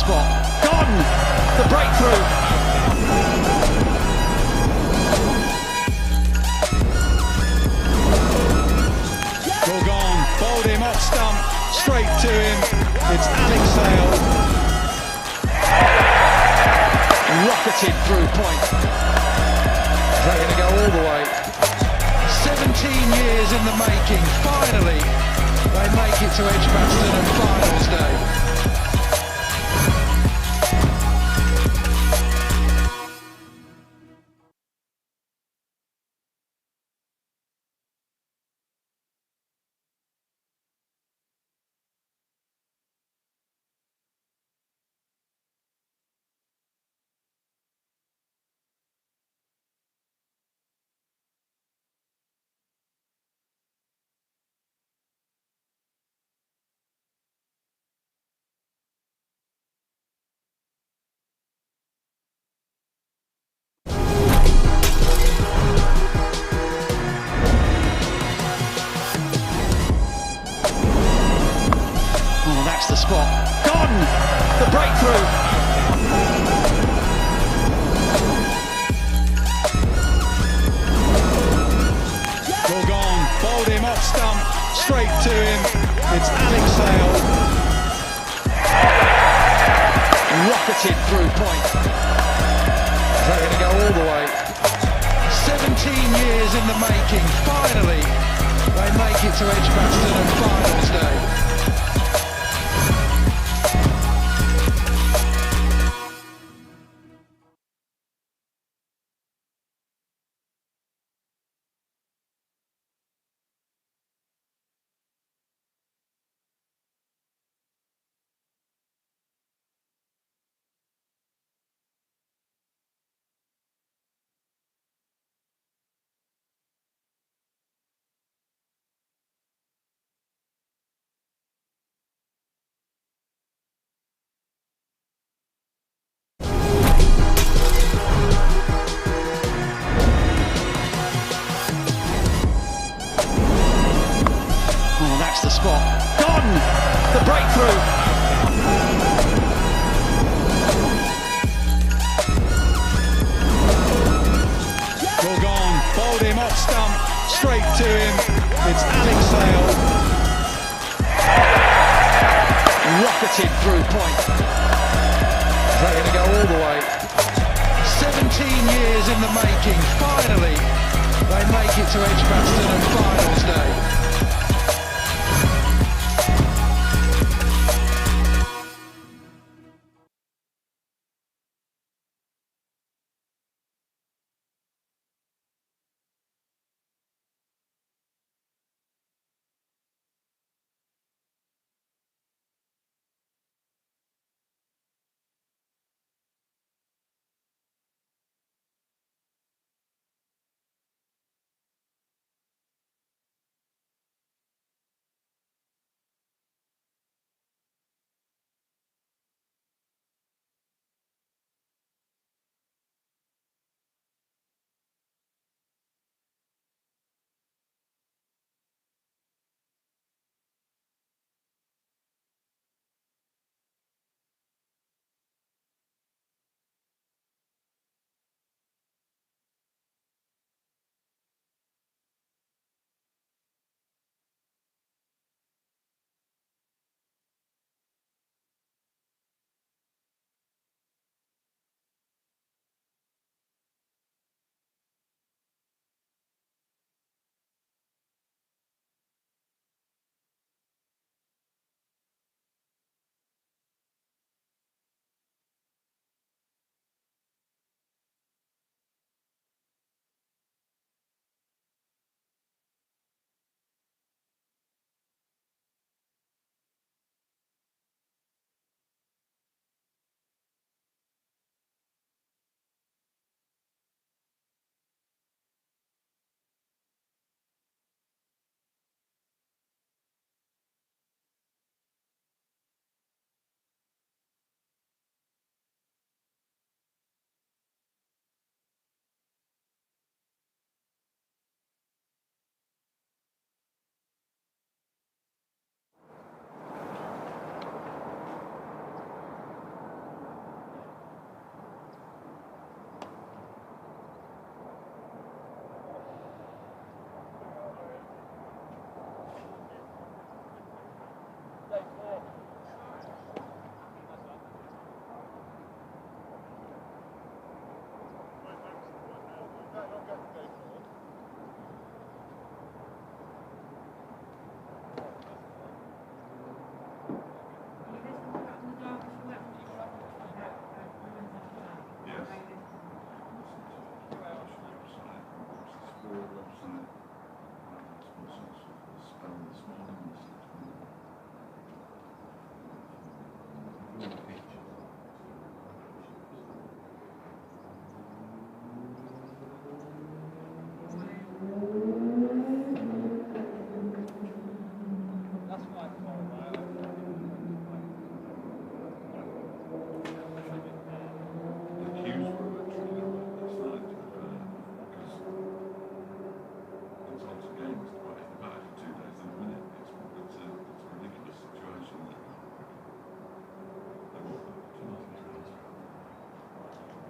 spot. Gone! The breakthrough! All gone. Bowled him off stump. Straight to him. It's Alex Sale. Rocketed through point. Is that going to go all the way? 17 years in the making. Finally, they make it to Edgbaston and finals day. That's the spot. Gone! The breakthrough! All gone. Bowled him off stump. Straight to him. It's Alex Sale. Rocketed through point. Is that going to go all the way? 17 years in the making. Finally, they make it to Edgbaston and finals day. That's the spot. Gone! The breakthrough! All gone. Bowled him off stump. Straight to him. It's Alex Sale. Rocketed through point. Is that going to go all the way? 17 years in the making. Finally, they make it to Edgbaston and finals day.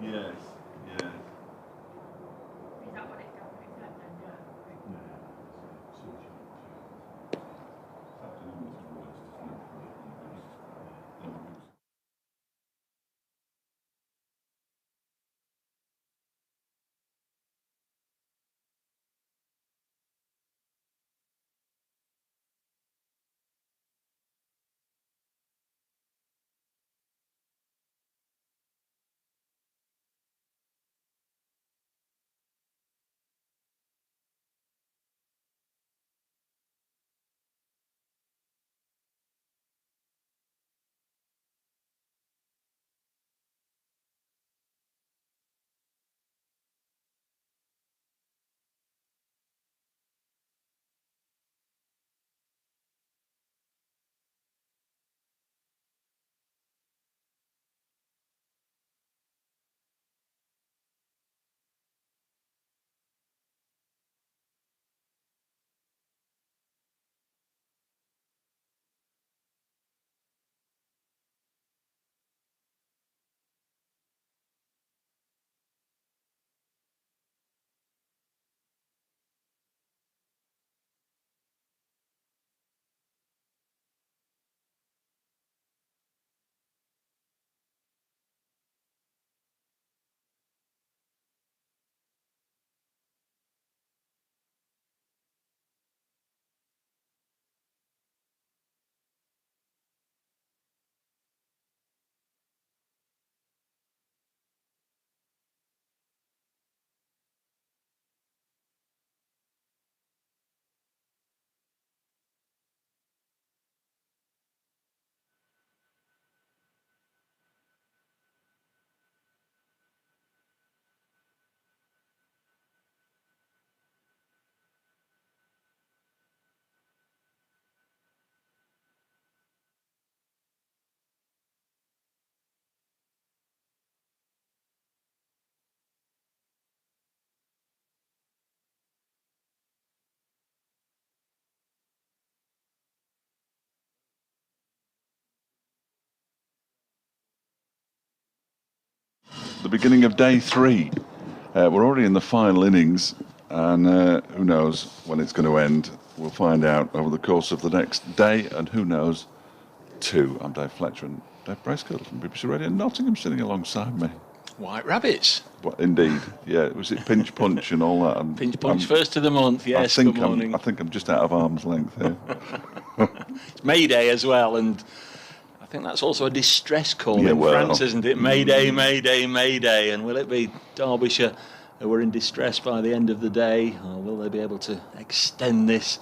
Yes, yes. Is that what it does? Is that then, yeah? The beginning of day 3. We're already in the final innings, and who knows when it's going to end. We'll find out over the course of the next day, and who knows, 2. I'm Dave Fletcher, and Dave Bracegirdle from BBC Radio Nottingham sitting alongside me. White rabbits. Well, indeed, yeah. Was it pinch punch and all that? Pinch punch, first of the month, yes, good morning. I think I'm just out of arm's length here. It's May Day as well, and I think that's also a distress call in well, France, isn't it? May Day, May Day, May Day. And will it be Derbyshire who are in distress by the end of the day, or will they be able to extend this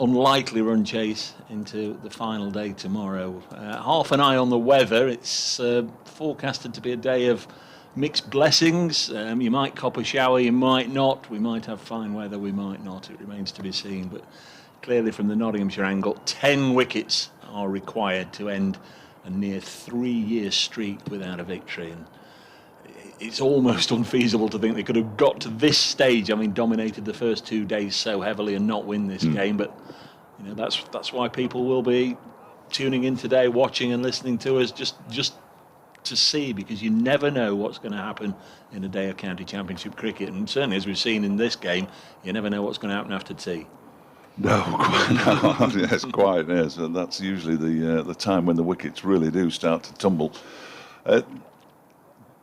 unlikely run chase into the final day tomorrow? Half an eye on the weather. It's forecasted to be a day of mixed blessings. You might cop a shower, you might not. We might have fine weather, we might not. It remains to be seen. But clearly from the Nottinghamshire angle, 10 wickets are required to end a near 3-year streak without a victory. And it's almost unfeasible to think they could have got to this stage. I mean, dominated the first 2 days so heavily and not win this game. But you know, that's why people will be tuning in today, watching and listening to us, just to see, because you never know what's going to happen in a day of county championship cricket. And certainly, as we've seen in this game, you never know what's going to happen after tea. No, yes, quite, yes. And that's usually the time when the wickets really do start to tumble.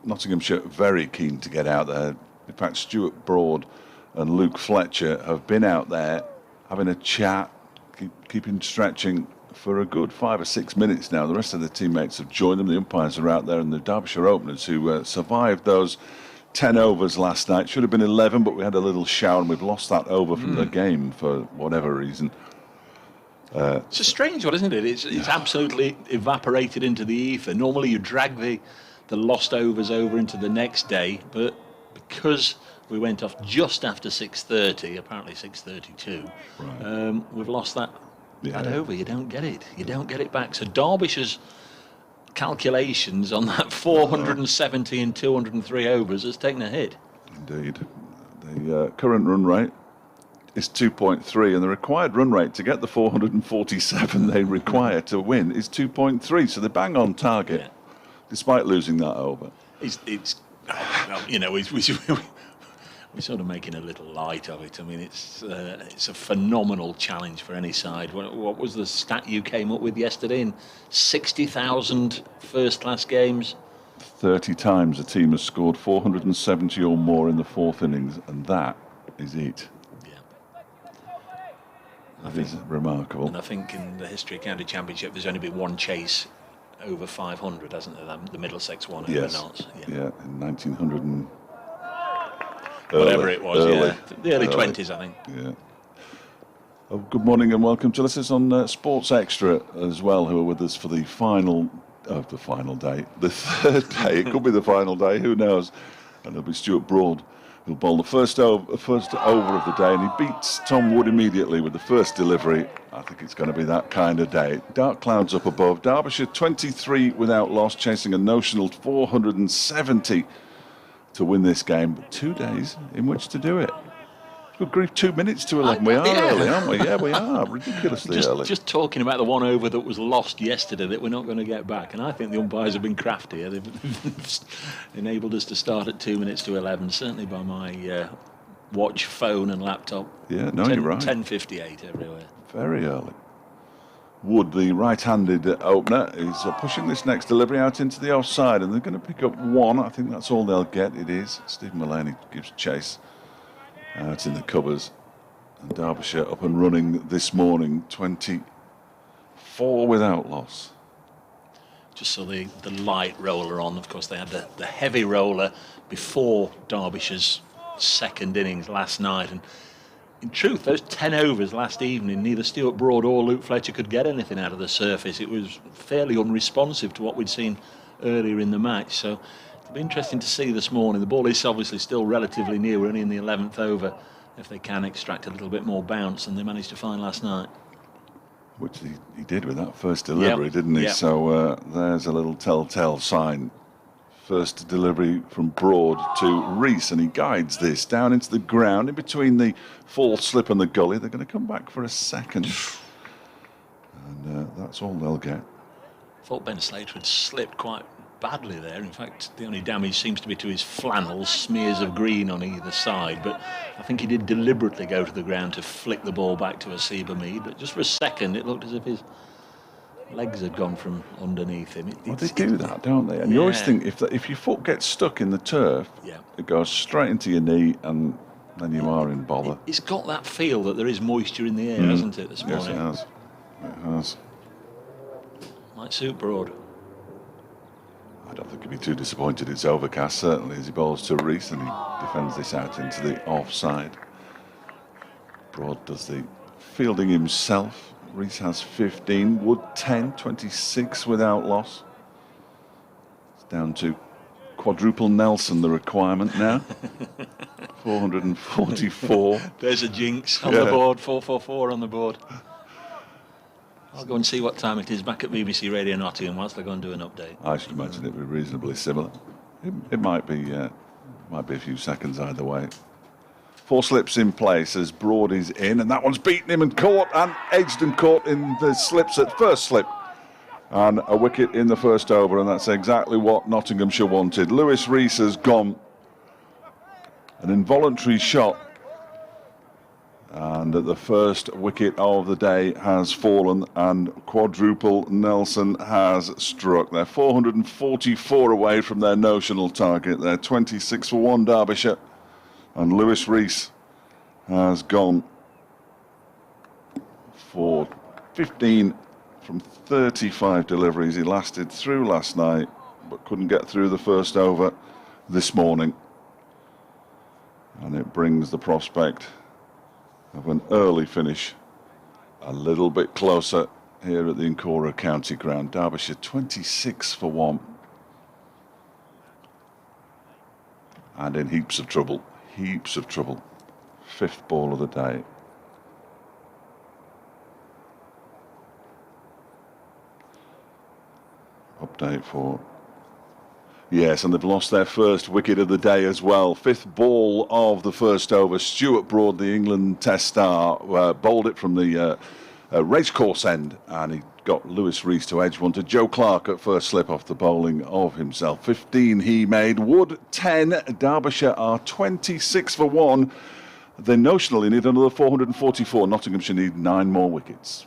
Nottinghamshire very keen to get out there. In fact, Stuart Broad and Luke Fletcher have been out there having a chat, keeping stretching for a good 5 or 6 minutes now. The rest of the teammates have joined them. The umpires are out there, and the Derbyshire openers who survived those 10 overs last night. Should have been 11, but we had a little shower and we've lost that over from the game for whatever reason. It's a strange one, isn't it? It's absolutely evaporated into the ether. Normally you drag the lost overs over into the next day, but because we went off just after 6:30, apparently 6:32, we've lost that over. You don't get it. You don't get it back. So Derbyshire's calculations on that 470 and 203 overs has taken a hit. Indeed. The current run rate is 2.3, and the required run rate to get the 447 they require to win is 2.3, so they're bang on target, despite losing that over. It's Well, you know, we're sort of making a little light of it. I mean, it's a phenomenal challenge for any side. What was the stat you came up with yesterday? In 60,000 first-class games? 30 times a team has scored 470 or more in the fourth innings, and that is it. That is remarkable. And I think in the history of County Championship, there's only been one chase over 500, hasn't there? The Middlesex one over Notts. Yeah, in 1900 and whatever it was, the early 20s, I think. Yeah. Oh, good morning and welcome to listeners on Sports Extra as well, who are with us for the final day, the third day. It could be the final day, who knows? And it'll be Stuart Broad who'll bowl the first over of the day, and he beats Tom Wood immediately with the first delivery. I think it's going to be that kind of day. Dark clouds up above. Derbyshire 23 without loss, chasing a notional 470 to win this game. But 2 days in which to do it. Good grief, 2 minutes to 11. We are early, aren't we? Yeah, we are. Ridiculously early. Just talking about the one over that was lost yesterday that we're not going to get back. And I think the umpires have been crafty. They've enabled us to start at 2 minutes to 11, certainly by my watch, phone and laptop. Yeah, no, you're right. 10:58 everywhere. Very early. Wood, the right-handed opener, is pushing this next delivery out into the offside, and they're going to pick up one. I think that's all they'll get. It is. Stephen Mullaney gives chase. Out in the covers, and Derbyshire up and running this morning, 24 without loss. Just saw the light roller on. Of course, they had the heavy roller before Derbyshire's second innings last night. And in truth, those 10 overs last evening, neither Stuart Broad or Luke Fletcher could get anything out of the surface. It was fairly unresponsive to what we'd seen earlier in the match. So it'll be interesting to see this morning. The ball is obviously still relatively near. We're only in the 11th over. If they can extract a little bit more bounce than they managed to find last night. Which he did with that first delivery, didn't he? Yep. So there's a little telltale sign. First delivery from Broad to Rees, and he guides this down into the ground in between the full slip and the gully. They're going to come back for a second. And that's all they'll get. I thought Ben Slater had slipped quite badly there. In fact, the only damage seems to be to his flannels, smears of green on either side. But I think he did deliberately go to the ground to flick the ball back to Haseeb. But just for a second, it looked as if his legs had gone from underneath him. Well, they do that, don't they? And you always think if your foot gets stuck in the turf, it goes straight into your knee, and then you are in bother. It's got that feel that there is moisture in the air, hasn't it, this morning? Yes, it has. Might suit Broad. I don't think he'd be too disappointed. It's overcast, certainly, as he bowls to Rees, and he defends this out into the offside. Broad does the fielding himself. Rees has 15, Wood 10, 26 without loss. It's down to quadruple Nelson, the requirement now. 444. There's a jinx on the board, 444 on the board. I'll go and see what time it is back at BBC Radio Nottingham whilst I go and do an update. I should imagine it would be reasonably similar. It might be a few seconds either way. 4 slips in place as Broad is in, and that one's beaten him and caught and edged and caught in the slips at first slip. And a wicket in the first over, and that's exactly what Nottinghamshire wanted. Lewis Rees has gone. An involuntary shot. And the first wicket of the day has fallen, and quadruple Nelson has struck. They're 444 away from their notional target. They're 26 for 1 Derbyshire, and Lewis Rees has gone for 15 from 35 deliveries. He lasted through last night, but couldn't get through the first over this morning. And it brings the prospect of an early finish a little bit closer here at the Incora County Ground. Derbyshire 26 for 1. And in heaps of trouble. Heaps of trouble. 5th ball of the day. Update for... Yes, and they've lost their first wicket of the day as well. 5th ball of the first over. Stuart Broad, the England Test star, bowled it from the racecourse end, and he got got Lewis Rees to edge one to Joe Clark at first slip off the bowling of himself. 15 he made, Wood 10, Derbyshire are 26 for 1. They notionally need another 444. Nottinghamshire need 9 more wickets.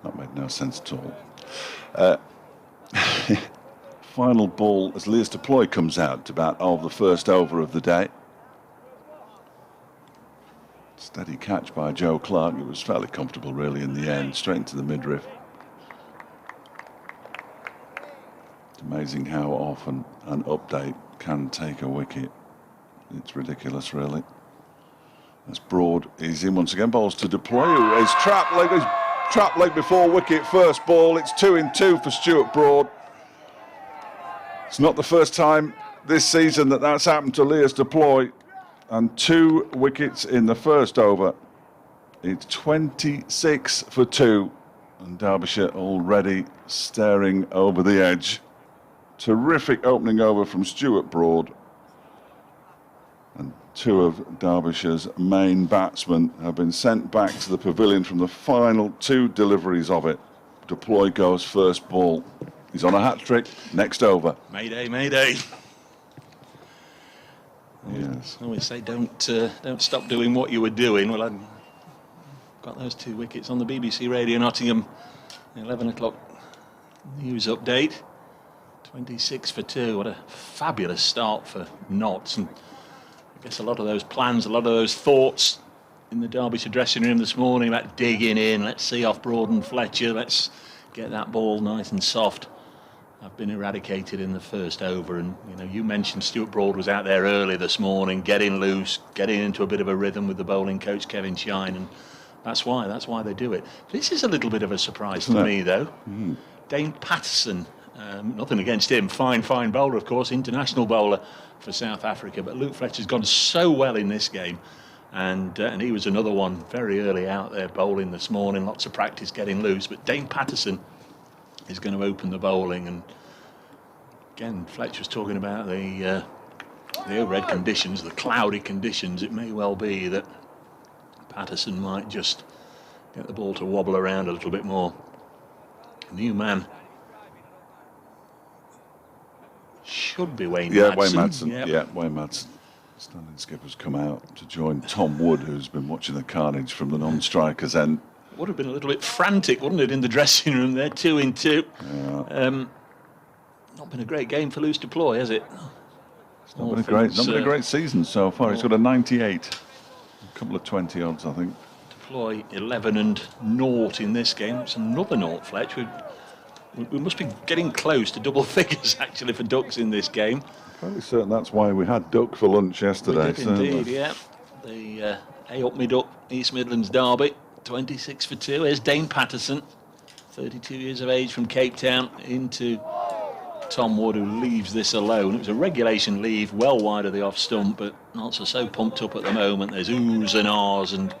That made no sense at all. Final ball as Lears Deploy comes out to bat of the first over of the day. Steady catch by Joe Clark. It was fairly comfortable really in the end, straight into the midriff. It's amazing how often an update can take a wicket. It's ridiculous really. As Broad is in once again, bowls to Deploy, who is trap leg before wicket, first ball. It's 2-2 for Stuart Broad. It's not the first time this season that's happened to Lears Deploy, and 2 wickets in the first over. It's 26 for 2, and Derbyshire already staring over the edge. Terrific opening over from Stuart Broad, and 2 of Derbyshire's main batsmen have been sent back to the pavilion from the final 2 deliveries of it. Deploy goes first ball. He's on a hat-trick, next over. Mayday, mayday. Yes. I always say don't stop doing what you were doing. Well, I've got those 2 wickets on the BBC Radio Nottingham 11 o'clock news update. 26 for 2. What a fabulous start for Notts. And I guess a lot of those plans, a lot of those thoughts in the Derbyshire dressing room this morning about digging in, let's see off Broad and Fletcher, let's get that ball nice and soft, I've been eradicated in the first over. And you mentioned Stuart Broad was out there early this morning, getting loose, getting into a bit of a rhythm with the bowling coach Kevin Shine, and that's why they do it. This is a little bit of a surprise to me though. Dane Patterson, nothing against him, fine bowler of course, international bowler for South Africa, but Luke Fletcher's gone so well in this game, and he was another one very early out there bowling this morning, lots of practice getting loose, but Dane Patterson is going to open the bowling. And again, Fletcher was talking about the overhead conditions, the cloudy conditions. It may well be that Patterson might just get the ball to wobble around a little bit more. New man should be Wayne Madsen. Wayne Madsen. Yep. Yeah, Wayne Madsen. Standing skipper's come out to join Tom Wood, who's been watching the carnage from the non-strikers end. Would have been a little bit frantic, wouldn't it, in the dressing room there, 2-2. Yeah. Not been a great game for Lears Deploy, has it? It's not been a great season so far. He's got a 98, a couple of 20 odds, I think. Deploy 11-0 in this game. It's another 0, Fletch. We must be getting close to double figures actually for ducks in this game. Fairly certain that's why we had duck for lunch yesterday. We did indeed, yeah. The A up mid up East Midlands derby. 26 for 2. Here's Dane Patterson, 32 years of age, from Cape Town, into Tom Wood, who leaves this alone. It was a regulation leave, well wide of the off stump, but not so pumped up at the moment. There's oohs and ahs and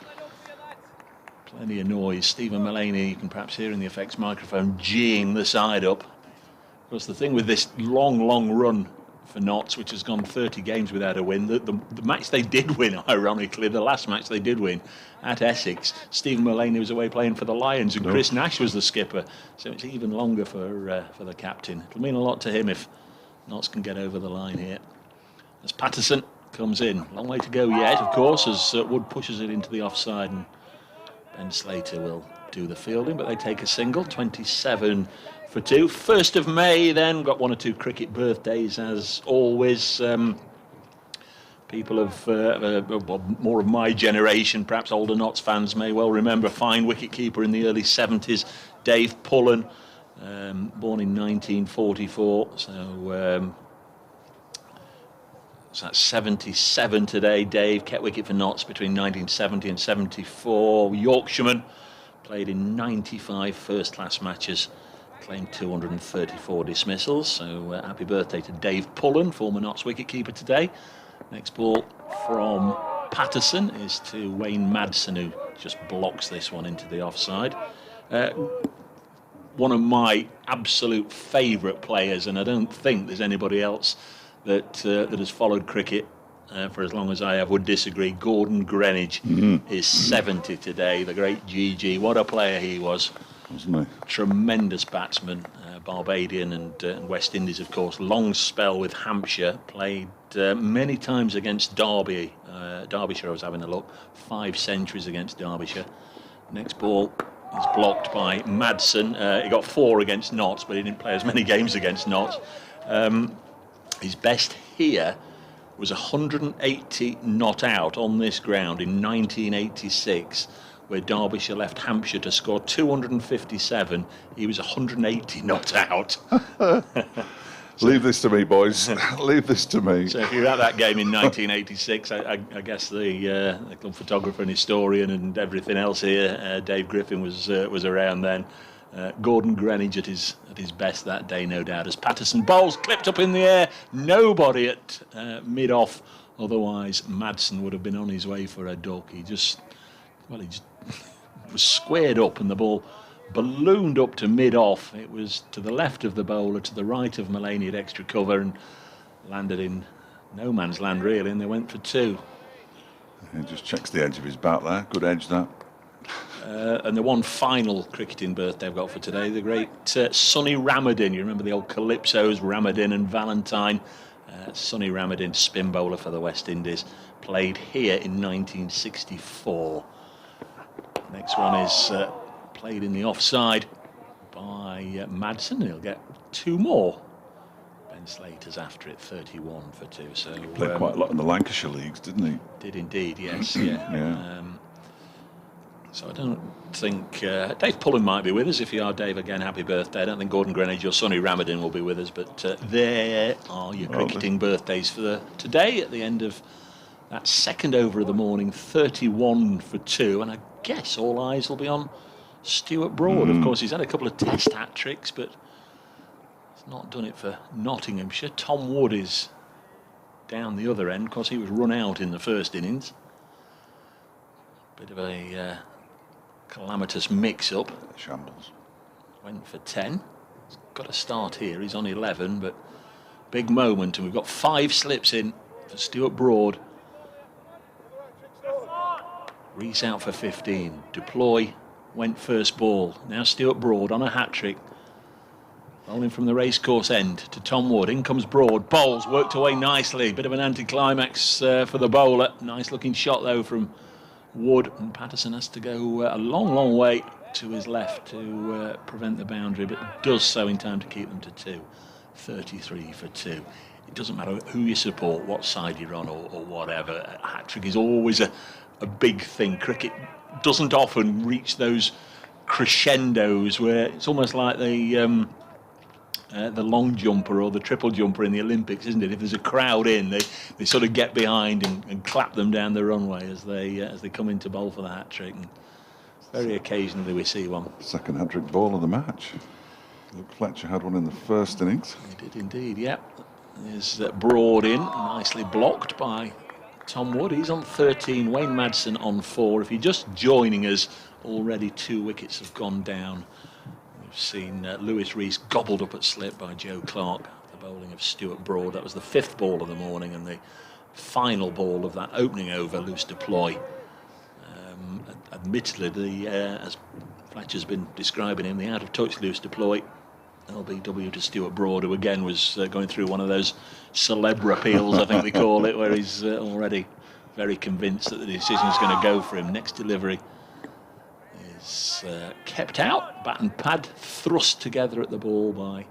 plenty of noise. Stephen Mullaney, you can perhaps hear in the effects microphone, geeing the side up. Of course, the thing with this long run for Notts, which has gone 30 games without a win, the match they did win, ironically, the last match they did win at Essex, Stephen Mullaney was away playing for the Lions, and Chris Nash was the skipper, so it's even longer for the captain. It'll mean a lot to him if Notts can get over the line here. As Patterson comes in, long way to go yet, of course, as Wood pushes it into the offside, and Ben Slater will do the fielding, but they take a single. 27 for 2. 1st of May then, got 1 or 2 cricket birthdays as always. People of more of my generation, perhaps older Notts fans, may well remember a fine wicketkeeper in the early 70s, Dave Pullen, born in 1944, so that's 77 today. Dave kept wicket for Notts between 1970 and 74. Yorkshireman, played in 95 first-class matches, claimed 234 dismissals. So happy birthday to Dave Pullen, former Notts wicketkeeper today. Next ball from Patterson is to Wayne Madsen, who just blocks this one into the offside. One of my absolute favourite players, and I don't think there's anybody else that has followed cricket for as long as I have, would disagree. Gordon Greenwich is 70 today. The great GG. What a player he was. Wasn't he? Tremendous batsman. Barbadian and West Indies, of course. Long spell with Hampshire. Played many times against Derby. Derbyshire, I was having a look. 5 centuries against Derbyshire. Next ball is blocked by Madsen. He got 4 against Notts, but he didn't play as many games against Notts. His best here was 180 not out on this ground in 1986, where Derbyshire left Hampshire to score 257. He was 180 not out. Leave this to me, boys. Leave this to me. So if you're at that game in 1986, I guess the club photographer and historian and everything else here, Dave Griffin, was around then. Gordon Greenwich at his best that day, no doubt, as Patterson bowls, clipped up in the air, nobody at mid-off, otherwise Madsen would have been on his way for a duck. He just was squared up and the ball ballooned up to mid-off. It was to the left of the bowler, to the right of Mullaney at extra cover, and landed in no man's land really, and they went for 2. He just checks the edge of his bat there. Good edge, that. And the one final cricketing birthday I've got for today, the great Sonny Ramadin. You remember the old Calypsos, Ramadin and Valentine? Sonny Ramadin, spin bowler for the West Indies, played here in 1964. Next one is played in the offside by Madsen. He'll get 2 more. Ben Slater's after it, 31 for 2. So Played quite a lot in the Lancashire leagues, didn't he? Did indeed, yes. Yeah. So I don't think Dave Pullen might be with us. If you are, Dave, again, happy birthday. I don't think Gordon Greenwich or Sonny Ramadin will be with us, but there are your cricketing birthdays for today at the end of that second over of the morning, 31 for 2, and I guess all eyes will be on Stuart Broad. Of course, he's had a couple of test hat-tricks, but he's not done it for Nottinghamshire. Tom Wood is down the other end. Of course, he was run out in the first innings. Bit of a calamitous mix-up. Shambles. Went for 10. He's got a start here. He's on 11, but big moment, and we've got 5 slips in for Stuart Broad. Reese out for 15. Deploy went first ball. Now Stuart Broad on a hat-trick. Bowling from the racecourse end to Tom Wood. In comes Broad. Bowls worked away nicely. Bit of an anticlimax for the bowler. Nice looking shot though from Wood, and Patterson has to go a long way to his left to prevent the boundary, but does so in time to keep them to 2. 33 for 2. It doesn't matter who you support, what side you're on, or whatever. A hat-trick is always a big thing. Cricket doesn't often reach those crescendos where it's almost like the long jumper or the triple jumper in the Olympics, isn't it? If there's a crowd in, they sort of get behind and clap them down the runway as they come into bowl for the hat-trick. And very occasionally we see one. Second hat-trick ball of the match. Luke Fletcher had one in the first innings. He did indeed, yep. There's Broad in, nicely blocked by Tom Wood. He's on 13, Wayne Madsen on 4. If you're just joining us, already 2 wickets have gone down. We've seen Lewis Rees gobbled up at slip by Joe Clark, the bowling of Stuart Broad. That was the 5th ball of the morning and the final ball of that opening over, loose deploy. Admittedly, as Fletcher's been describing him, the out-of-touch loose deploy, LBW to Stuart Broad, who again was going through one of those celebra appeals, I think they call it, where he's already very convinced that the decision is going to go for him. Next delivery is kept out, bat and pad thrust together at the ball by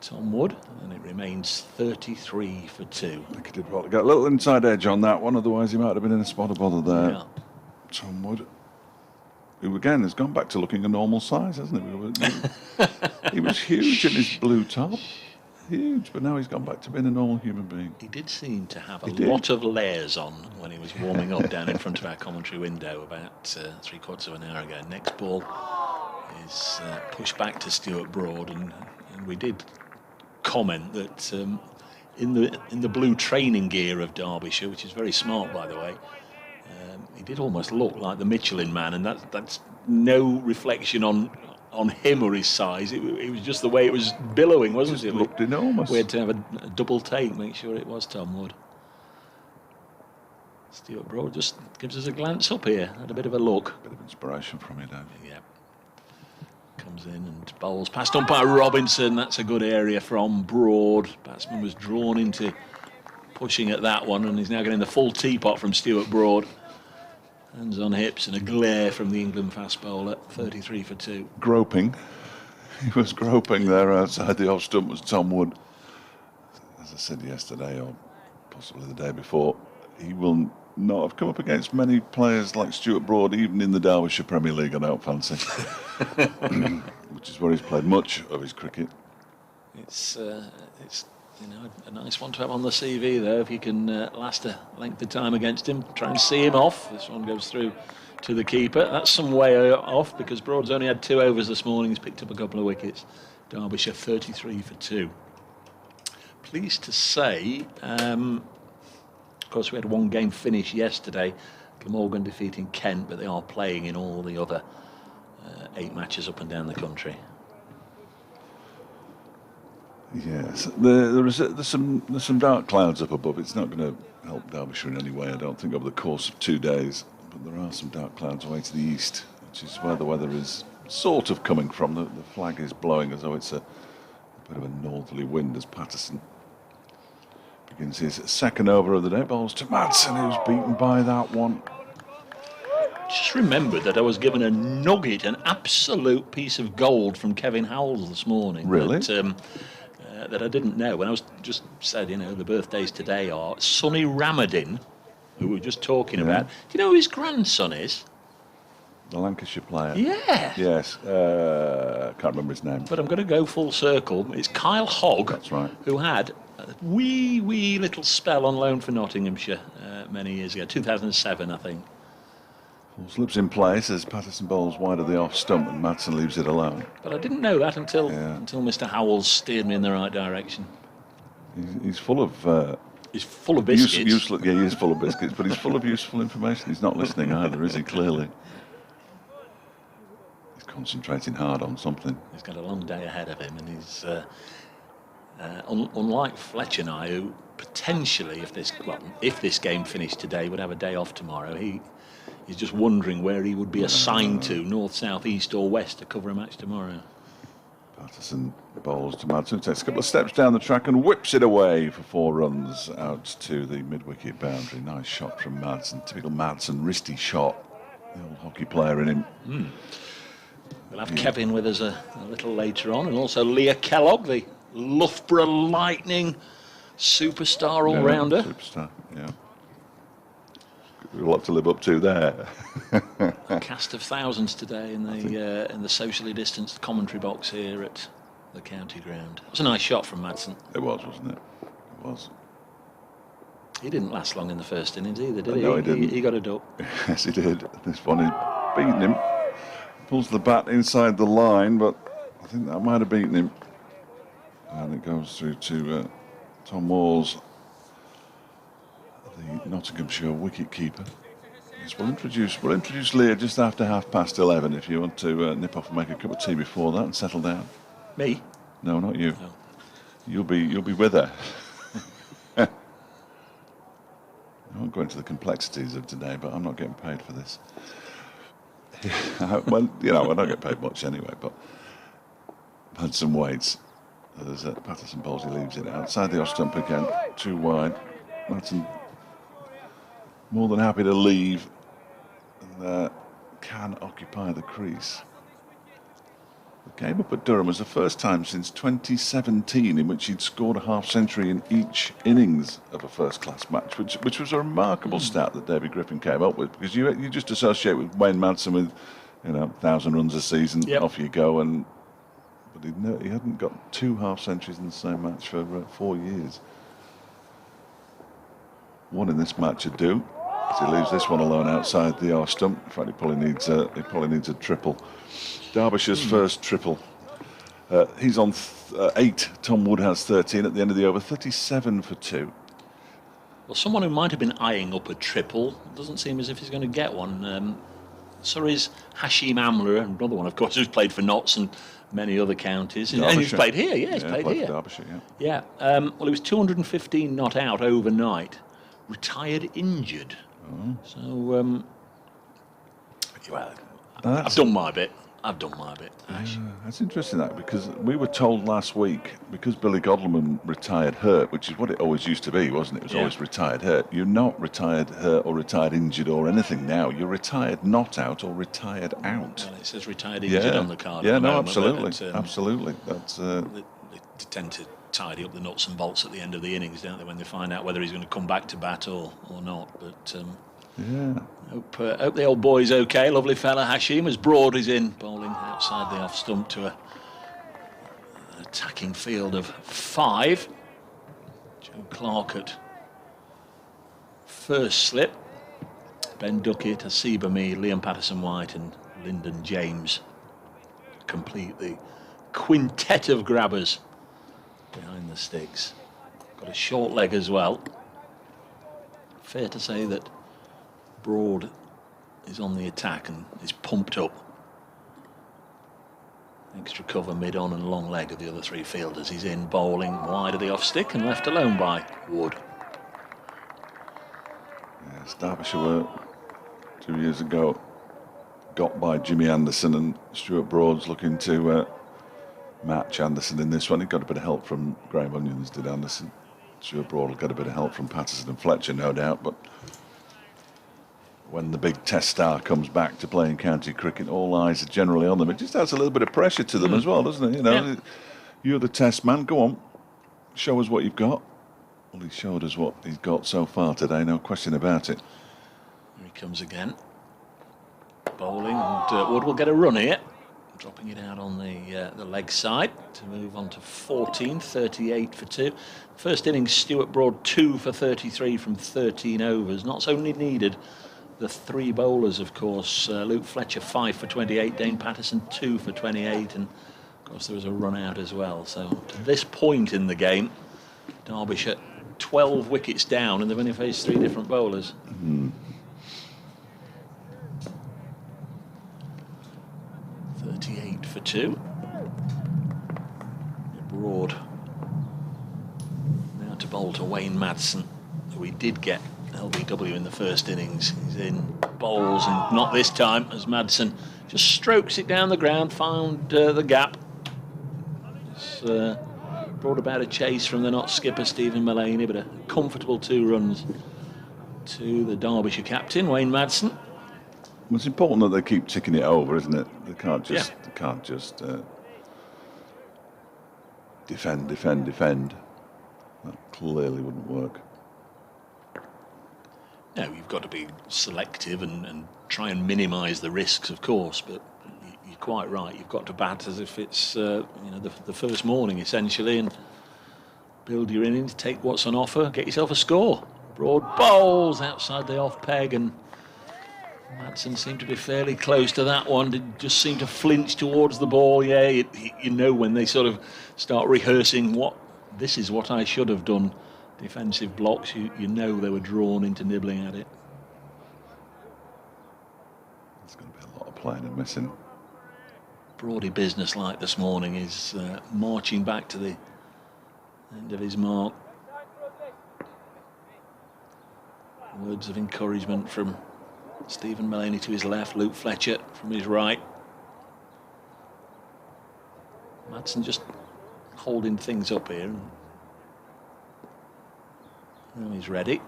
Tom Wood, and it remains 33 for 2. I think he did well to get a little inside edge on that one, otherwise he might have been in a spot of bother there. Yeah. Tom Wood, who again has gone back to looking a normal size, hasn't he? He was huge in his blue top. Huge, but now he's gone back to being a normal human being. He did seem to have a lot of layers on when he was warming up down in front of our commentary window about 3/4 of an hour ago. Next ball is pushed back to Stuart Broad, and we did comment that in the blue training gear of Derbyshire, which is very smart by the way, he did almost look like the Michelin Man, and that's no reflection on on him or his size. It was just the way it was billowing, wasn't it? It looked enormous. We had to have a double take, make sure it was Tom Wood. Stuart Broad just gives us a glance up here, had a bit of a look. Bit of inspiration from you, Dave. Yeah. Comes in and bowls past umpire Robinson. That's a good area from Broad. Batsman was drawn into pushing at that one, and he's now getting the full teapot from Stuart Broad. Hands on hips and a glare from the England fast bowler, 33 for 2. Groping. He was groping there outside the off stump was Tom Wood. As I said yesterday, or possibly the day before, he will not have come up against many players like Stuart Broad, even in the Derbyshire Premier League, I don't fancy. Which is where he's played much of his cricket. It's you know, a nice one to have on the CV, though, if you can last a length of time against him. Try and see him off. This one goes through to the keeper. That's some way off because Broad's only had 2 overs this morning. He's picked up a couple of wickets. Derbyshire 33 for 2. Pleased to say, of course, we had one game finish yesterday. Glamorgan defeating Kent, but they are playing in all the other 8 matches up and down the country. Yes, there's some dark clouds up above. It's not going to help Derbyshire in any way, I don't think, over the course of 2 days. But there are some dark clouds away to the east, which is where the weather is sort of coming from. The flag is blowing as though it's a bit of a northerly wind as Patterson begins his second over of the day. Bowls to Madsen, who's beaten by that one. Just remembered that I was given a nugget, an absolute piece of gold from Kevin Howells this morning. Really? That I didn't know. When I was just said, you know, the birthdays today are Sonny Ramadin, who we were just talking about. Do you know who his grandson is? The Lancashire player. Yeah. Yes. Can't remember his name. But I'm going to go full circle. It's Kyle Hogg. That's right. Who had a wee little spell on loan for Nottinghamshire many years ago, 2007, I think. Full slips in place as Patterson bowls wide of the off stump and Madsen leaves it alone. But I didn't know that until Mr. Howells steered me in the right direction. He's full of... He's full of biscuits. He is full of biscuits, but he's full of useful information. He's not listening either, is he? Clearly. He's concentrating hard on something. He's got a long day ahead of him, and he's... unlike Fletcher and I, who potentially, if this game finished today, would have a day off tomorrow, he's just wondering where he would be assigned to, north, south, east or west, to cover a match tomorrow. Patterson bowls to Madsen, takes a couple of steps down the track and whips it away for 4 runs out to the mid-wicket boundary. Nice shot from Madsen, typical Madsen, wristy shot. The old hockey player in him. We'll have Kevin with us a little later on, and also Leah Kellogg, the Loughborough Lightning superstar all-rounder. Superstar, yeah. We've a lot to live up to there. A cast of thousands today in the socially distanced commentary box here at the county ground. It was a nice shot from Madsen. It was, wasn't it? It was. He didn't last long in the first innings either, did he? No, he didn't. He got a duck. Yes, he did. This one is beating him. Pulls the bat inside the line, but I think that might have beaten him. And it goes through to Tom Walls, the Nottinghamshire wicket-keeper. Yes, we'll introduce Leah just after 11:30 if you want to nip off and make a cup of tea before that and settle down. Me? No, not you. No. You'll be with her. I won't go into the complexities of today, but I'm not getting paid for this. Well, you know, I don't get paid much anyway, but Hudson waits. There's Patterson bowls, he leaves it outside the off stump again, too wide. Madsen more than happy to leave and can occupy the crease. The game up at Durham was the first time since 2017 in which he'd scored a half-century in each innings of a first-class match, which was a remarkable stat that David Griffin came up with, because you just associate with Wayne Madsen with, 1,000 runs a season, off you go, but he hadn't got 2 half-centuries in the same match for 4 years. One in this match would do, as he leaves this one alone outside the arse stump. In fact, he probably needs a triple. Derbyshire's first triple. He's on 8. Tom Wood has 13 at the end of the over. 37 for 2. Well, someone who might have been eyeing up a triple, doesn't seem as if he's going to get one. Surrey's Haseeb Amler, another one, of course, who's played for Notts and many other counties. And he's Derbyshire. played here, yeah, he's played for here. Derbyshire, yeah. Yeah, well, he was 215 not out overnight, retired injured. So, well, I've done my bit. Ash. That's interesting, that, because we were told last week, because Billy Godleman retired hurt, which is what it always used to be, wasn't it? It was always retired hurt. You're not retired hurt or retired injured or anything now. You're retired not out or retired out. Well, it says retired injured on the card. Yeah, at the no, moment, absolutely. but, Absolutely. That's. They tend to tidy up the nuts and bolts at the end of the innings, don't they, when they find out whether he's going to come back to bat or not. But yeah. Hope the old boy's okay. Lovely fella, Haseeb, as Broad is in, bowling outside the off stump to an attacking field of 5. Joe Clark at first slip. Ben Duckett, Haseeb Ami, Liam Patterson-White and Lyndon James complete the quintet of grabbers behind the sticks. Got a short leg as well. Fair to say that Broad is on the attack and is pumped up. Extra cover mid-on and long leg of the other 3 fielders. He's in, bowling wide of the off stick and left alone by Wood. Yes, Derbyshire were 2 years ago got by Jimmy Anderson, and Stuart Broad's looking to match Anderson in this one. He got a bit of help from Graham Onions, did Anderson. Stuart Broad got a bit of help from Patterson and Fletcher, no doubt, but when the big test star comes back to play in county cricket, all eyes are generally on them. It just adds a little bit of pressure to them as well, doesn't it? You know, you're the test man. Go on, show us what you've got. Well, he showed us what he's got so far today, no question about it. Here he comes again. Bowling, and Wood will get a run here. Dropping it out on the leg side to move on to 14, 38 for 2. First innings, Stuart Broad 2 for 33 from 13 overs. Not so needed. The 3 bowlers, of course, Luke Fletcher 5 for 28, Dane Patterson 2 for 28, and of course there was a run out as well. So to this point in the game, Derbyshire 12 wickets down, and they've only faced 3 different bowlers. 38 for 2. Broad now to bowl to Wayne Madsen, who we did get LBW in the first innings. He's in, bowls, and not this time, as Madsen just strokes it down the ground, found the gap. It's brought about a chase from the Notts skipper Stephen Mullaney, but a comfortable 2 runs to the Derbyshire captain Wayne Madsen. Well, it's important that they keep ticking it over, isn't it? They can't just defend. That clearly wouldn't work. No, you've got to be selective and try and minimise the risks, of course, but you're quite right. You've got to bat as if it's the first morning, essentially, and build your innings, take what's on offer, get yourself a score. Broad bowls outside the off peg, and Madsen seemed to be fairly close to that one. Did just seem to flinch towards the ball. Yeah, you know when they sort of start rehearsing this is what I should have done. Defensive blocks, you know they were drawn into nibbling at it. There's going to be a lot of playing and missing. Broady business like this morning is marching back to the end of his mark. Words of encouragement from Stephen Mullaney to his left, Luke Fletcher from his right. Madsen just holding things up here. Now he's ready.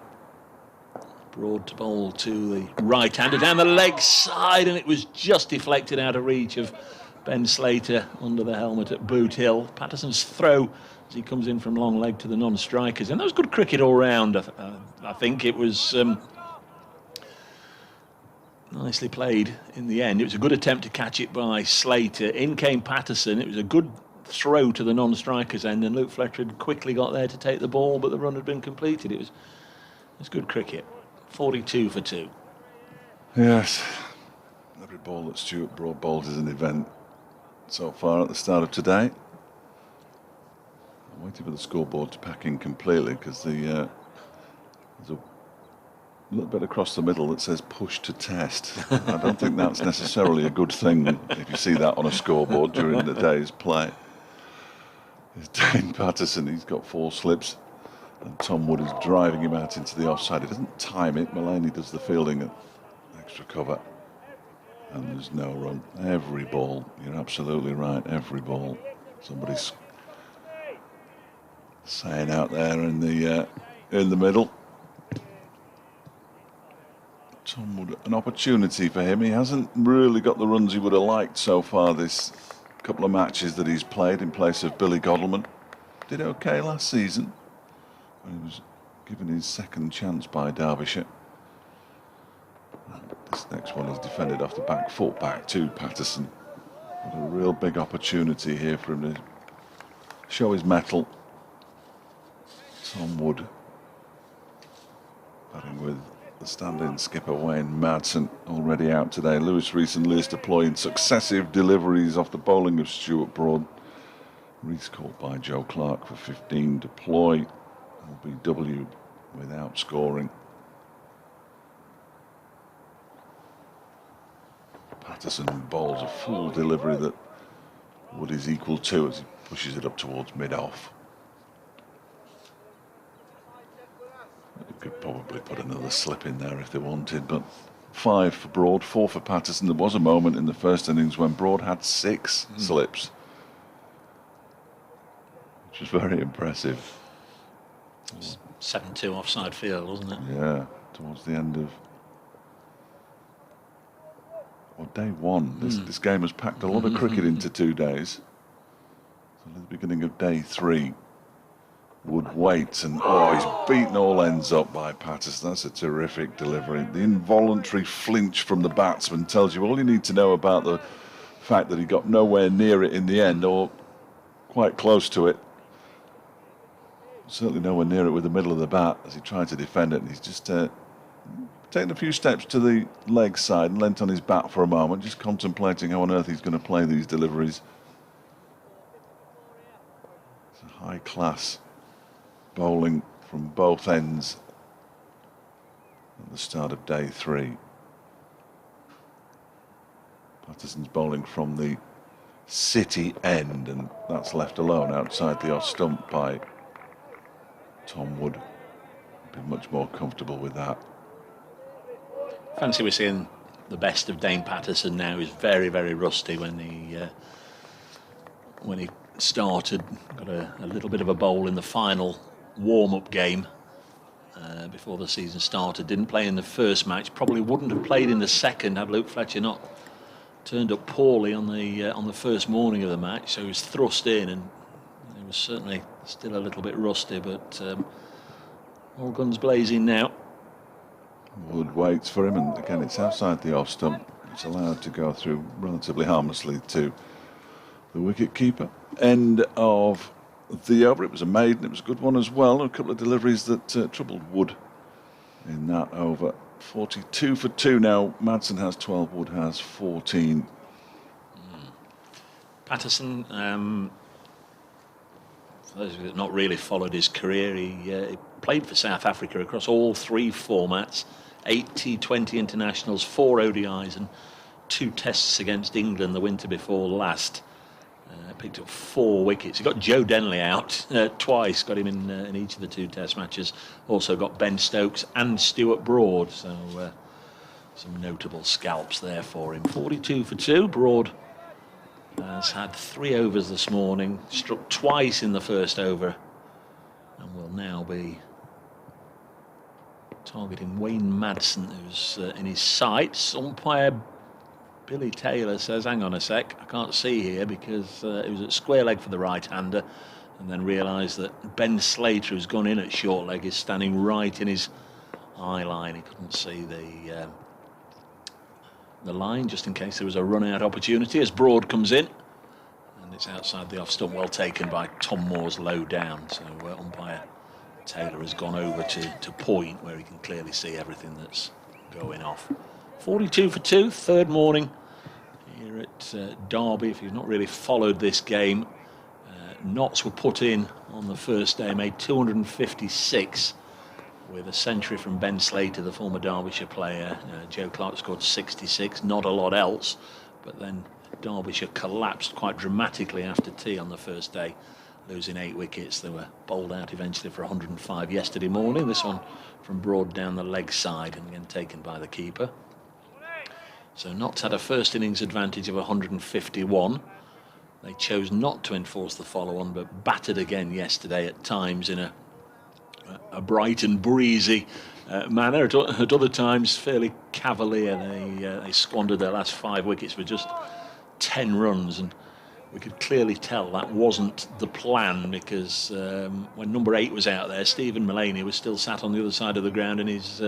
Broad to bowl to the right-hander down the leg side, and it was just deflected out of reach of Ben Slater under the helmet at Boot Hill. Patterson's throw as he comes in from long leg to the non-strikers, and that was good cricket all round. I think it was nicely played in the end. It was a good attempt to catch it by Slater. In came Patterson. It was a good throw to the non-strikers end, and Luke Fletcher had quickly got there to take the ball, but the run had been completed. It was good cricket. 42 for 2. Yes, every ball that Stuart Broad bowls is an event so far at the start of today. I'm waiting for the scoreboard to pack in completely, because there's a little bit across the middle that says push to test. I don't think that's necessarily a good thing if you see that on a scoreboard during the day's play. It's Dane Patterson, he's got 4 slips, and Tom Wood is driving him out into the offside. He doesn't time it. Mullaney does the fielding at extra cover, and there's no run. Every ball, you're absolutely right, every ball. Somebody's saying out there in the middle. Tom Wood, an opportunity for him. He hasn't really got the runs he would have liked so far this couple of matches that he's played in place of Billy Godalming. Did okay last season when he was given his second chance by Derbyshire. This next one is defended off the back foot back to Patterson. But a real big opportunity here for him to show his mettle. Tom Wood batting with the stand-in skipper Wayne Madsen, already out today. Lewis Rees and Lewis deploying successive deliveries off the bowling of Stuart Broad. Rees caught by Joe Clark for 15. Deploy will be W without scoring. Patterson bowls a full delivery that Wood is equal to as he pushes it up towards mid-off. Could probably put another slip in there if they wanted, but 5 for Broad, 4 for Patterson. There was a moment in the first innings when Broad had 6 slips, which was very impressive. 7-2 offside field, wasn't it? Yeah, towards the end of day 1. This game has packed a lot of cricket into 2 days. So at the beginning of day 3, Wood waits, and he's beaten all ends up by Patterson. That's a terrific delivery. The involuntary flinch from the batsman tells you all you need to know about the fact that he got nowhere near it in the end, or quite close to it. Certainly nowhere near it with the middle of the bat as he tried to defend it, and he's just taken a few steps to the leg side and leant on his bat for a moment, just contemplating how on earth he's going to play these deliveries. It's a high class bowling from both ends at the start of day 3. Patterson's bowling from the city end, and that's left alone outside the off stump by Tom Wood. Be much more comfortable with that. Fancy we're seeing the best of Dane Patterson now. He's very, very rusty when he started. Got a little bit of a bowl in the final warm-up game before the season started. Didn't play in the first match. Probably wouldn't have played in the second had Luke Fletcher not turned up poorly on the first morning of the match. So he was thrust in, and he was certainly still a little bit rusty, but all guns blazing now. Wood waits for him, and again it's outside the off stump. It's allowed to go through relatively harmlessly to the wicket keeper. End of the over. It was a maiden, it was a good one as well. A couple of deliveries that troubled Wood in that over. 42 for 2 now. Madsen has 12, Wood has 14. Patterson, for those who have not really followed his career, he played for South Africa across all 3 formats, 8 T20 internationals, 4 ODIs and 2 tests against England the winter before last. Picked up 4 wickets. He got Joe Denley out twice, got him in each of the 2 test matches. Also got Ben Stokes and Stuart Broad, so some notable scalps there for him. 42 for 2. Broad has had 3 overs this morning, struck twice in the first over, and will now be targeting Wayne Madsen, who's in his sights. Umpire Billy Taylor says, hang on a sec, I can't see here, because it was at square leg for the right-hander, and then realised that Ben Slater, who's gone in at short leg, is standing right in his eye line. He couldn't see the line, just in case there was a run-out opportunity, as Broad comes in, and it's outside the off-stump, well taken by Tom Moore's low down. So umpire Taylor has gone over to point, where he can clearly see everything that's going off. 42 for 2, third morning here at Derby. If you've not really followed this game, knots were put in on the first day, made 256. with a century from Ben Slater, the former Derbyshire player. Joe Clark scored 66, not a lot else, but then Derbyshire collapsed quite dramatically after tea on the first day, losing 8 wickets. They were bowled out eventually for 105 yesterday morning. This one from Broad down the leg side and again taken by the keeper. So Notts had a first innings advantage of 151. They chose not to enforce the follow-on, but battered again yesterday at times in a bright and breezy manner. At other times, fairly cavalier. They squandered their last 5 wickets with just 10 runs, and we could clearly tell that wasn't the plan, because when number 8 was out there, Stephen Mullaney was still sat on the other side of the ground in his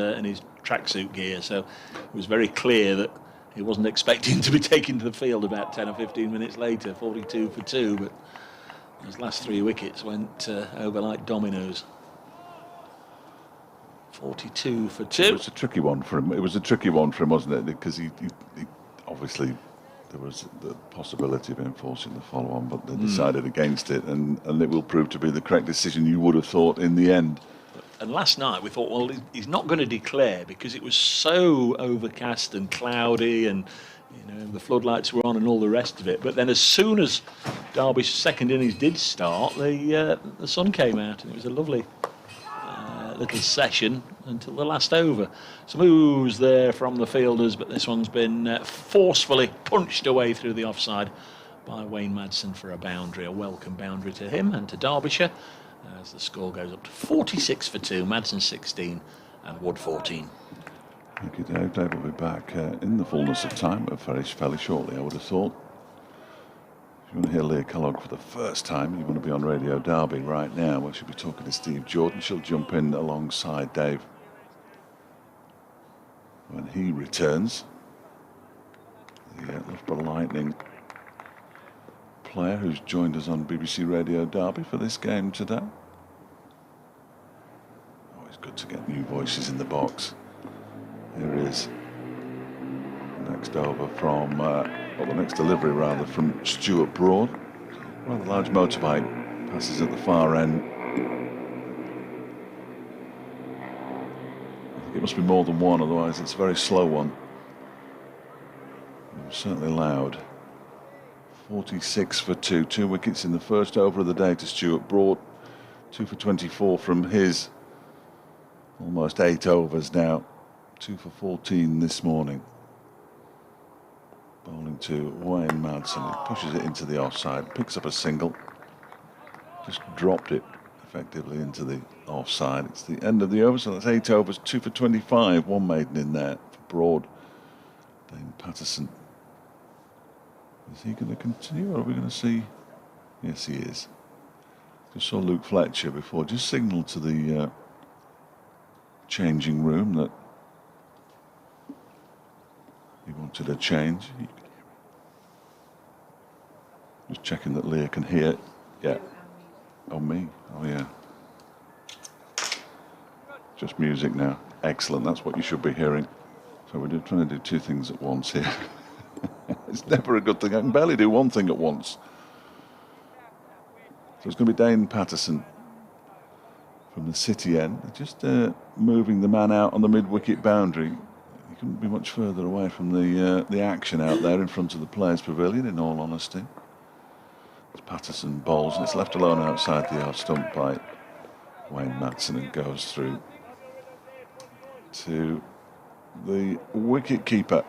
tracksuit gear. So it was very clear that he wasn't expecting to be taken to the field about 10 or 15 minutes later. 42 for 2, but those last 3 wickets went over like dominoes. 42 for 2. It was a tricky one for him. It was a tricky one for him, wasn't it? Because he obviously there was the possibility of enforcing the follow-on, but they decided against it, and it will prove to be the correct decision, you would have thought, in the end. And last night we thought, well, he's not going to declare because it was so overcast and cloudy, and the floodlights were on and all the rest of it. But then as soon as Derbyshire's second innings did start, the sun came out, and it was a lovely little session until the last over. Some moves there from the fielders, but this one's been forcefully punched away through the offside by Wayne Madsen for a boundary, a welcome boundary to him and to Derbyshire, as the score goes up to 46 for 2, Madsen 16 and Wood 14. Thank you, Dave. Dave will be back in the fullness of time, fairly shortly, I would have thought. If you want to hear Leah Kellogg for the first time, you want to be on Radio Derby right now, we should be talking to Steve Jordan. She'll jump in alongside Dave when he returns. The Loughborough Lightning player who's joined us on BBC Radio Derby for this game today. Always good to get new voices in the box. Here is next over from, the next delivery rather, from Stuart Broad. Rather large motorbike passes at the far end. I think it must be more than one, otherwise it's a very slow one. It was certainly loud. 46 for 2, 2 wickets in the first over of the day to Stuart Broad. 2 for 24 from his almost 8 overs now. 2 for 14 this morning. Bowling to Wayne Madsen. He pushes it into the offside, picks up a single. Just dropped it effectively into the offside. It's the end of the over, so that's 8 overs, 2 for 25. One maiden in there for Broad. Dane Patterson. Is he going to continue, or are we going to see? Yes, he is. Just saw Luke Fletcher before, just signalled to the changing room that he wanted a change. Just checking that Leah can hear. Yeah. Oh, me. Oh, yeah. Just music now. Excellent. That's what you should be hearing. So we're trying to do 2 things at once here. It's never a good thing. I can barely do one thing at once. So it's going to be Dane Patterson from the City end, just moving the man out on the mid-wicket boundary. He couldn't be much further away from the action out there in front of the players' pavilion, in all honesty. As Patterson bowls, and it's left alone outside the off stump by Wayne Madsen, and goes through to the wicket keeper.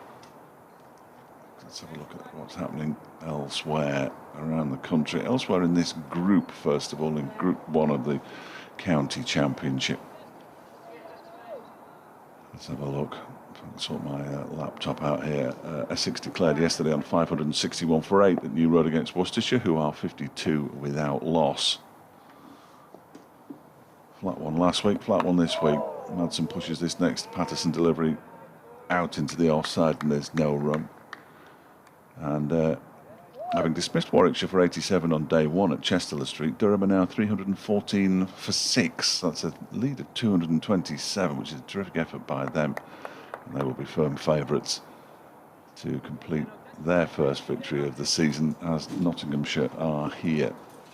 Let's have a look at what's happening elsewhere around the country. Elsewhere in this group, first of all, in Group 1 of the County Championship. Let's have a look. I'll sort my laptop out here. Essex declared yesterday on 561 for 8 at New Road against Worcestershire, who are 52 without loss. Flat one last week, flat one this week. Madsen pushes this next Patterson delivery out into the offside, and there's no run. And having dismissed Warwickshire for 87 on day 1 at Chester Street, Durham are now 314 for 6. That's a lead of 227, which is a terrific effort by them. And they will be firm favourites to complete their first victory of the season, as Nottinghamshire are here.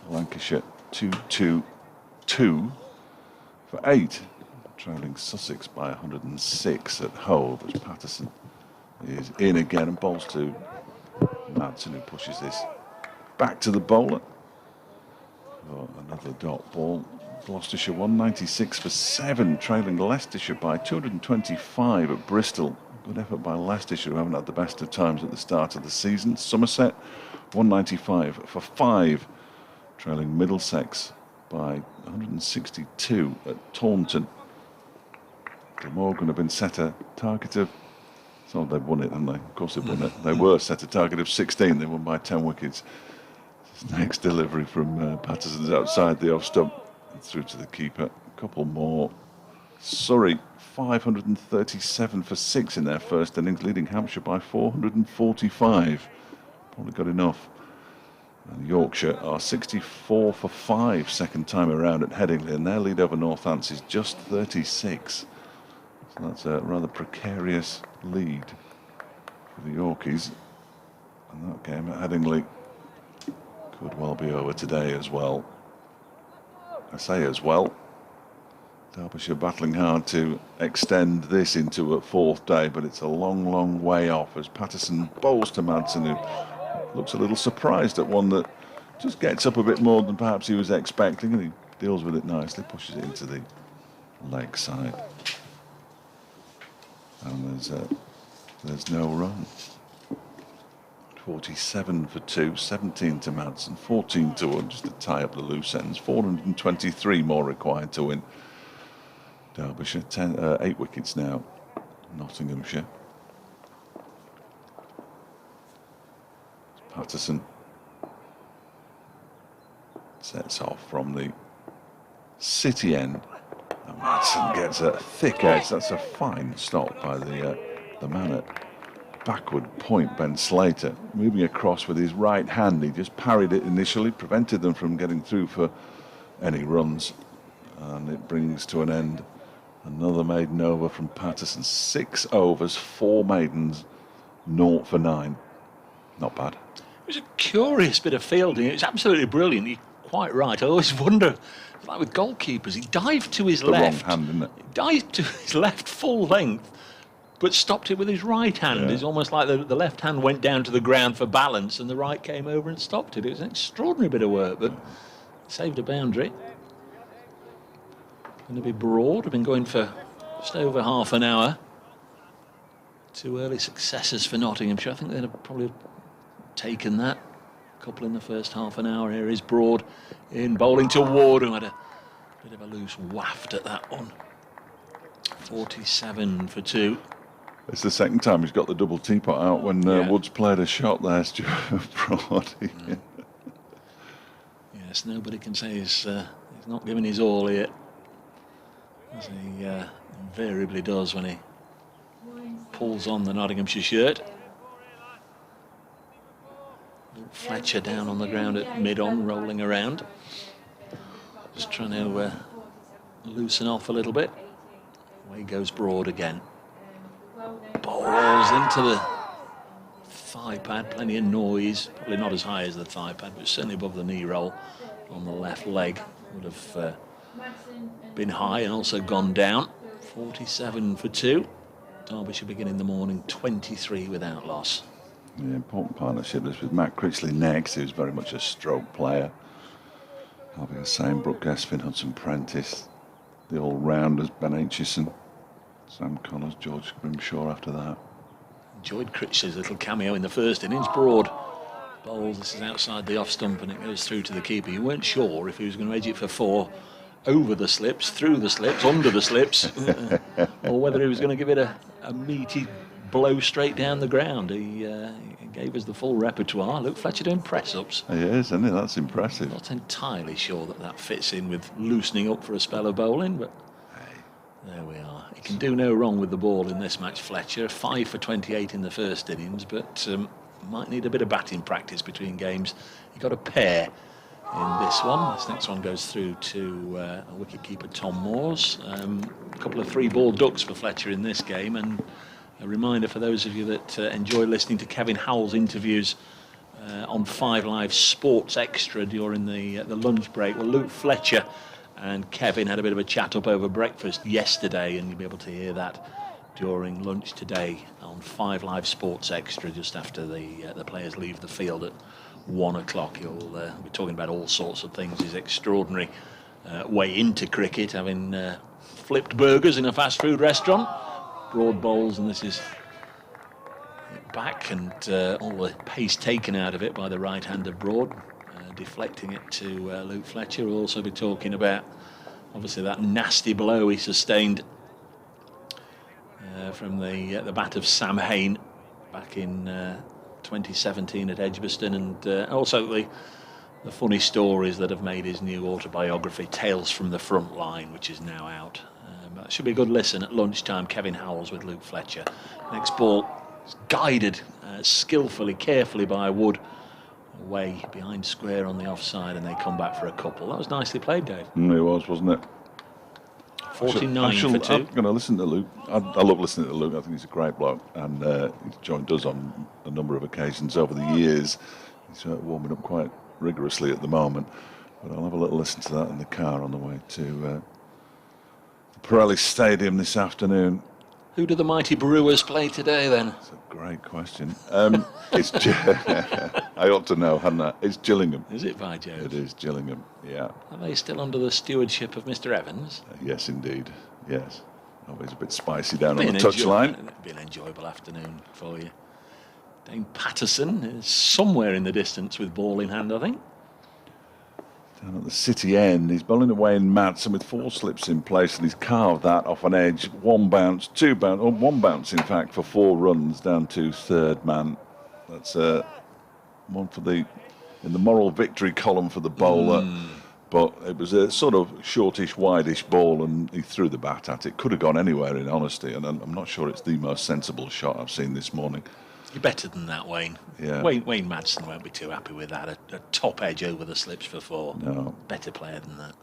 Lancashire 2-2-2 for 8. trailing Sussex by 106 at Hove as Patterson is in again and bowls to Madsen, who pushes this back to the bowler. Oh, another dot ball. Gloucestershire 196 for 7, trailing Leicestershire by 225 at Bristol. Good effort by Leicestershire, who haven't had the best of times at the start of the season. Somerset 195 for 5, trailing Middlesex by 162 at Taunton. Glamorgan have been set a target of, so they've won it, haven't they? Of course they've won it. They were set a target of 16, they won by 10 wickets. This next delivery from Patterson's outside the off stump, through to the keeper. A couple more. Surrey 537 for 6 in their first innings, leading Hampshire by 445. Probably got enough. And Yorkshire are 64 for 5 second time around at Headingley, and their lead over Northants is just 36. So that's a rather precarious lead for the Yorkies. And that game at Headingley could well be over today as well. I say as well. Derbyshire battling hard to extend this into a 4th day, but it's a long, long way off as Patterson bowls to Madsen, who looks a little surprised at one that just gets up a bit more than perhaps he was expecting, and he deals with it nicely, pushes it into the leg side. And there's no run. 47 for 2, 17 to Madsen, 14 to 1, just to tie up the loose ends. 423 more required to win. Derbyshire, 8 wickets now. Nottinghamshire. Patterson sets off from the city end. And Madsen gets a thick edge. That's a fine stop by the man at backward point, Ben Slater, moving across with his right hand. He just parried it initially, prevented them from getting through for any runs, and it brings to an end another maiden over from Patterson. 6 overs, 4 maidens, 0 for 9. Not bad. It was a curious bit of fielding. It was absolutely brilliant. You're quite right. I always wonder, like with goalkeepers, he dived to his left. Wrong hand, isn't it? He dived to his left full length, but stopped it with his right hand. Yeah. It's almost like the left hand went down to the ground for balance and the right came over and stopped it. It was an extraordinary bit of work, but saved a boundary. Going to be Broad. I've been going for just over half an hour. 2 early successes for Nottinghamshire. I think they'd have probably taken that. A couple in the first half an hour. Here is Broad in bowling to Ward, who had a bit of a loose waft at that one. 47 for 2. It's the second time he's got the double teapot out when Woods played a shot there, Stuart Broad. Yes, nobody can say he's not giving his all here, as he invariably does when he pulls on the Nottinghamshire shirt. Fletcher down on the ground at mid-on, rolling around. Just trying to loosen off a little bit. Away goes Broad again. Balls into the thigh pad, plenty of noise. Probably not as high as the thigh pad, but certainly above the knee roll on the left leg. Would have been high and also gone down. 47 for 2. Derbyshire beginning the morning 23 without loss. The important partnership is with Matt Critchley next, who's very much a stroke player. Having the same Brooke Gespin, Hudson-Prentice, the all-rounders, Ben Aitchison, Sam Connors, George Grimshaw after that. Enjoyed Critchley's little cameo in the first innings. Broad bowls, this is outside the off stump and it goes through to the keeper. You weren't sure if he was going to edge it for 4 over the slips, through the slips, under the slips, or whether he was going to give it a meaty blow straight down the ground. He gave us the full repertoire. Luke Fletcher doing press-ups. He is, isn't he? That's impressive. Not entirely sure that fits in with loosening up for a spell of bowling, but there we are. He can do no wrong with the ball in this match, Fletcher. 5 for 28 in the first innings, but might need a bit of batting practice between games. He got a pair in this one. This next one goes through to a wicket-keeper, Tom Moores. A couple of 3-ball ducks for Fletcher in this game, and a reminder for those of you that enjoy listening to Kevin Howell's interviews on 5 Live Sports Extra during the lunch break. Well, Luke Fletcher and Kevin had a bit of a chat up over breakfast yesterday, and you'll be able to hear that during lunch today on 5 Live Sports Extra just after the players leave the field at 1 o'clock. He'll be talking about all sorts of things. His extraordinary way into cricket, having flipped burgers in a fast food restaurant, broad bowls, and this is back, and all the pace taken out of it by the right hand of Broad, deflecting it to Luke Fletcher. We'll also be talking about obviously that nasty blow he sustained from the bat of Sam Hain back in 2017 at Edgbaston, and also the funny stories that have made his new autobiography Tales from the Front Line, which is now out. That should be a good listen at lunchtime. Kevin Howells with Luke Fletcher. Next ball is guided skillfully, carefully by Wood, away behind square on the offside, and they come back for a couple. That was nicely played, Dave. It was, wasn't it? 49 for 2. I'm going to listen to Luke. I love listening to Luke. I think he's a great bloke, and he's joined us on a number of occasions over the years. He's warming up quite rigorously at the moment, but I'll have a little listen to that in the car on the way to the Pirelli Stadium this afternoon. Who do the mighty Brewers play today, then? That's a great question. It's I ought to know, hadn't I? It's Gillingham. Is it, by Jove? It is Gillingham, yeah. Are they still under the stewardship of Mr. Evans? Yes, indeed, yes. Always a bit spicy down on the touchline. It'll be an enjoyable afternoon for you. Dame Patterson is somewhere in the distance with ball in hand, I think. Down at the city end, he's bowling away in Madsen with 4 slips in place, and he's carved that off an edge. 1 bounce, 2 bounce, or 1 bounce in fact, for 4 runs down to third man. That's one for in the moral victory column for the bowler. But it was a sort of shortish, wideish ball, and he threw the bat at it. Could have gone anywhere, in honesty, and I'm not sure it's the most sensible shot I've seen this morning. You're better than that, Wayne. Yeah. Wayne Madsen won't be too happy with that. A top edge over the slips for 4. No. Better player than that.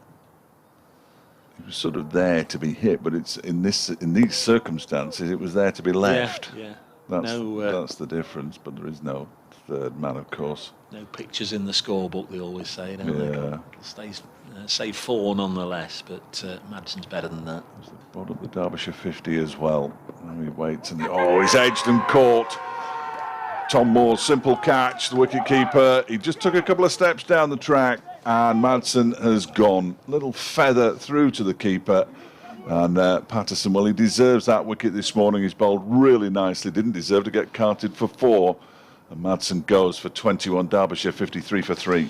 It was sort of there to be hit, but it's in these circumstances, it was there to be left. Yeah. That's the difference, but there is no third man, of course. No pictures in the scorebook, they always say, don't they? Yeah. Stays, say 4 nonetheless, but Madsen's better than that. There's the ball at the Derbyshire 50 as well. And he waits, and he's edged and caught. Tom Moore's simple catch, the wicket-keeper. He just took a couple of steps down the track, and Madsen has gone. Little feather through to the keeper. And Patterson, well, he deserves that wicket this morning. He's bowled really nicely. Didn't deserve to get counted for 4. And Madsen goes for 21. Derbyshire 53 for 3.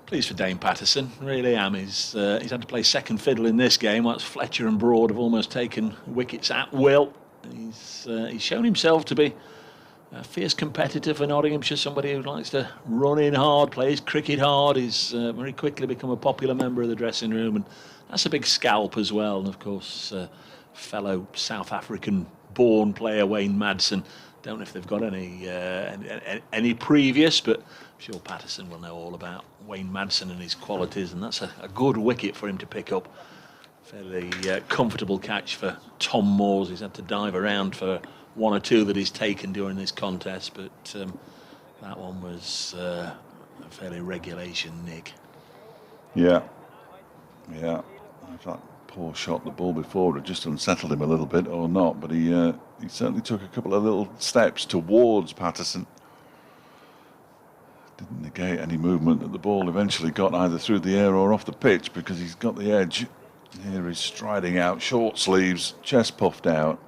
Pleased for Dame Patterson, really am. He's had to play second fiddle in this game. Whilst Fletcher and Broad have almost taken wickets at will. He's shown himself to be a fierce competitor for Nottinghamshire, somebody who likes to run in hard, plays cricket hard. He's very quickly become a popular member of the dressing room, and that's a big scalp as well. And of course, fellow South African-born player Wayne Madsen. Don't know if they've got any previous, but I'm sure Patterson will know all about Wayne Madsen and his qualities, and that's a good wicket for him to pick up. Fairly comfortable catch for Tom Moores. He's had to dive around for 1 or 2 that he's taken during this contest, but that one was a fairly regulation nick. Yeah. If that poor shot the ball before had just unsettled him a little bit or not, but he certainly took a couple of little steps towards Patterson. Didn't negate any movement that the ball eventually got either through the air or off the pitch, because he's got the edge. Here he's striding out, short sleeves, chest puffed out.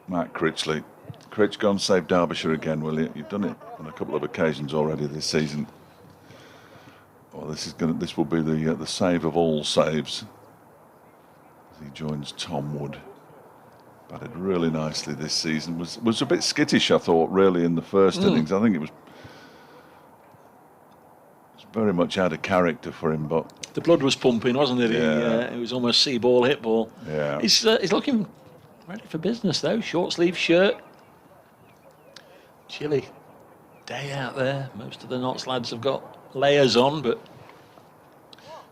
Matt Critchley. Critch, go and save Derbyshire again, will you? You've done it on a couple of occasions already this season. Well, this will be the save of all saves as he joins Tom Wood. Batted really nicely this season. Was a bit skittish, I thought, really, in the first innings. I think it was very much out of character for him, but the blood was pumping, wasn't it? Yeah. It was almost see ball, hit ball. Yeah. He's looking ready for business though. Short sleeve shirt. Chilly day out there. Most of the Notts lads have got layers on, but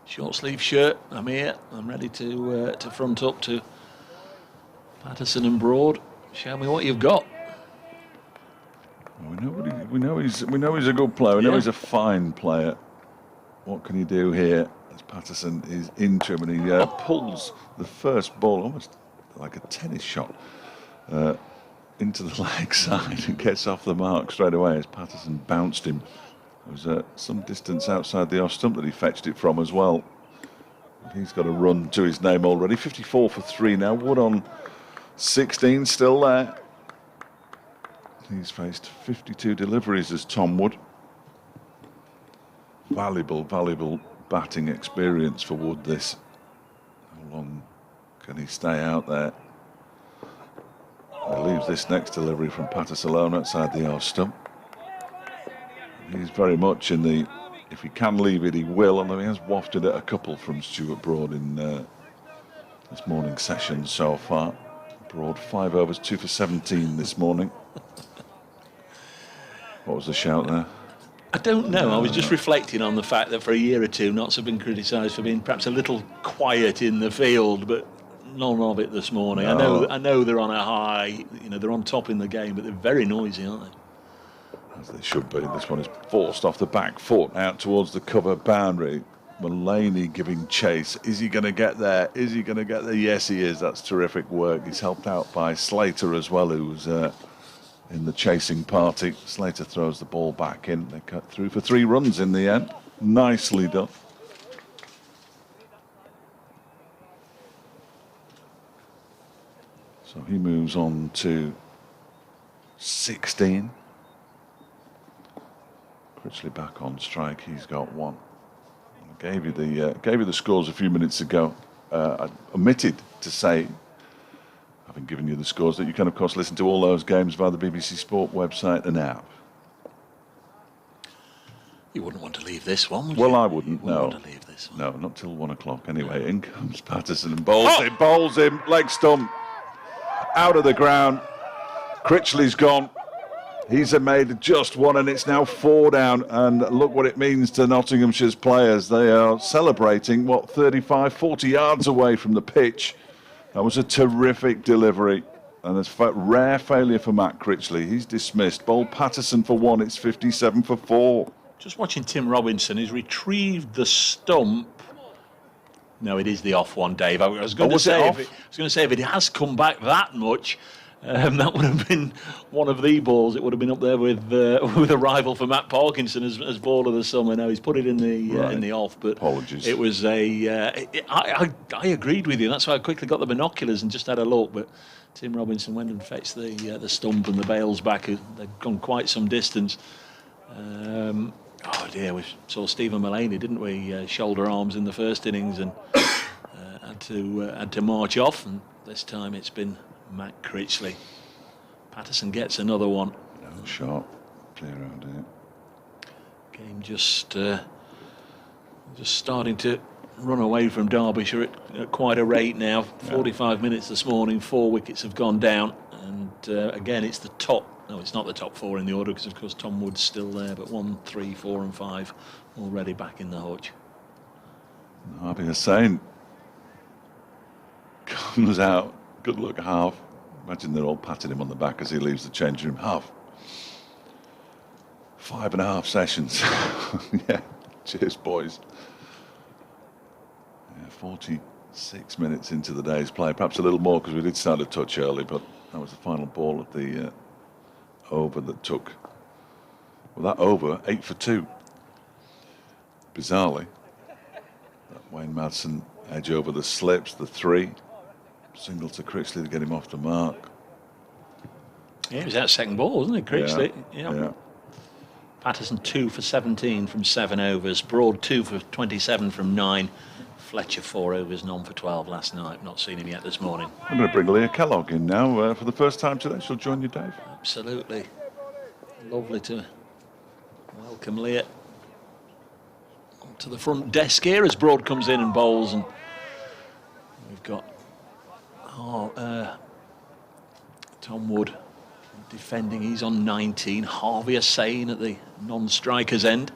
short sleeve shirt. I'm here. I'm ready to front up to Patterson and Broad. Show me what you've got. We know he's a good player. We know he's a fine player. What can he do here? as Patterson is into him, and he pulls the first ball almost like a tennis shot into the leg side and gets off the mark straight away as Patterson bounced him. There was some distance outside the off stump that he fetched it from as well. He's got a run to his name already. 54 for 3 now. Wood on 16, still there. He's faced 52 deliveries as Tom Wood. Valuable batting experience for Wood, this. How long can he stay out there? He leaves this next delivery from Patterson outside the off stump. He's very much in the, if he can leave it, he will. And he has wafted at a couple from Stuart Broad in this morning's session so far. Broad 5 overs, 2 for 17 this morning. What was the shout there? I don't know. I was just reflecting on the fact that for a year or two, Notts have been criticised for being perhaps a little quiet in the field, but none of it this morning. No. I know they're on a high. You know, they're on top in the game, but they're very noisy, aren't they? As they should be. This one is forced off the back foot out towards the cover boundary. Mullaney giving chase. Is he going to get there? Is he going to get there? Yes, he is. That's terrific work. He's helped out by Slater as well, who's in the chasing party. Slater throws the ball back in. They cut through for 3 runs in the end. Nicely done. So he moves on to 16. Critchley back on strike. He's got 1. I gave you the scores a few minutes ago. I omitted to say, having given you the scores, that you can of course listen to all those games via the BBC Sport website and app. You wouldn't want to leave this one, would Well, you? I wouldn't. No, want to leave this one. no, not till 1 o'clock. Anyway, in comes Patterson and bowls him, leg stump, out of the ground. Critchley's gone. He's made just 1, and it's now 4 down. And look what it means to Nottinghamshire's players. They are celebrating, 35, 40 yards away from the pitch. That was a terrific delivery. And it's a rare failure for Matt Critchley. He's dismissed. Bowled Patterson for 1. It's 57 for 4. Just watching Tim Robinson. He's retrieved the stump. No, it is the off one, Dave. I was going to say if it has come back that much, that would have been one of the balls. It would have been up there with a rival for Matt Parkinson as ball of the summer. Now he's put it in the off, but apologies. It was I agreed with you. That's why I quickly got the binoculars and just had a look. But Tim Robinson went and fetched the stump and the bails back. They'd gone quite some distance. Oh dear, we saw Stephen Mullaney, didn't we? Shoulder arms in the first innings and had to march off. And this time it's been Matt Critchley. Patterson gets another one. No shot. Clear out here. Game just starting to run away from Derbyshire at quite a rate now. 45 minutes this morning, 4 wickets have gone down. And again, it's the top. No, it's not the top 4 in the order because, of course, Tom Wood's still there. But 1, 3, 4 and 5 already back in the hutch. Harvey Hussain comes out. Good luck, half. Imagine they're all patting him on the back as he leaves the changing room. Half. 5.5 sessions. Yeah, cheers, boys. Yeah, 46 minutes into the day's play. Perhaps a little more because we did start a touch early, but that was the final ball of the over that took. Well, that over, 8 for 2. Bizarrely, that Wayne Madsen edge over the slips, the 3. Single to Critchley to get him off the mark. Yeah, it was that second ball, wasn't it, Critchley? Yeah. Patterson 2 for 17 from 7 overs. Broad 2 for 27 from 9. Fletcher 4 overs, none for 12 last night. Not seen him yet this morning. I'm going to bring Leah Kellogg in now for the first time today. She'll join you, Dave. Absolutely. Lovely to welcome Leah to the front desk here as Broad comes in and bowls. And we've got Tom Wood defending. He's on 19. Harvey Hussain at the non-striker's end.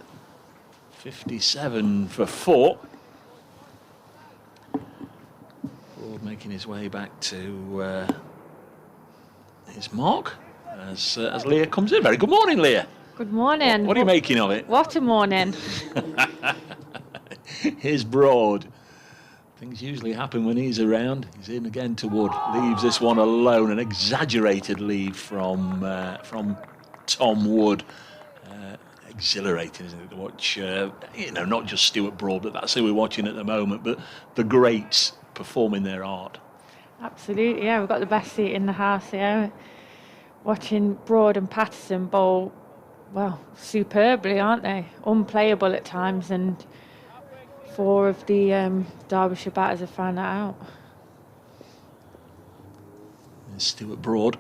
57 for 4. Broad making his way back to his mark as Leah comes in. Very good morning, Leah. Good morning. What are you making of it? What a morning. Here's Broad. Things usually happen when he's around. He's in again to Wood. Leaves this one alone. An exaggerated lead from Tom Wood. Exhilarating, isn't it, to watch, not just Stuart Broad, but that's who we're watching at the moment, but the greats performing their art. Absolutely, yeah, we've got the best seat in the house here. Watching Broad and Patterson bowl, well, superbly, aren't they? Unplayable at times, and 4 of the Derbyshire batters have found that out. There's Stuart Broad.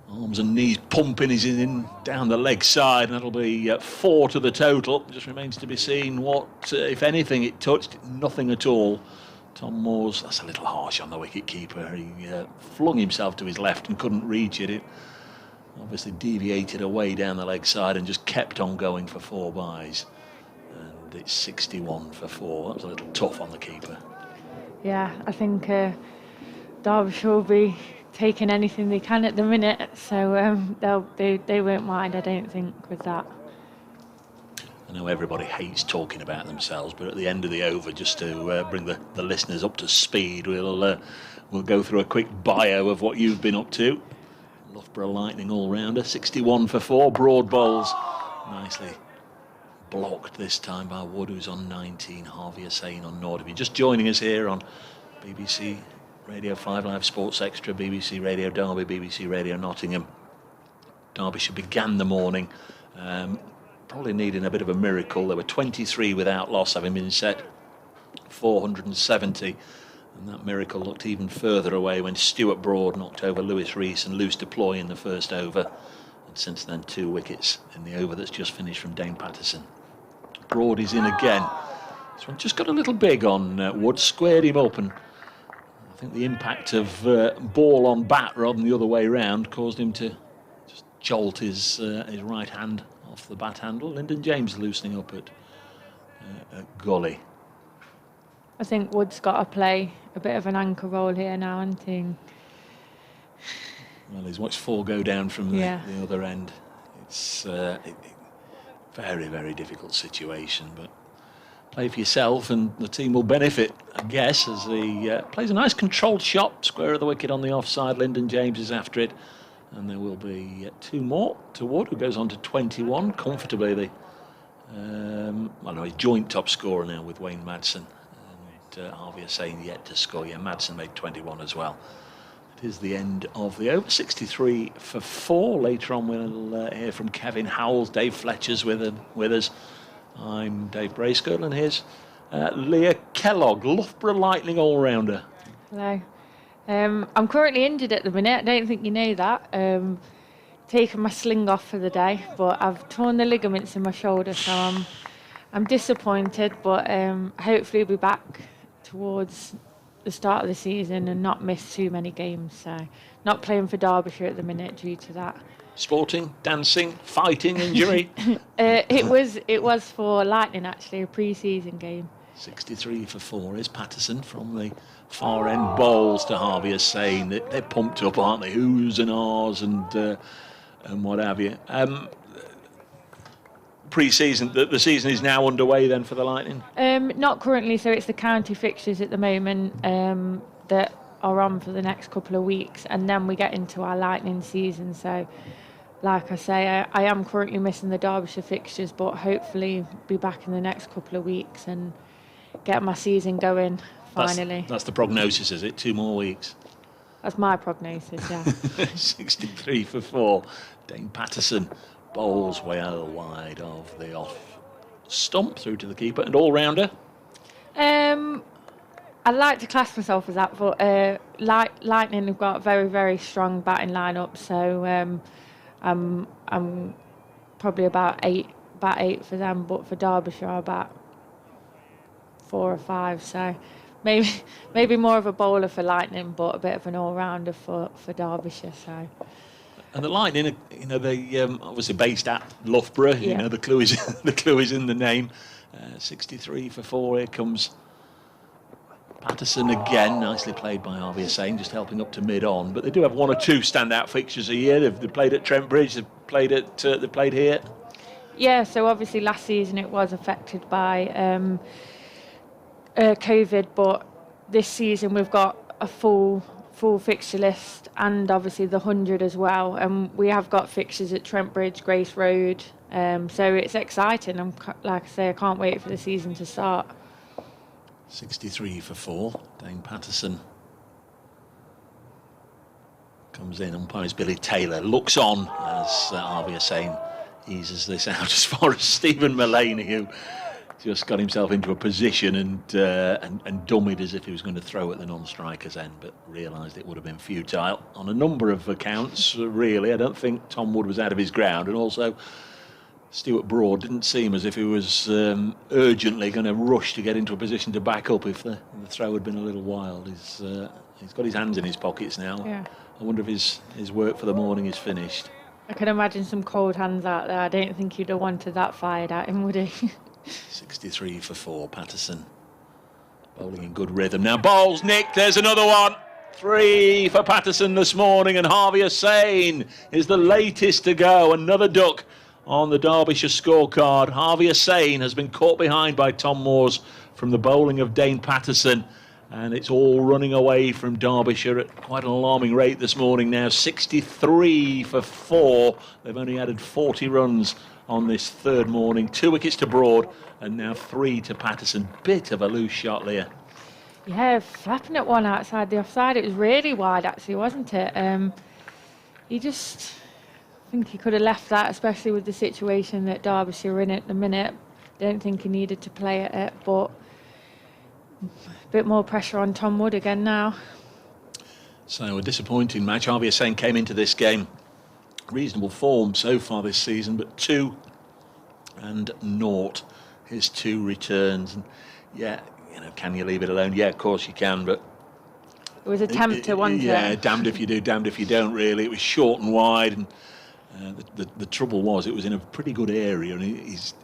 Arms and knees pumping, he's in down the leg side, and that'll be 4 to the total. Just remains to be seen what, if anything, it touched. Nothing at all. Tom Moore's, that's a little harsh on the wicket keeper. He flung himself to his left and couldn't reach it. It obviously deviated away down the leg side and just kept on going for 4 byes. And it's 61 for 4. That was a little tough on the keeper. Yeah, I think Derbyshire will be taking anything they can at the minute, so they won't mind, I don't think, with that. I know everybody hates talking about themselves, but at the end of the over, just to bring the listeners up to speed, we'll go through a quick bio of what you've been up to. Loughborough Lightning all-rounder, 61 for 4, Broad bowls. Nicely blocked this time by Wood, who's on 19, Harvey Hussain on Nord. If you're just joining us here on BBC Radio 5 Live Sports Extra, BBC Radio Derby, BBC Radio Nottingham. Derbyshire began the morning probably needing a bit of a miracle. There were 23 without loss, having been set 470, and that miracle looked even further away when Stuart Broad knocked over Lewis Rees and Lewis Deploy in the first over, and since then 2 wickets in the over that's just finished from Dane Patterson. Broad is in again. This one just got a little big on Wood, squared him up, and I think the impact of ball on bat rather than the other way round caused him to just jolt his right hand off the bat handle. Lyndon James loosening up at gully. I think Wood's got to play a bit of an anchor role here now, hasn't he? Well, he's watched 4 go down from the other end. It's a very, very difficult situation, but play for yourself and the team will benefit, I guess, as he plays a nice controlled shot, square of the wicket on the offside. Lyndon James is after it, and there will be 2 more to Wood, who goes on to 21 comfortably. He's joint top scorer now with Wayne Madsen, and Harvey Hussain yet to score. Yeah, Madsen made 21 as well. It is the end of the over, 63 for 4. Later on we'll hear from Kevin Howells. Dave Fletcher's with us. I'm Dave Bracegirdle, and here's Leah Kellogg, Loughborough Lightning all-rounder. Hello. I'm currently injured at the minute. I don't think you know that. Taking my sling off for the day, but I've torn the ligaments in my shoulder, so I'm disappointed, but hopefully I'll be back towards the start of the season and not miss too many games. So not playing for Derbyshire at the minute due to that. Sporting, dancing, fighting injury? It was for Lightning, actually, a pre-season game. 63 for 4 is Patterson from the far end, bowls to Harvey Hussain. They're pumped up, aren't they? Who's and ahs and what have you. Pre-season, the season is now underway then for the Lightning? Not currently, so it's the county fixtures at the moment that are on for the next couple of weeks, and then we get into our Lightning season. So like I say, I am currently missing the Derbyshire fixtures, but hopefully be back in the next couple of weeks and get my season going finally. That's the prognosis, is it? 2 more weeks? That's my prognosis, yeah. 63 for 4. Dane Patterson bowls well wide of the off stump through to the keeper, and all-rounder? I'd like to class myself as that, but Lightning have got a very, very strong batting lineup, so I'm probably about eight for them, but for Derbyshire about 4 or 5. So maybe more of a bowler for Lightning, but a bit of an all-rounder for Derbyshire. So. And the Lightning, they obviously based at Loughborough. Yeah. The clue is in the name. 63 for 4. Here comes Patterson again, nicely played by Harvey Hussain, just helping up to mid-on. But they do have 1 or 2 standout fixtures a year. They've played at Trent Bridge. They've played here. Yeah, so obviously last season it was affected by COVID, but this season we've got a full fixture list and obviously the 100 as well. And we have got fixtures at Trent Bridge, Grace Road. So it's exciting. Like I say, I can't wait for the season to start. 63 for 4. Dane Patterson comes in. Umpires Billy Taylor looks on as Harvey Hussain eases this out as far as Stephen Mullaney, who just got himself into a position and dummied as if he was going to throw at the non-striker's end, but realised it would have been futile on a number of accounts, really. I don't think Tom Wood was out of his ground, and also Stuart Broad didn't seem as if he was urgently going to rush to get into a position to back up if the throw had been a little wild. He's got his hands in his pockets now. Yeah. I wonder if his work for the morning is finished. I can imagine some cold hands out there. I don't think he'd have wanted that fired at him, would he? 63 for 4, Patterson. Bowling in good rhythm. Now bowls, Nick, there's another one. 3 for Patterson this morning, and Harvey Hussain is the latest to go. Another duck on the Derbyshire scorecard. Harvey Hussain has been caught behind by Tom Moores from the bowling of Dane Patterson, and it's all running away from Derbyshire at quite an alarming rate this morning now. 63 for 4. They've only added 40 runs on this third morning. 2 wickets to Broad and now 3 to Patterson. Bit of a loose shot, Leah. Yeah, flapping at one outside the offside. It was really wide, actually, wasn't it? He just... I think he could have left that, especially with the situation that Derbyshire are in at the minute. Don't think he needed to play at it, but a bit more pressure on Tom Wood again now. So a disappointing match. Harvey Hussain came into this game reasonable form so far this season, but 2 and 0 his 2 returns. And yeah, can you leave it alone? Yeah, of course you can, but it was a tempter, wasn't it? Yeah, damned if you do, damned if you don't, really. It was short and wide, and the trouble was it was in a pretty good area, and he's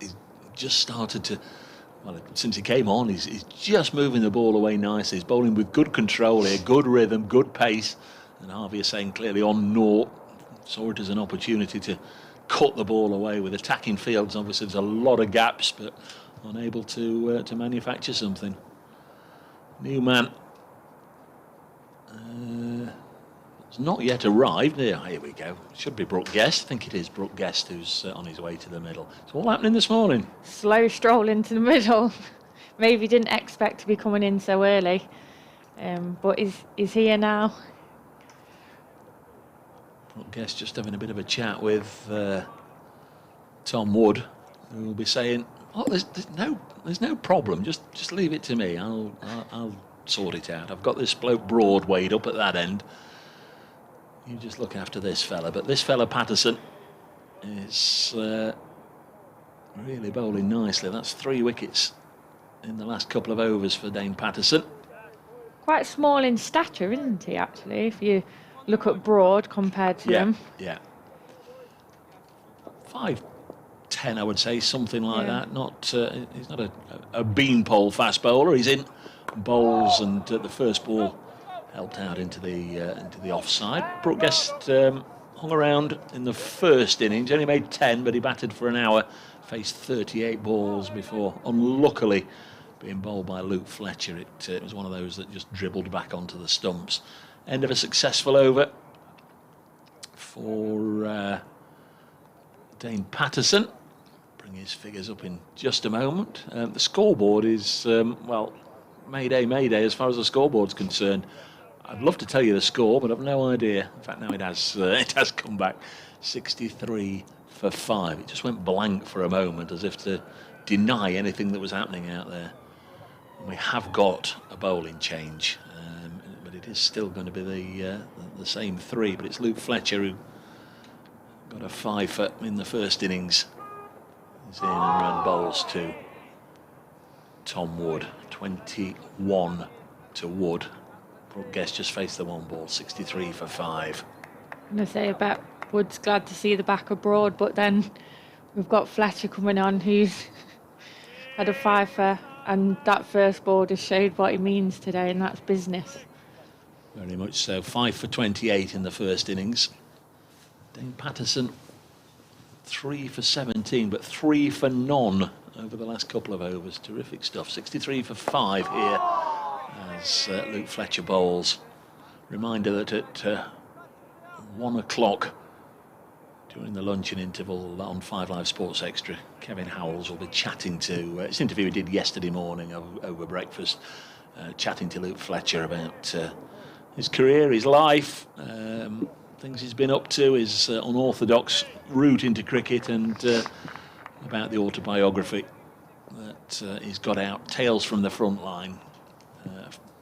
just started to, well, since he came on, he's just moving the ball away nicely. He's bowling with good control here, good rhythm, good pace, and Harvey is saying clearly on 0, saw it as an opportunity to cut the ball away with attacking fields. Obviously there's a lot of gaps, but unable to manufacture something. New man has not yet arrived. Here we go. Should be Brooke Guest. I think it is Brooke Guest who's on his way to the middle. It's all happening this morning. Slow stroll into the middle. Maybe didn't expect to be coming in so early, but he's here now. Brooke Guest just having a bit of a chat with Tom Wood, who will be saying, "Oh, there's no problem. Just leave it to me. I'll sort it out. I've got this bloke Broad weighed up at that end. You just look after this fella." But this fella Patterson is really bowling nicely. That's 3 wickets in the last couple of overs for Dane Patterson. Quite small in stature, isn't he, actually, if you look at Broad compared to him? Yeah. 5'10", I would say, something like that. Not he's not a beanpole fast bowler. He's in, bowls, and the first ball helped out into the offside. Brooke Guest hung around in the first innings, only made 10, but he batted for an hour, faced 38 balls before unluckily being bowled by Luke Fletcher. It was one of those that just dribbled back onto the stumps. End of a successful over for Dane Patterson. Bring his figures up in just a moment. The scoreboard is, well, mayday as far as the scoreboard's concerned. I'd love to tell you the score, but I've no idea. In fact, now it has come back. 63 for 5. It just went blank for a moment, as if to deny anything that was happening out there. And we have got a bowling change, but it is still going to be the same 3. But it's Luke Fletcher who got a 5 in the first innings. He's in and ran bowls to Tom Wood. 21 to Wood. Brooke Guest just faced the 1 ball. 63 for 5. I'm going to say about Wood's glad to see the back of Broad, but then we've got Fletcher coming on, who's had a 5, and that first ball just showed what he means today, and that's business. Very much so. 5 for 28 in the first innings. Dane Patterson 3 for 17, but 3 for none over the last couple of overs. Terrific stuff. 63 for 5 here as Luke Fletcher bowls. Reminder that at 1 o'clock during the luncheon interval on 5 Live Sports Extra, Kevin Howells will be chatting to, it's an interview he did yesterday morning over breakfast, chatting to Luke Fletcher about his career, his life, things he's been up to, his unorthodox route into cricket, and about the autobiography that he's got out, Tales from the Front Line.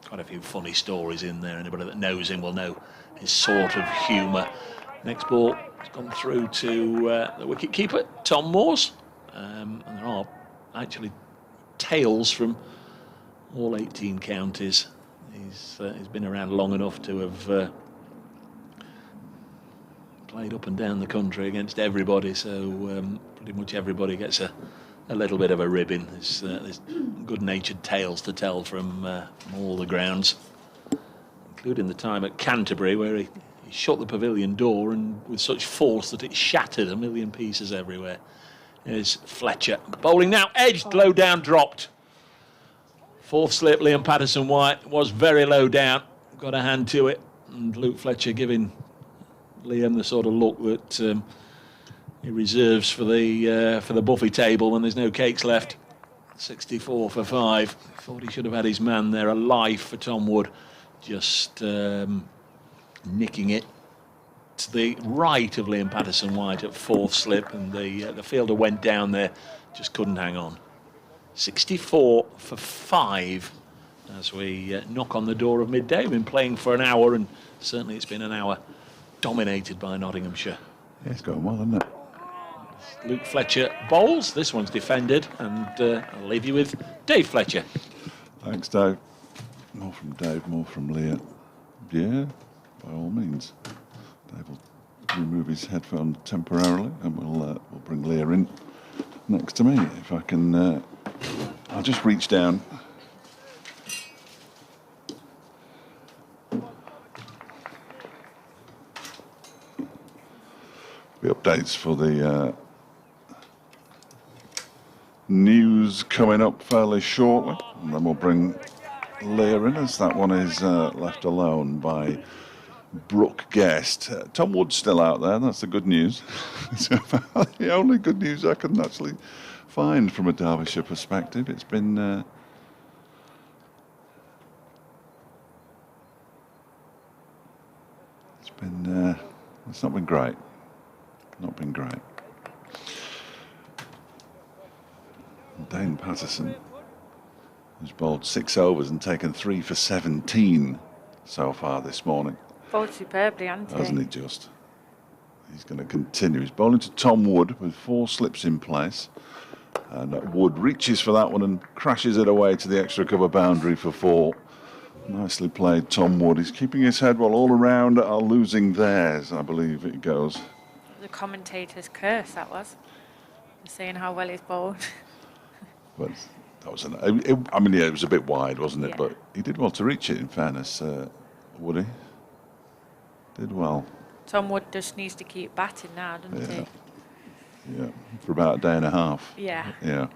Quite a few funny stories in there. Anybody that knows him will know his sort of humour. Next ball has gone through to the wicket-keeper, Tom Moores. And there are actually tails from all 18 counties. He's been around long enough to have played up and down the country against everybody, so pretty much everybody gets a little bit of a ribbon. There's good-natured tales to tell from all the grounds, including the time at Canterbury where he shut the pavilion door and with such force that it shattered a million pieces everywhere. Here's Fletcher bowling now, edged, low down, dropped. Fourth slip, Liam Patterson-White was very low down, got a hand to it, and Luke Fletcher giving Liam the sort of look that he reserves for the buffet table when there's no cakes left. 64 for 5. Thought he should have had his man there alive for Tom Wood, just nicking it to the right of Liam Patterson-White at fourth slip, and the fielder went down there, just couldn't hang on. 64 for 5 as we knock on the door of midday. We've been playing for an hour, and certainly it's been an hour dominated by Nottinghamshire. Yeah, it's going well, isn't it? Luke Fletcher bowls. This one's defended, and I'll leave you with Dave Fletcher. Thanks, Dave. More from Dave, more from Leah. Yeah, by all means. Dave will remove his headphone temporarily, and we'll bring Leah in next to me. If I can, I'll just reach down. The updates for the news coming up fairly shortly, and then we'll bring Leah in as that one is left alone by Brooke Guest. Tom Wood's still out there, that's the good news. It's the only good news I can actually find from a Derbyshire perspective. It's been it's not been great. Not been great. Dane Patterson has bowled 6 overs and taken 3 for 17 so far this morning. Bowled superbly, hasn't he? Hasn't he just? He's going to continue. He's bowling to Tom Wood with 4 slips in place. And Wood reaches for that one and crashes it away to the extra cover boundary for 4. Nicely played, Tom Wood. He's keeping his head while all around are losing theirs, I believe it goes. The commentator's curse, that was. Saying how well he's bowled. But that was it was a bit wide, wasn't it? Yeah. But he did well to reach it, in fairness, Woody. Did well. Tom Wood just needs to keep batting now, doesn't he? Yeah, for about a day and a half. Yeah. Yeah.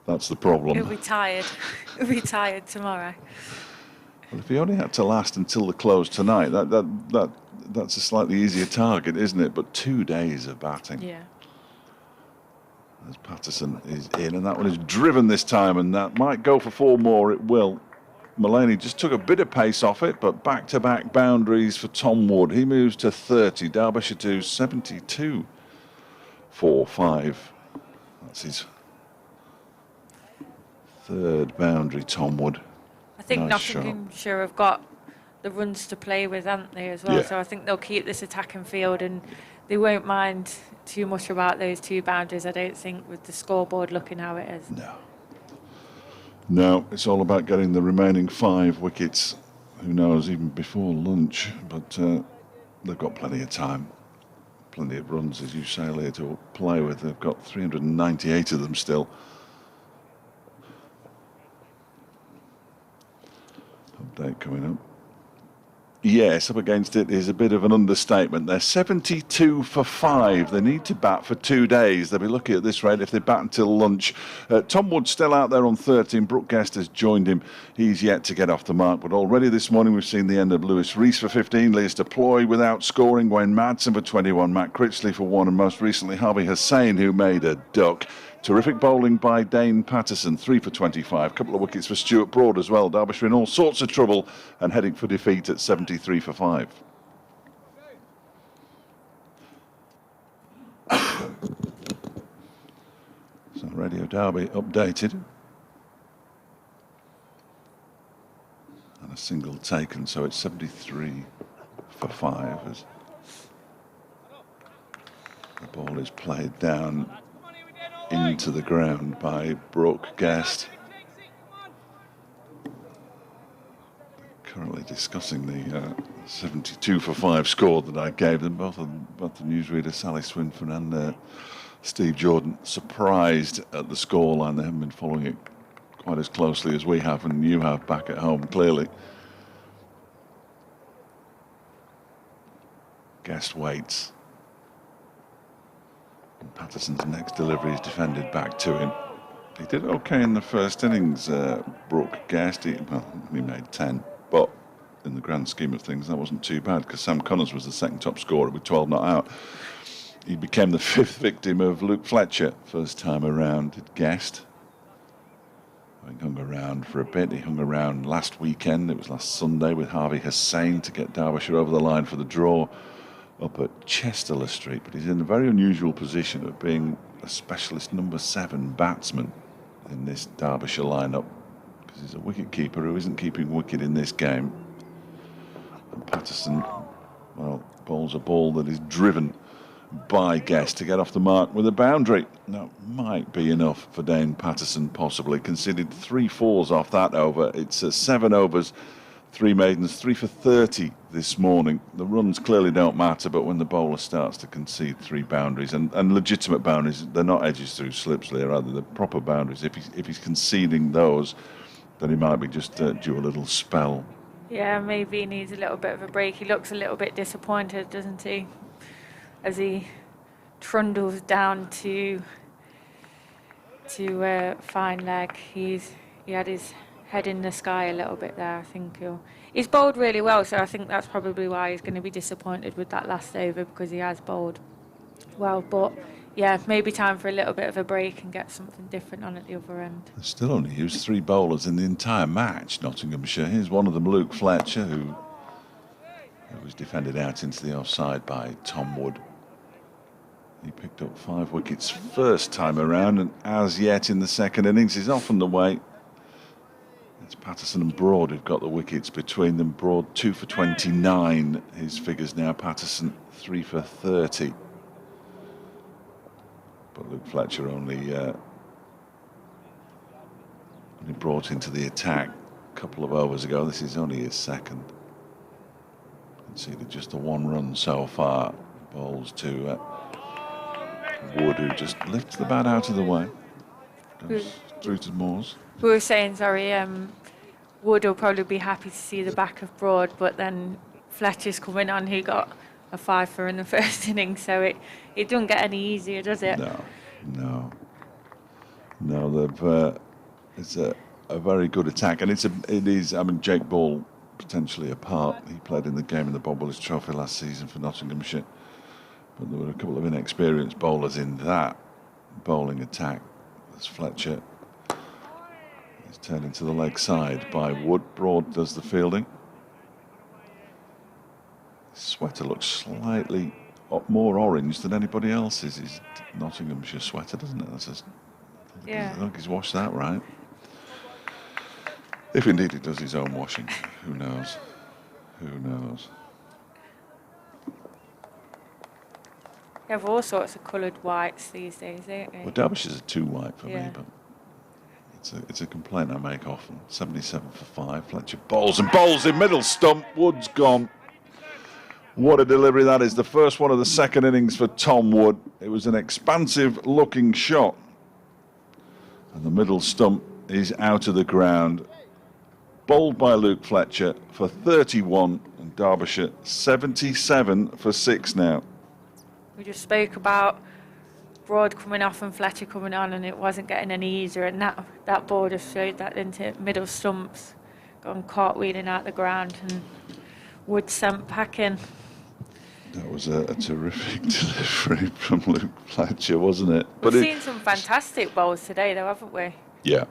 That's the problem. He'll be tired. He'll be tired tomorrow. Well, if he only had to last until the close tonight, that's a slightly easier target, isn't it? But 2 days of batting. Yeah. As Patterson is in, and that one is driven this time, and that might go for 4 more. It will. Mullaney just took a bit of pace off it, but back-to-back boundaries for Tom Wood. He moves to 30. Derbyshire to 72. 4-5. That's his 3rd boundary, Tom Wood. I think Nice Nottinghamshire have got the runs to play with, haven't they, as well? Yeah. So I think they'll keep this attacking field, and they won't mind too much about those 2 boundaries, I don't think, with the scoreboard looking how it is. No, it's all about getting the remaining 5 wickets. Who knows, even before lunch. But they've got plenty of time. Plenty of runs, as you say, Leah, to play with. They've got 398 of them still. Update coming up. Yes, up against it is a bit of an understatement. They're 72 for 5. They need to bat for 2 days. They'll be lucky at this rate if they bat until lunch. Tom Wood's still out there on 13. Brooke Guest has joined him. He's yet to get off the mark. But already this morning we've seen the end of Lewis Rees for 15. Leas Deploy without scoring. Wayne Madsen for 21. Matt Critchley for 1. And most recently Harvey Hussain, who made a duck. Terrific bowling by Dane Patterson, 3 for 25. Couple of wickets for Stuart Broad as well. Derbyshire in all sorts of trouble and heading for defeat at 73 for 5. So Radio Derby updated. And a single taken, so it's 73 for 5 as the ball is played down into the ground by Brooke Guest. Currently discussing the 72 for 5 score that I gave them. Both the newsreader Sally Swinford and Steve Jordan surprised at the scoreline. They haven't been following it quite as closely as we have and you have back at home, clearly. Guest waits. And Patterson's next delivery is defended back to him. He did okay in the first innings, Brooke Guest. He made 10, but in the grand scheme of things, that wasn't too bad because Sam Connors was the second top scorer with 12 not out. He became the 5th victim of Luke Fletcher first time around at Guest. He hung around for a bit. He hung around last weekend. It was last Sunday with Harvey Hussain to get Derbyshire over the line for the draw up at Chesterler Street, but he's in a very unusual position of being a specialist number 7 batsman in this Derbyshire lineup because he's a wicket keeper who isn't keeping wicket in this game. And Patterson, well, bowls a ball that is driven by Guest to get off the mark with a boundary. That might be enough for Dane Patterson, possibly. Conceded 3 fours off that over. It's 7 overs, 3 maidens, 3 for 30 this morning. The runs clearly don't matter, but when the bowler starts to concede 3 boundaries, and legitimate boundaries, they're not edges through slips, they're rather the proper boundaries. If he's conceding those, then he might be just due a little spell. Yeah, maybe he needs a little bit of a break. He looks a little bit disappointed, doesn't he? As he trundles down to fine leg. He had his head in the sky a little bit there. I think he's bowled really well, so I think that's probably why he's going to be disappointed with that last over, because he has bowled well. But yeah, maybe time for a little bit of a break and get something different on at the other end. They still only used 3 bowlers in the entire match, Nottinghamshire. Here's one of them, Luke Fletcher, who was defended out into the offside by Tom Wood. He picked up 5 wickets first time around, and as yet in the second innings is off and away. It's Patterson and Broad who've got the wickets between them. Broad 2 for 29, his figures now. Patterson 3 for 30. But Luke Fletcher only brought into the attack a couple of overs ago. This is only his second. Conceded just the 1 run so far. Bowls to Wood, who just lifts the bat out of the way. Goes through to Moores. We were saying, Wood will probably be happy to see the back of Broad, but then Fletcher's coming on, who got a 5 for in the first innings, so it doesn't get any easier, does it? No. It's a very good attack, and it is. I mean, Jake Ball potentially a part. He played in the game in the Bob Willis Trophy last season for Nottinghamshire, but there were a couple of inexperienced bowlers in that bowling attack. As Fletcher is turned into the leg side by Wood. Broad does the fielding. Sweater looks slightly more orange than anybody else's. His Nottinghamshire sweater, doesn't it? I think he's washed that right. If indeed he does his own washing, who knows? Who knows? You have all sorts of coloured whites these days, don't you? Well, Derbyshire's a too white for me, but it's a complaint I make often. 77 for 5. Fletcher bowls in middle stump. Wood's gone. What a delivery that is. The first one of the second innings for Tom Wood. It was an expansive looking shot. And the middle stump is out of the ground. bowled by Luke Fletcher for 31, and Derbyshire 77 for 6 now. We just spoke about Broad coming off and Fletcher coming on, and it wasn't getting any easier, and that ball just showed that into middle stumps, gone cartwheeling out the ground, and Wood sent packing. That was a terrific delivery from Luke Fletcher, wasn't it? We've seen some fantastic bowls today, though, haven't we? Yeah.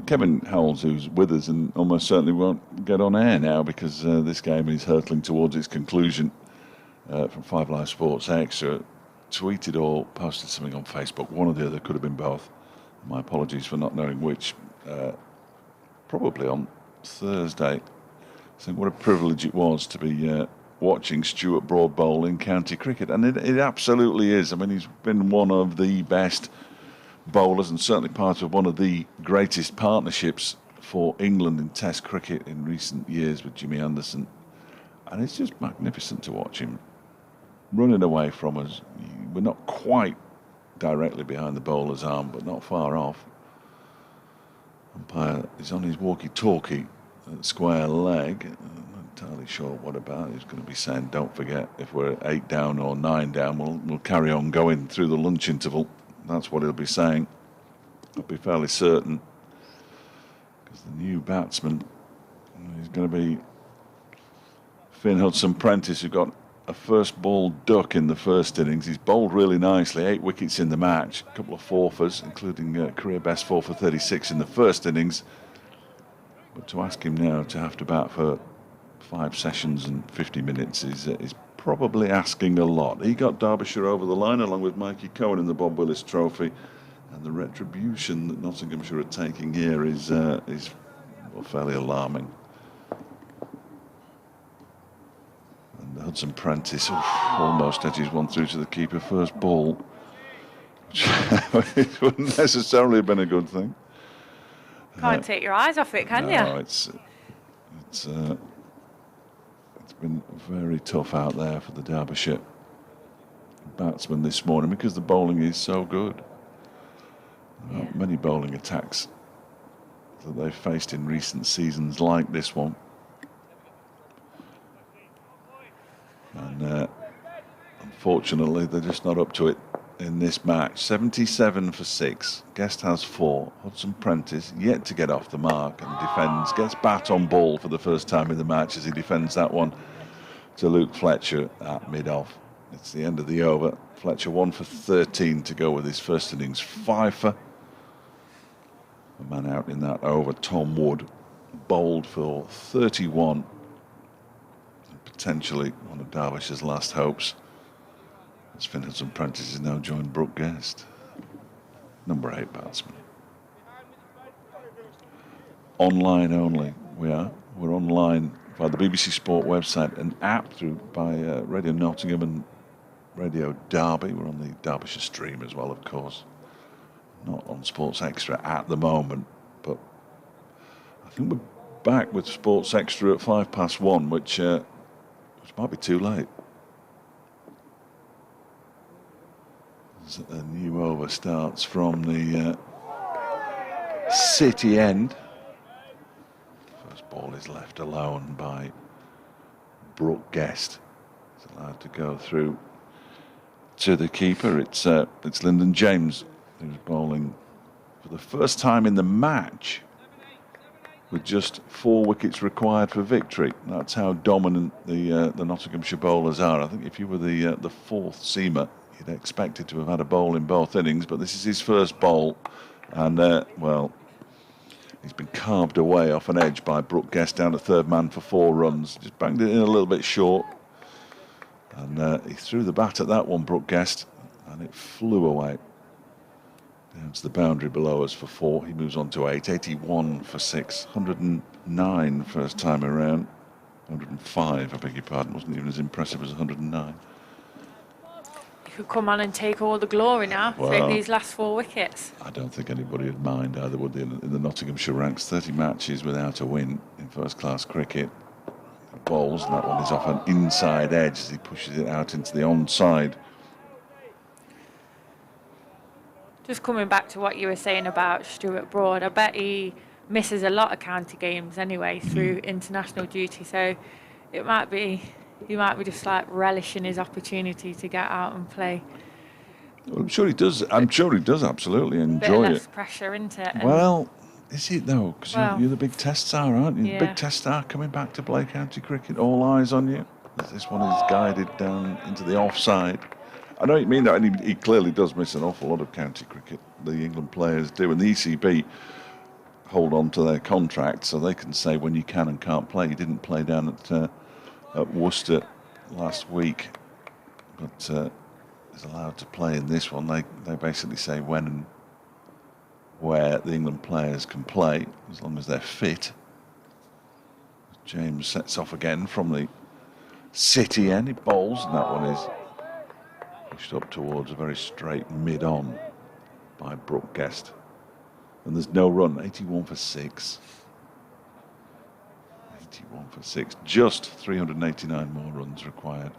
Kevin Howells, who's with us and almost certainly won't get on air now because this game is hurtling towards its conclusion, from 5 Live Sports Extra, tweeted or posted something on Facebook. One or the other, could have been both. My apologies for not knowing which. Probably on Thursday. I think what a privilege it was to be watching Stuart Broad bowl in county cricket, and it absolutely is. I mean, he's been one of the best bowlers and certainly part of one of the greatest partnerships for England in Test cricket in recent years with Jimmy Anderson, and it's just magnificent to watch him running away from us. We're not quite directly behind the bowler's arm, but not far off. Umpire is on his walkie-talkie at square leg. I'm not entirely sure what about. He's going to be saying, don't forget, if we're 8 down or 9 down, we'll carry on going through the lunch interval. That's what he'll be saying. I'll be fairly certain. Because the new batsman is going to be Finn Hudson-Prentice, who got a first ball duck in the first innings. He's bowled really nicely, 8 wickets in the match, a couple of fourfers, including career best 4 for 36 in the first innings. But to ask him now to have to bat for 5 sessions and 50 minutes is probably asking a lot. He got Derbyshire over the line along with Mikey Cohen in the Bob Willis Trophy, and the retribution that Nottinghamshire are taking here is fairly alarming. And Hudson-Prentice almost edges one through to the keeper first ball, which it wouldn't necessarily have been a good thing. Can't take your eyes off it, can you? No, it's been very tough out there for the Derbyshire batsmen this morning because the bowling is so good. There aren't many bowling attacks that they've faced in recent seasons like this one. And unfortunately, they're just not up to it in this match. 77 for 6. Guest has 4. Hudson-Prentice yet to get off the mark and defends. Gets bat on ball for the first time in the match as he defends that one to Luke Fletcher at mid-off. It's the end of the over. Fletcher 1 for 13 to go with his first innings 5-fer. The man out in that over, Tom Wood, bowled for 31. Potentially one of Derbyshire's last hopes, as Finn Hudson-Prentice has now joined Brooke Guest, number 8 batsman. Online only, we're online via the BBC Sport website, an app by Radio Nottingham and Radio Derby. We're on the Derbyshire stream as well, of course. Not on Sports Extra at the moment, but I think we're back with Sports Extra at 1:05, which might be too late. As a new over starts from the City end. First ball is left alone by Brooke Guest. He's allowed to go through to the keeper. It's Lyndon James who's bowling for the first time in the match with just 4 wickets required for victory. That's how dominant the Nottinghamshire bowlers are. I think if you were the fourth seamer, you'd expected to have had a bowl in both innings, but this is his first bowl, and well, he's been carved away off an edge by Brooke Guest down to third man for 4 runs. Just banged it in a little bit short, and he threw the bat at that one, Brooke Guest, and it flew away. Down to the boundary below us for 4. He moves on to 8. 81 for 6. 109 first time around. 105, I beg your pardon. Wasn't even as impressive as 109. He could come on and take all the glory now. Well, take these last 4 wickets. I don't think anybody would mind either, would they, in the Nottinghamshire ranks. 30 matches without a win in first-class cricket. Bowls, and that one is off an inside edge as he pushes it out into the onside. Just coming back to what you were saying about Stuart Broad, I bet he misses a lot of county games anyway through international duty. So it might be he might be just like relishing his opportunity to get out and play. Well, I'm sure he does. I'm sure he does absolutely enjoy Bit it. less pressure, isn't it? And Well, is it though? Because Well, you're the big test star, aren't you? yeah. The big test star coming back to play county cricket. All eyes on you. As this one is guided down into the offside. I don't mean that, and he clearly does miss an awful lot of county cricket. The England players do, and the ECB hold on to their contract so they can say when you can and can't play. You didn't play down at Worcester last week, but is allowed to play in this one. They basically say when and where the England players can play as long as they're fit. James sets off again from the city end. He bowls, and that one is pushed up towards a very straight mid-on by Brooke Guest. And there's no run. 81 for 6. 81 for 6. Just 389 more runs required.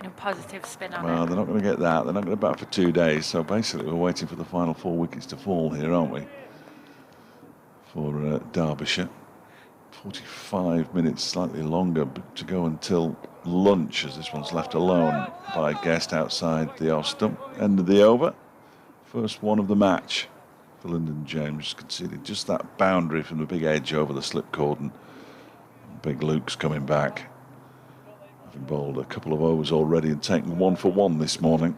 putting a positive spin on Well, it. they're not going to get that. They're not going to bat for 2 days. So basically, we're waiting for the final 4 wickets to fall here, aren't we? For Derbyshire. 45 minutes, slightly longer to go until lunch, as this one's left alone by Guest outside the off stump. End of the over. First one of the match for Lyndon James. Conceded just that boundary from the big edge over the slip cordon. Big Luke's coming back, having bowled a couple of overs already and taken 1 for 1 this morning.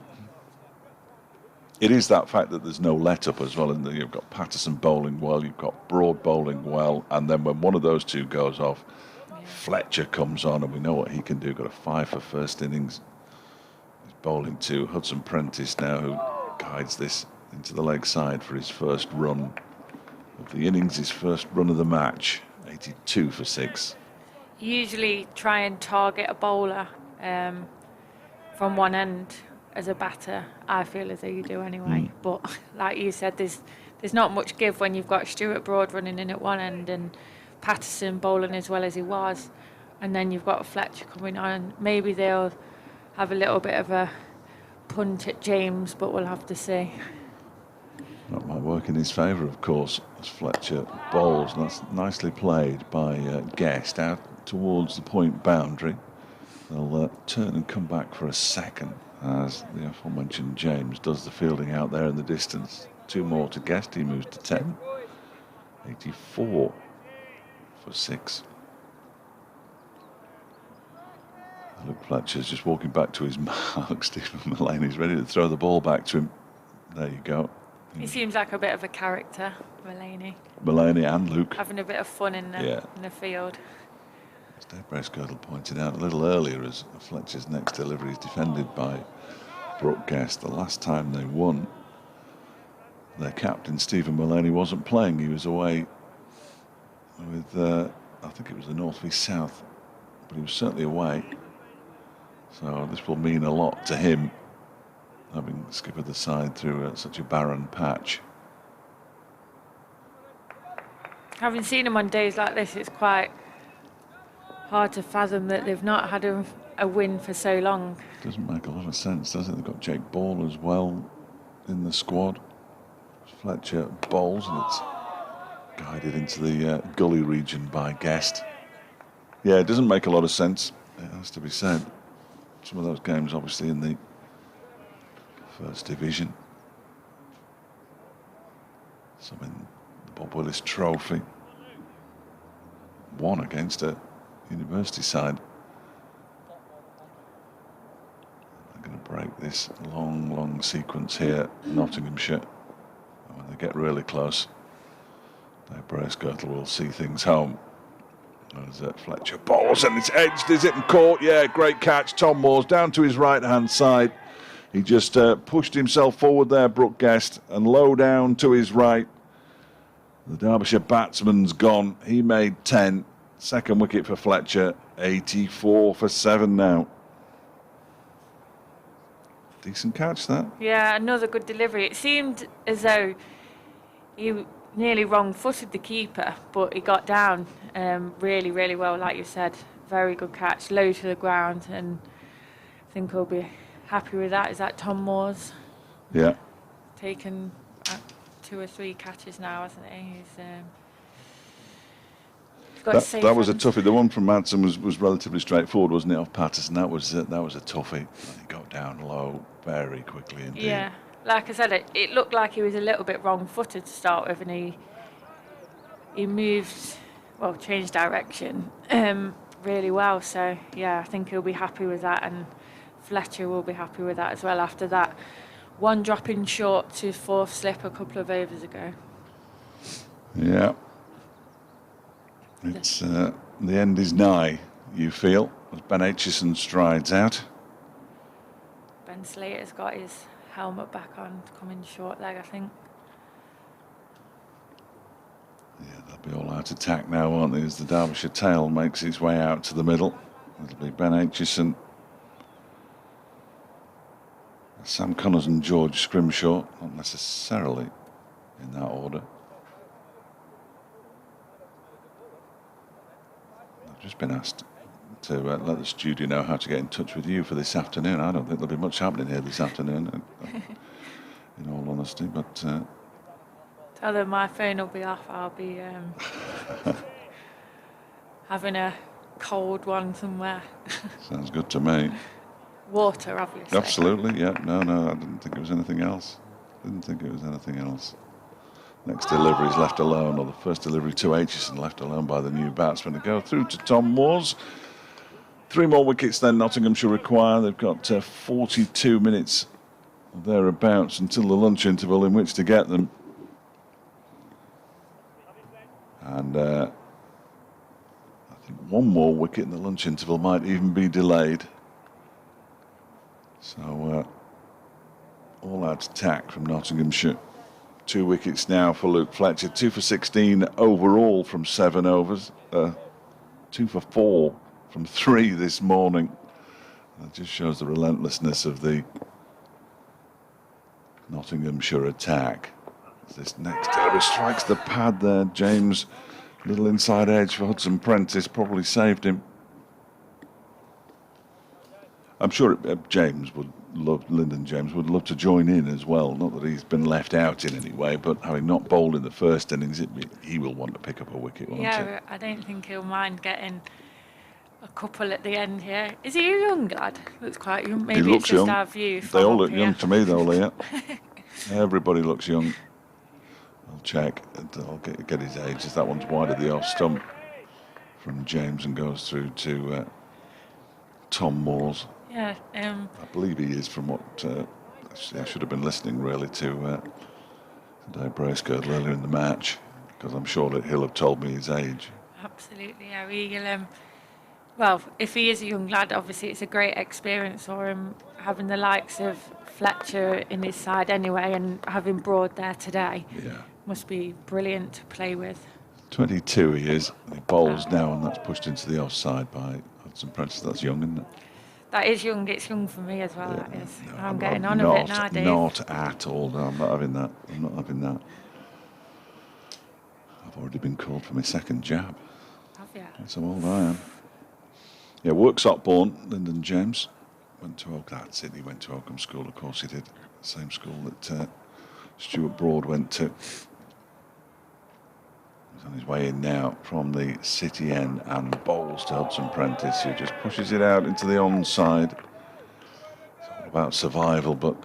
It is that fact that there's no let-up as well. And you've got Patterson bowling well, you've got Broad bowling well, and then when one of those two goes off, Fletcher comes on, and we know what he can do. Got a 5 for first innings. He's bowling to Hudson-Prentice now, who guides this into the leg side for his first run of the innings, his first run of the match. 82 for 6. Usually try and target a bowler from one end as a batter. I feel as though you do anyway. But like you said, there's not much give when you've got Stuart Broad running in at one end and Patterson bowling as well as he was, and then you've got Fletcher coming on. Maybe they'll have a little bit of a punt at James, but we'll have to see. That might work in his favour, of course, as Fletcher bowls. And that's nicely played by Guest out towards the point boundary. They'll turn and come back for a second as the aforementioned James does the fielding out there in the distance. 2 more to Guest. He moves to 10. 84 for 6. Luke Fletcher's just walking back to his mark. Stephen Mulaney's ready to throw the ball back to him. There you go. He seems like a bit of a character, Mulaney and Luke. having a bit of fun in the field. As Dave Bracegirdle pointed out a little earlier, as Fletcher's next delivery is defended by Brooke Guest. The last time they won, their captain Stephen Mulaney wasn't playing. He was away with, I think it was the North v South, but he was certainly away. So this will mean a lot to him, having skippered the side through such a barren patch. Having seen them on days like this, it's quite hard to fathom that they've not had a win for so long. Doesn't make a lot of sense, does it? They've got Jake Ball as well in the squad. Fletcher bowls, and it's guided into the gully region by Guest. Yeah, it doesn't make a lot of sense, it has to be said. Some of those games obviously in the First Division. Some in the Bob Willis Trophy. One against a university side. They're going to break this long sequence here, Nottinghamshire. And when they get really close, Dave Bracegirdle will see things home. As Fletcher bowls, and it's edged, is it, and caught? Yeah, great catch. Tom Moore's down to his right-hand side. He just pushed himself forward there, Brooke Guest, and low down to his right. The Derbyshire batsman's gone. He made 10. Second wicket for Fletcher. 84 for 7 now. Decent catch, that. Yeah, another good delivery. It seemed as though he nearly wrong-footed the keeper, but he got down really well, like you said. Very good catch, low to the ground, and I think he'll be happy with that. Is that Tom Moore's? Yeah. Taken 2 or 3 catches now, hasn't he? He's got safe That was a hands. toughie. The one from Madsen was relatively straightforward, wasn't it, off Patterson? That was a toughie. And he got down low very quickly indeed. Yeah, like I said, it looked like he was a little bit wrong-footed to start with, and he moved, well, changed direction really well. So yeah, I think he'll be happy with that, and Fletcher will be happy with that as well after that one dropping short to 4th slip a couple of overs ago. Yeah. It's the end is nigh, you feel, as Ben Aitchison strides out. Ben Slater's got his helmet back on, coming short leg, I think. Yeah, they'll be all out attack now, won't they, as the Derbyshire tail makes its way out to the middle. It'll be Ben Aitchison, Sam Connors and George Scrimshaw, not necessarily in that order. I've just been asked to let the studio know how to get in touch with you for this afternoon. I don't think there'll be much happening here this afternoon, in all honesty, but... Tell them my phone will be off. I'll be having a cold one somewhere. Sounds good to me. Water, obviously. Absolutely, yeah. No, I didn't think it was anything else. Next delivery is left alone, or the first delivery to Aitchison, left alone by the new batsman to go through to Tom Moores. 3 more wickets then Nottinghamshire require. They've got 42 minutes thereabouts until the lunch interval in which to get them. And I think 1 more wicket in the lunch interval might even be delayed. So all out attack from Nottinghamshire. 2 wickets now for Luke Fletcher. 2 for 16 overall from 7 overs. 2 for 4 from 3 this morning. That just shows the relentlessness of the Nottinghamshire attack. As this next delivery strikes the pad there. James, little inside edge for Hudson-Prentice, probably saved him. I'm sure Lyndon James would love to join in as well. Not that he's been left out in any way, but having not bowled in the first innings, he will want to pick up a wicket, won't he? Yeah, I don't think he'll mind getting a couple at the end here. Is he a young lad? Looks quite young. Maybe He looks it's just young. our view. They all look here. young to me, though, Leah. Everybody looks young. I'll check. I'll get his age. As that one's wide of the off stump from James and goes through to Tom Moores. Yeah. I believe he is, from what I should have been listening really to Dave Bracegirdle earlier in the match, because I'm sure that he'll have told me his age. Absolutely, yeah. Well, if he is a young lad, obviously it's a great experience for him, having the likes of Fletcher in his side anyway, and having Broad there today. Yeah. Must be brilliant to play with. 22 he is. He bowls now, and that's pushed into the offside by Hudson-Prentice. That's young, isn't it? That is young. It's young for me as well. Yeah, That is. no, I'm getting on a bit now, Dave. Not at all. No, I'm not having that. I've already been called for my second jab. Have you? That's how old I am. Yeah, Worksop born, Lyndon James. Went to Oakham. That's it. He went to Oakham School. Of course he did. Same school that Stuart Broad went to. He's on his way in now from the City end and bowls to Hudson-Prentice, who just pushes it out into the onside. It's all about survival, but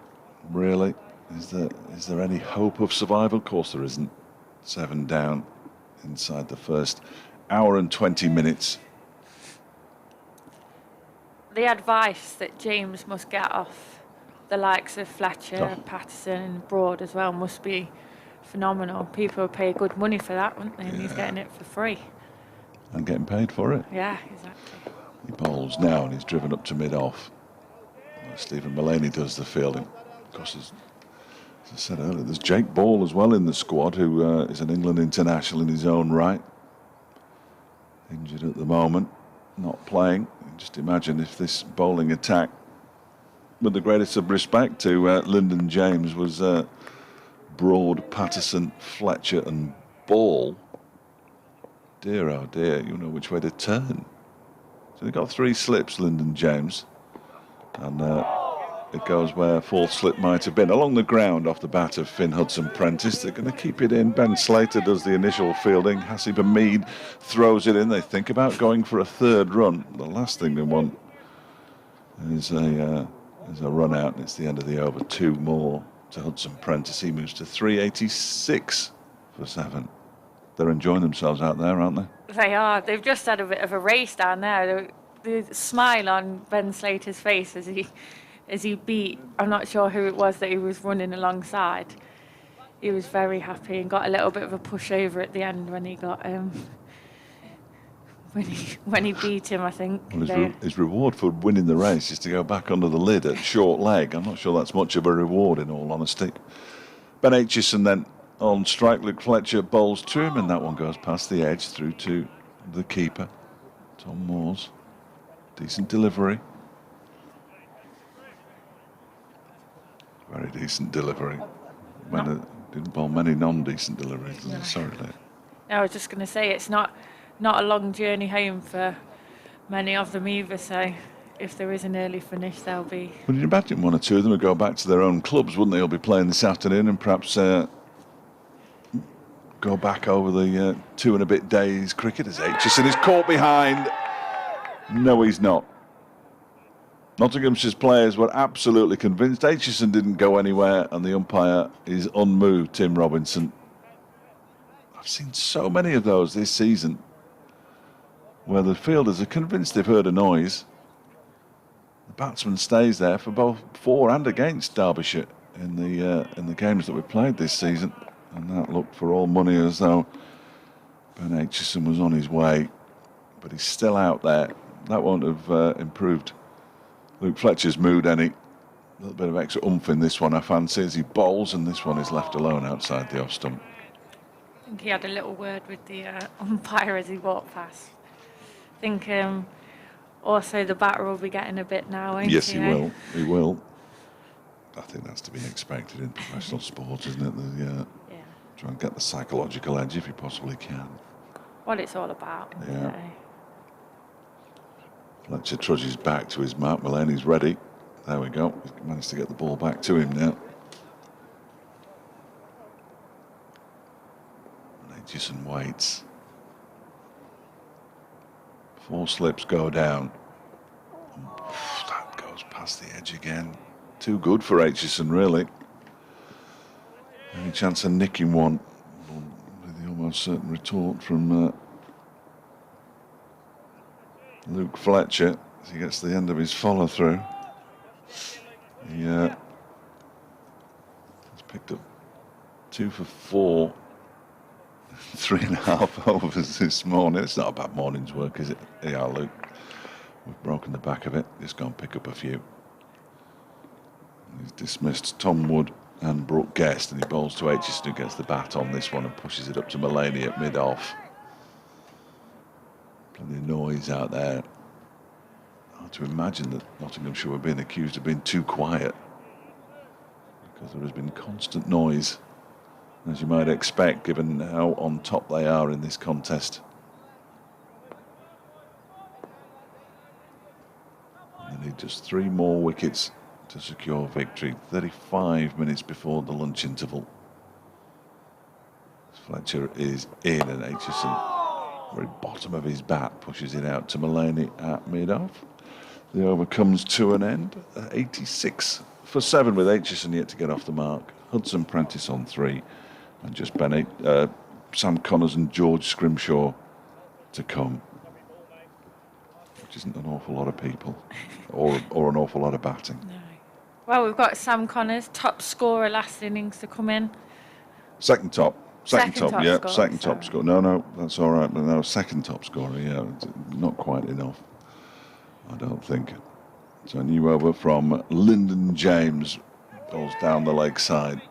really, is there any hope of survival? Of course there isn't. 7 down inside the first hour and 20 minutes. The advice that James must get off the likes of Fletcher, Patterson and Broad as well must be phenomenal. People would pay good money for that, wouldn't they? And he's getting it for free. And getting paid for it. Yeah, exactly. He bowls now and he's driven up to mid-off. Stephen Mullaney does the fielding. Of course, as I said earlier, there's Jake Ball as well in the squad, who is an England international in his own right. Injured at the moment, not playing. Just imagine if this bowling attack, with the greatest of respect to Lyndon James, was Broad, Patterson, Fletcher and Ball. Dear, oh dear, you know which way to turn. So they've got 3 slips, Lyndon James. And it goes where fourth slip might have been. Along the ground off the bat of Finn Hudson-Prentice. They're going to keep it in. Ben Slater does the initial fielding. Haseeb and Mead throws it in. They think about going for a third run. The last thing they want is a run out, and it's the end of the over. 2 more to Hudson-Prentice. He moves to 386 for 7. They're enjoying themselves out there, aren't they? They are. They've just had a bit of a race down there. The smile on Ben Slater's face as he beat, I'm not sure who it was that he was running alongside. He was very happy and got a little bit of a push over at the end when he got when he beat him, I think. Well, his reward for winning the race is to go back under the lid at short leg. I'm not sure that's much of a reward, in all honesty. Ben Aitchison then on strike. Luke Fletcher bowls to him, and that one goes past the edge through to the keeper, Tom Moores. Decent delivery. Very decent delivery. Didn't bowl many non-decent deliveries, necessarily. No, I was just going to say, it's not a long journey home for many of them either, so if there is an early finish, they'll be... Well, you'd imagine 1 or 2 of them would go back to their own clubs, wouldn't they? They'll be playing this afternoon and perhaps go back over the 2 and a bit days cricket as Aitchison is caught behind. No, he's not. Nottinghamshire's players were absolutely convinced Aitchison didn't go anywhere, and the umpire is unmoved, Tim Robinson. I've seen so many of those this season where the fielders are convinced they've heard a noise. The batsman stays there for both for and against Derbyshire in the games that we played this season, and that looked for all money as though Ben Aitchison was on his way, but he's still out there. That won't have improved Luke Fletcher's mood any. A little bit of extra oomph in this one, I fancy, as he bowls, and this one is left alone outside the off stump. I think he had a little word with the umpire as he walked past. I think also the batter will be getting a bit now, won't Yes, he? he will. He will. I think that's to be expected in professional sport, isn't it? Yeah. Try and get the psychological edge if you possibly can. What it's all about. Yeah. Fletcher trudges back to his mark. Mulaney's ready. There we go. He's managed to get the ball back to him now. And Aitchison waits. 4 slips go down. That goes past the edge again. Too good for Aitchison, really. Any chance of nicking one with the almost certain retort from Luke Fletcher as he gets to the end of his follow through. He has picked up 2 for 4, 3.5 overs this morning. It's not a bad morning's work, is it? Yeah, Luke. We've broken the back of it. Just go and pick up a few. He's dismissed Tom Wood and Brooke Guest, and he bowls to Aitchison, who gets the bat on this one and pushes it up to Mulaney at mid-off. Plenty of noise out there. Hard to imagine that Nottinghamshire were being accused of being too quiet, because there has been constant noise, as you might expect, given how on top they are in this contest. And they need just 3 more wickets to secure victory. 35 minutes before the lunch interval. Fletcher is in, and Aitchison, very bottom of his bat, pushes it out to Mulaney at mid-off. The over comes to an end. 86 for 7 with Aitchison yet to get off the mark. Hudson-Prentice on 3, and just Sam Connors and George Scrimshaw to come, which isn't an awful lot of people, or an awful lot of batting. No. Well, we've got Sam Connors, top scorer last innings, to come in. Second top scorer, sorry. scorer. No, that's all right. But no, second top scorer, yeah, not quite enough, I don't think. So a new over from Lyndon James, goes down the leg side.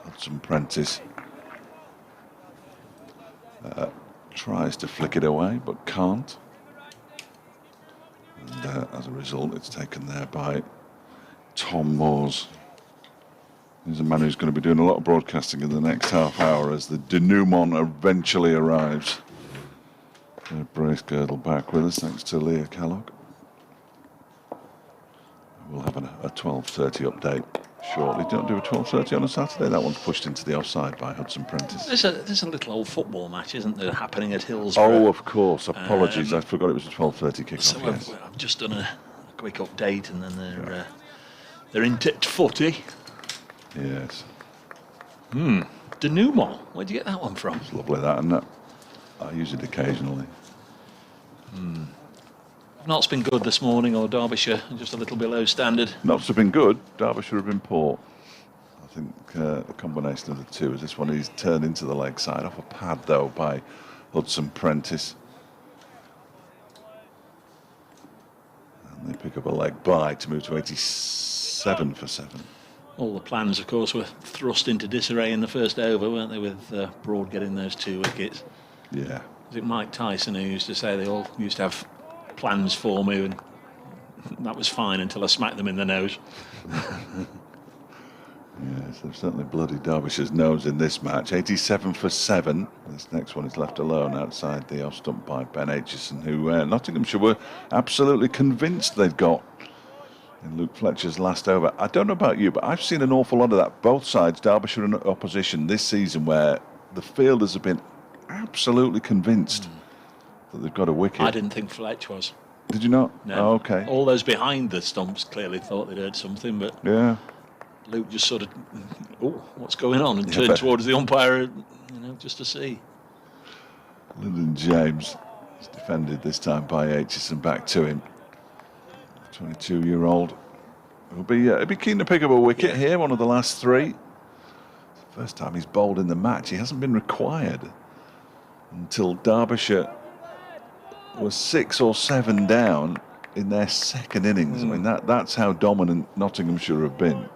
Hudson-Prentice tries to flick it away, but can't. And as a result, it's taken there by Tom Moores. He's a man who's going to be doing a lot of broadcasting in the next half hour as the denouement eventually arrives. Brace Girdle back with us, thanks to Leah Kellogg. We'll have a 12:30 update shortly. Don't do a 12:30 on a Saturday. That one's pushed into the offside by Hudson-Prentice. There's a little old football match, isn't there, happening at Hillsborough? Oh, of course. Apologies, I forgot it was a 12:30 kickoff. So yes. I've just done a quick update, and then they're into footy. Yes. Denouement, where'd you get that one from? It's lovely, that, isn't it? I use it occasionally. Notts been good this morning, or Derbyshire just a little below standard? Notts have been good. Derbyshire have been poor. I think the combination of the two is this one. He's turned into the leg side off a pad though by Hudson-Prentice. And they pick up a leg by to move to 87 for 7. All the plans, of course, were thrust into disarray in the first over, weren't they, with Broad getting those 2 wickets? Yeah. Was it Mike Tyson who used to say they all used to have plans for me, and that was fine until I smacked them in the nose? Yes, they've certainly bloodied Derbyshire's nose in this match. 87 for 7. This next one is left alone outside the off stump by Ben Aitchison, who Nottinghamshire were absolutely convinced they'd got in Luke Fletcher's last over. I don't know about you, but I've seen an awful lot of that, both sides, Derbyshire and opposition, this season, where the fielders have been absolutely convinced that they've got a wicket. I didn't think Fletcher was. Did you not? No. Oh, okay. All those behind the stumps clearly thought they'd heard something, but Yeah. Luke just sort of, what's going on? And turned towards the umpire, just to see. Lyndon James is defended this time by Aitchison, back to him. 22-year-old. He'll be keen to pick up a wicket here, one of the last 3. It's the first time he's bowled in the match. He hasn't been required until Derbyshire was 6 or 7 down in their second innings. I mean, that's how dominant Nottinghamshire have been.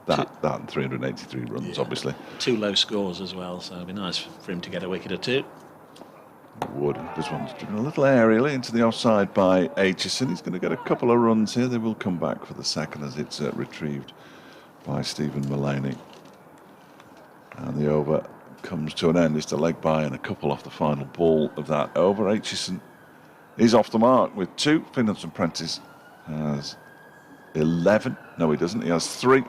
That and 383 runs, obviously. 2 low scores as well, so it'd be nice for him to get a wicket or 2. Wood. This one's driven a little aerially into the offside by Aitchison. He's going to get a couple of runs here. They will come back for the second as it's retrieved by Stephen Mullaney. And the over comes to an end. Just a leg by and a couple off the final ball of that over. Aitchison is off the mark with 2. Hudson-Prentice has 11. No, he doesn't. He has 3.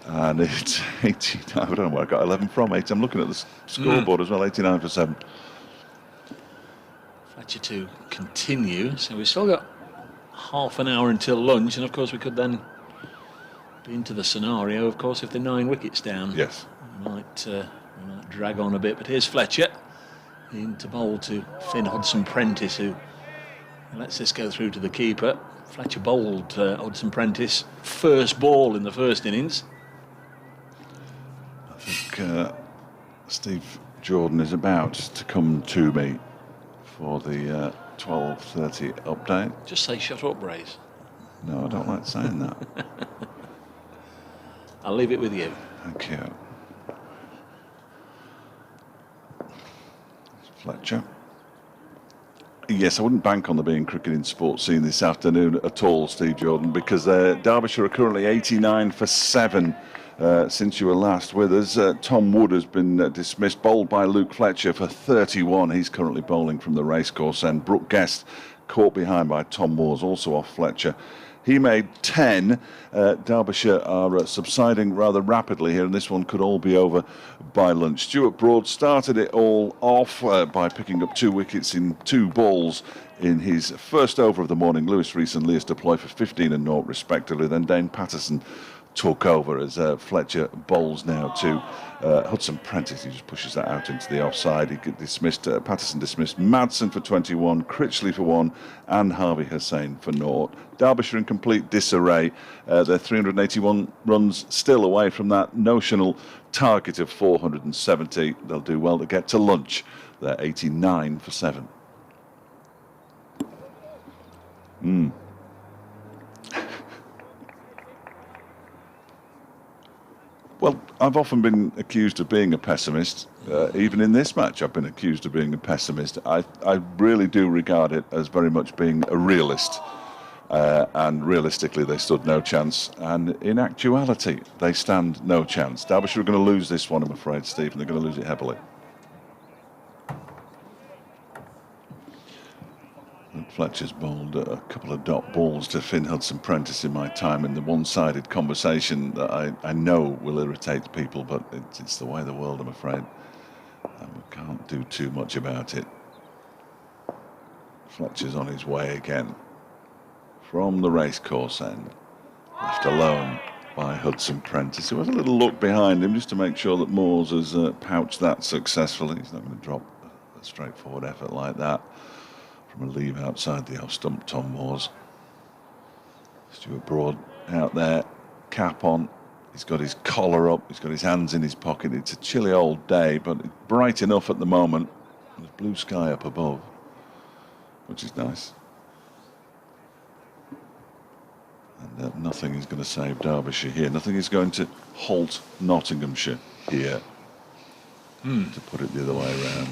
And it's 89. I don't know where I got 11 from. 8. I'm looking at the scoreboard as well. 89 for 7. Fletcher to continue, so we've still got half an hour until lunch, and of course we could then be into the scenario, of course, if they're 9 wickets down. Yes. We might drag on a bit, but here's Fletcher into bowl to Finn Hudson-Prentice, who lets this go through to the keeper. Fletcher bowled Hudson-Prentice first ball in the first innings. I think Steve Jordan is about to come to me for the 12:30 update. Just say shut up, Brace. No, I don't like saying that. I'll leave it with you. Thank you. Fletcher. Yes, I wouldn't bank on there being cricket in sports scene this afternoon at all, Steve Jordan, because Derbyshire are currently 89 for 7 since you were last with us. Tom Wood has been dismissed, bowled by Luke Fletcher for 31. He's currently bowling from the racecourse end. Brooke Guest caught behind by Tom Moores, also off Fletcher. He made 10. Derbyshire are subsiding rather rapidly here, and this one could all be over by lunch. Stuart Broad started it all off by picking up 2 wickets in 2 balls in his first over of the morning. Lewis Rees and Leas Deploy for 15 and 0 respectively. Then Dane Patterson took over as Fletcher bowls now to Hudson-Prentice. He just pushes that out into the offside. He dismissed Patterson dismissed Madsen for 21, Critchley for 1, and Harvey Hussain for 0. Derbyshire in complete disarray. They're 381 runs still away from that notional target of 470. They'll do well to get to lunch. They're 89 for 7. Well, I've often been accused of being a pessimist. Even in this match, I've been accused of being a pessimist. I really do regard it as very much being a realist. And realistically, they stood no chance. And in actuality, they stand no chance. Derbyshire are going to lose this one, I'm afraid, Steve, and they're going to lose it heavily. Fletcher's bowled a couple of dot balls to Finn Hudson-Prentice in my time in the one-sided conversation that I know will irritate people, but it's the way of the world, I'm afraid. And we can't do too much about it. Fletcher's on his way again from the racecourse end, left alone by Hudson-Prentice. There was a little look behind him just to make sure that Moores has pouched that successfully. He's not going to drop a straightforward effort like that from a leave outside the off stump. Tom Moores. Stuart Broad out there, cap on. He's got his collar up, he's got his hands in his pocket. It's a chilly old day, but it's bright enough at the moment. There's blue sky up above, which is nice. And nothing is going to save Derbyshire here. Nothing is going to halt Nottinghamshire here, to put it the other way around.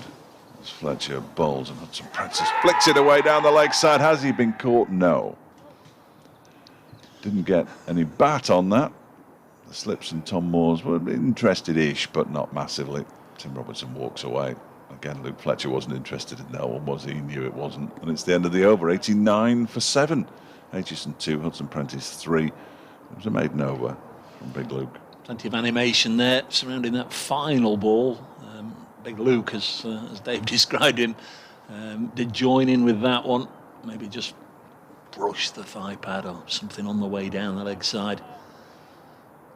As Fletcher bowls and Hudson-Prentice flicks it away down the leg side. Has he been caught? No. Didn't get any bat on that. The slips and Tom Moores were interested-ish, but not massively. Tim Robertson walks away. Again, Luke Fletcher wasn't interested in that one, was he? He knew it wasn't. And it's the end of the over, 89 for 7. Aitchison 2, Hudson-Prentice 3. It was a maiden over from Big Luke. Plenty of animation there surrounding that final ball. Big Luke, as Dave described him, did join in with that one. Maybe just brush the thigh pad or something on the way down the leg side.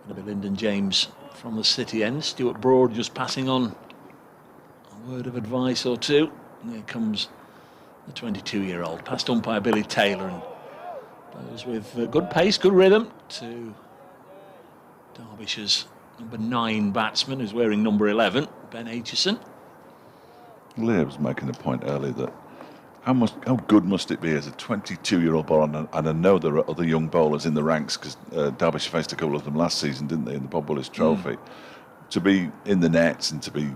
Going to be Lyndon James from the City end. Stuart Broad just passing on a word of advice or two. And here comes the 22-year-old, past umpire Billy Taylor, and plays with good pace, good rhythm to Derbyshire's number 9 batsman, who's wearing number 11, Ben Aitchison. Leah was making a point earlier that how good must it be as a 22-year-old bowler, and I know there are other young bowlers in the ranks, because Derbyshire faced a couple of them last season, didn't they, in the Bob Willis Trophy, to be in the nets and to be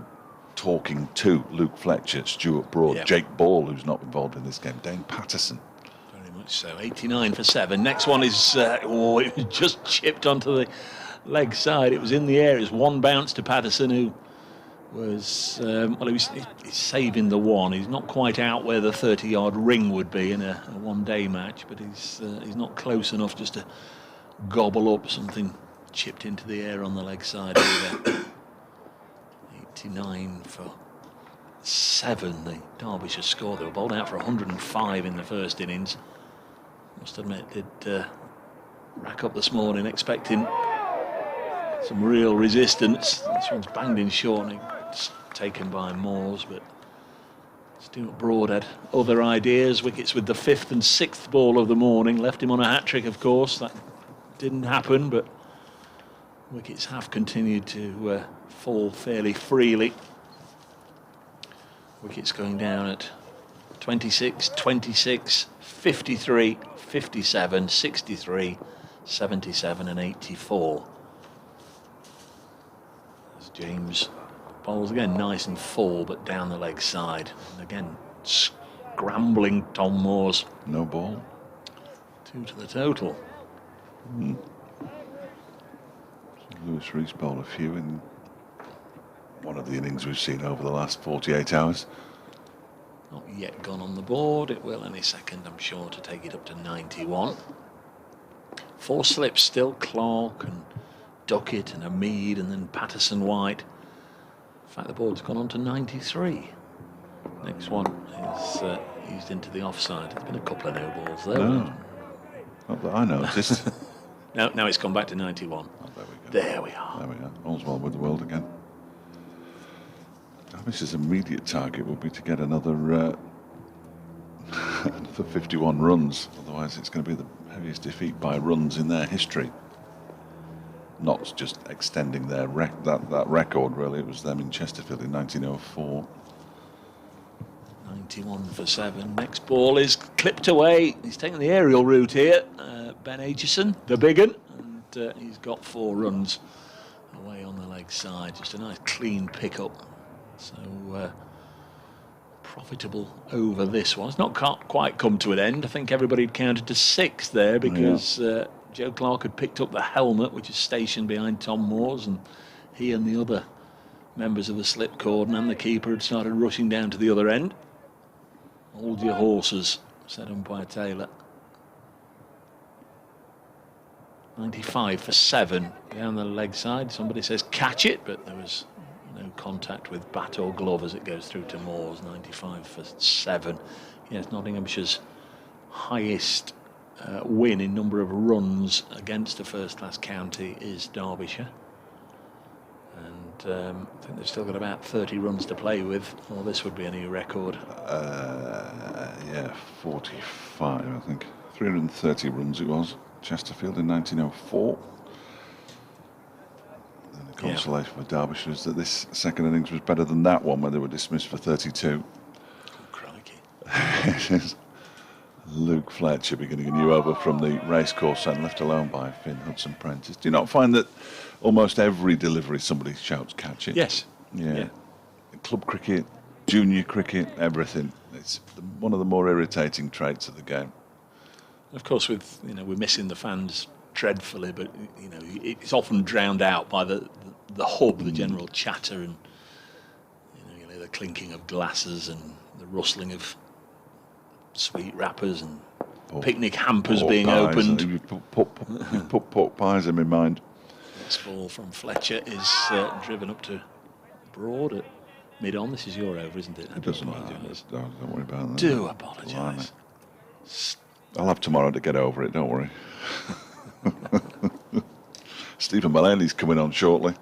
talking to Luke Fletcher, Stuart Broad, yep. Jake Ball, who's not involved in this game, Dane Patterson. Very much so. 89 for 7. Next one is it was just chipped onto the leg side. It was in the air. It was one bounce to Patterson, who was he's saving the one. He's not quite out where the 30-yard ring would be in a one-day match, but he's not close enough just to gobble up something chipped into the air on the leg side either. 89 for 7, the Derbyshire score. They were bowled out for 105 in the first innings. Must admit, did rack up this morning expecting some real resistance. This one's banged in short and it's taken by Moores, but Stuart Broad had other ideas. Wickets with the 5th and 6th ball of the morning. Left him on a hat-trick, of course. That didn't happen, but wickets have continued to fall fairly freely. Wickets going down at 26, 26, 53, 57, 63, 77 and 84. As James bowls again nice and full, but down the leg side. And again, scrambling Tom Moores. No ball. 2 to the total. Lewis Rees bowled a few in one of the innings we've seen over the last 48 hours. Not yet gone on the board. It will any second, I'm sure, to take it up to 91. 4 slips still. Clark and Duckett and Haseeb and then Patterson White. In fact, the board's gone on to 93. Next one is eased into the offside. There's been a couple of no balls there. No. Not that I noticed. Now it's gone back to 91. Oh, there we go. There we are. There we are. All's well with the world again. Derbyshire's immediate target would be to get another 51 runs. Otherwise, it's going to be the heaviest defeat by runs in their history. Not just extending their that record, really. It was them in Chesterfield in 1904. 91 for 7. Next ball is clipped away. He's taken the aerial route here. Ben Aitchison, the big un, and he's got 4 runs away on the leg side. Just a nice clean pickup. So profitable over this one. It's not quite come to an end. I think everybody had counted to 6 there because Joe Clark had picked up the helmet, which is stationed behind Tom Moores, and he and the other members of the slip cordon and the keeper had started rushing down to the other end. Hold your horses, said umpire Taylor. 95 for 7 down the leg side. Somebody says catch it, but there was no contact with bat or glove as it goes through to Moores. 95 for 7. Yes, Nottinghamshire's highest win in number of runs against a first-class county is Derbyshire. And I think they've still got about 30 runs to play with, or this would be a new record. Yeah, 45, I think. 330 runs it was. Chesterfield in 1904. And the consolation for Derbyshire is that this second innings was better than that one where they were dismissed for 32. Oh, crikey. Luke Fletcher beginning a new over from the racecourse and left alone by Finn Hudson-Prentice. Do you not find that almost every delivery somebody shouts catch it? Yes. Yeah. Club cricket, junior cricket, everything. It's one of the more irritating traits of the game. Of course, we're missing the fans dreadfully, but it's often drowned out by the hub, the general chatter, and the clinking of glasses and the rustling of sweet wrappers and picnic hampers being opened. You put pork pies in my mind. This ball from Fletcher is driven up to Broad at mid-on. This is your over, isn't it? It doesn't matter. Don't worry about that. Do apologise. I'll have tomorrow to get over it, don't worry. Stephen Mullaney's coming on shortly.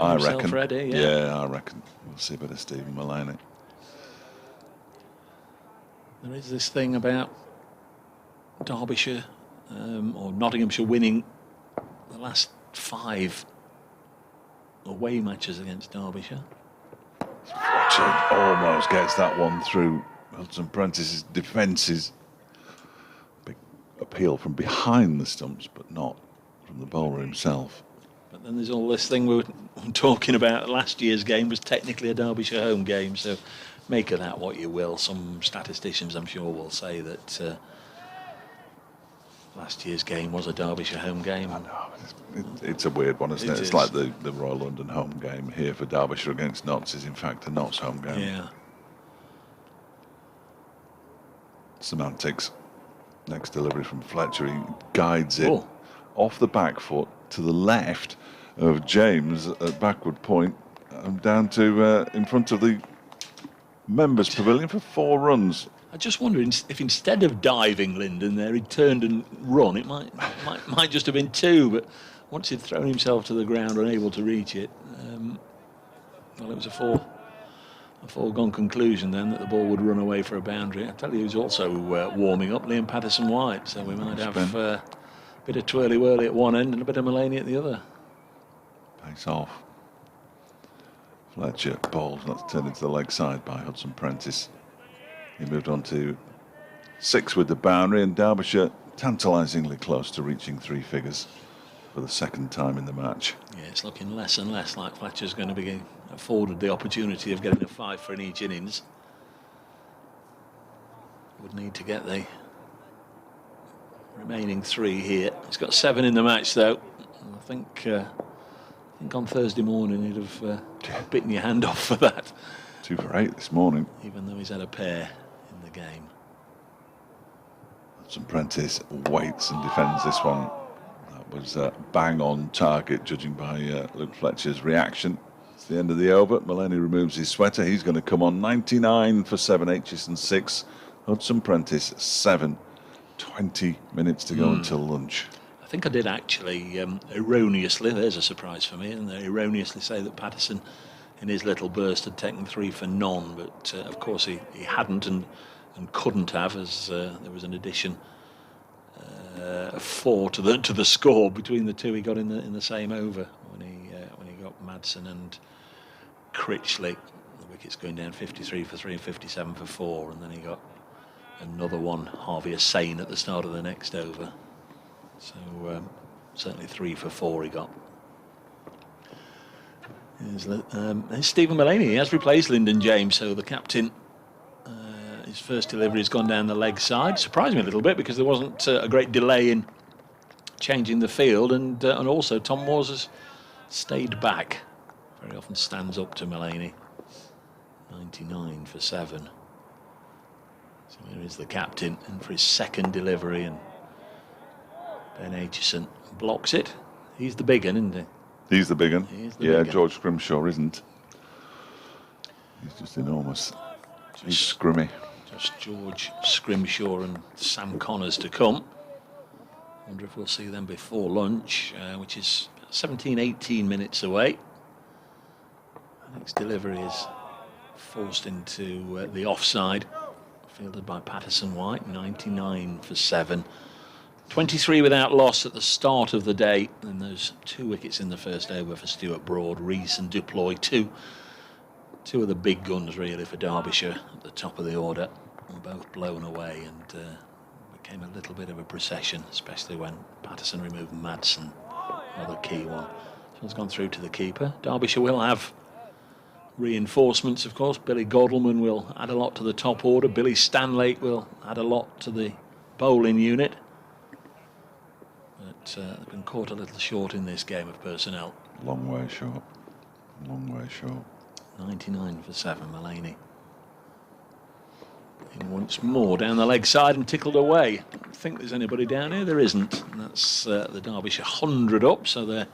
I reckon. Ready, yeah, I reckon. We'll see a bit of Stephen Mullaney. There is this thing about Derbyshire or Nottinghamshire winning the last 5 away matches against Derbyshire. Fletcher almost gets that one through Hudson-Prentice's defences. Big appeal from behind the stumps, but not from the bowler himself. But then there's all this thing we were talking about. Last year's game was technically a Derbyshire home game, so make of that what you will. Some statisticians, I'm sure, will say that last year's game was a Derbyshire home game. I know. It's a weird one, isn't it? It's like the Royal London home game here for Derbyshire against Notts is in fact a Notts home game. Yeah. Semantics. Next delivery from Fletcher. He guides it off the back foot to the left of James at backward point and down to in front of the members' pavilion for 4 runs. I just wonder if instead of diving Linden there, he'd turned and run. It might just have been 2, but once he'd thrown himself to the ground, unable to reach it, well, it was a foregone conclusion then that the ball would run away for a boundary. I tell you, he was also warming up, Liam Patterson-White, so we might have a bit of twirly-whirly at one end and a bit of Mullaney at the other. Pace off. Fletcher bowls, that's turned into the leg side by Hudson-Prentice. He moved on to 6 with the boundary, and Derbyshire tantalisingly close to reaching 3 figures for the second time in the match. Yeah, it's looking less and less like Fletcher's going to be afforded the opportunity of getting a 5 for in each innings. Would need to get the remaining 3 here. He's got 7 in the match, though. I think on Thursday morning he'd have bitten your hand off for that. 2 for 8 this morning. Even though he's had a pair in the game. Hudson-Prentice waits and defends this one. That was bang on target, judging by Luke Fletcher's reaction. It's the end of the over. Mullaney removes his sweater. He's going to come on. 99 for 7, Aitchison 6. Hudson-Prentice 7. 20 minutes to go until lunch. I think I did actually erroneously, there's a surprise for me, and erroneously say that Patterson in his little burst had taken 3 for none, but of course he hadn't and couldn't have, as there was an addition of 4 to the score between the 2 he got in the same over when he got Madsen and Critchley. The wickets going down 53 for 3 and 57 for 4, and then he got another one, Harvey Hussain, at the start of the next over. So certainly 3 for 4 he got. Here's Stephen Mullaney. He has replaced Lyndon James, so the captain, his first delivery has gone down the leg side. Surprised me a little bit because there wasn't a great delay in changing the field, and also Tom Moores has stayed back. Very often stands up to Mullaney. 99 for 7. So here is the captain in for his second delivery, and Ben Aitchison blocks it. He's the big one, isn't he? He's the big one. He is the Yeah, big un. George Scrimshaw isn't. He's just enormous. He's scrimmy. Just George Scrimshaw and Sam Connors to come. Wonder if we'll see them before lunch, which is 17, 18 minutes away. The next delivery is forced into the offside, fielded by Patterson White, 99 for 7. 23 without loss at the start of the day, and those 2 wickets in the first over for Stuart Broad, Rees and Duploy, two of the big guns really for Derbyshire at the top of the order, were both blown away, and became a little bit of a procession, especially when Patterson removed Madsen, another key one. So it's gone through to the keeper. Derbyshire will have reinforcements, of course. Billy Godleman will add a lot to the top order. Billy Stanlake will add a lot to the bowling unit. But they've been caught a little short in this game of personnel. Long way short. Long way short. 99 for 7, Mullaney. In once more down the leg side and tickled away. I don't think there's anybody down here. There isn't. And that's the Derbyshire 100 up, so they're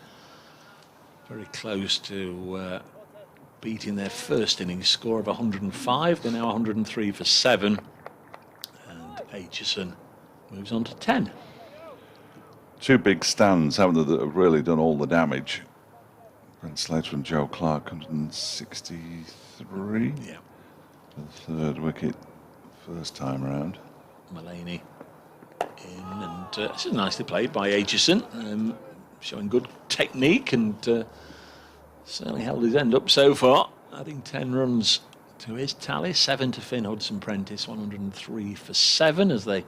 very close to beating their first innings score of 105. They're now 103 for 7. And Aitchison moves on to 10. 2 big stands, haven't they, that have really done all the damage. Ben Slater and Joe Clark, 163. Yeah. The 3rd wicket, first time around. Mullaney in, and this is nicely played by Aitchison, showing good technique, and certainly held his end up so far, adding 10 runs to his tally. 7 to Finn Hudson-Prentice, 103 for 7, as they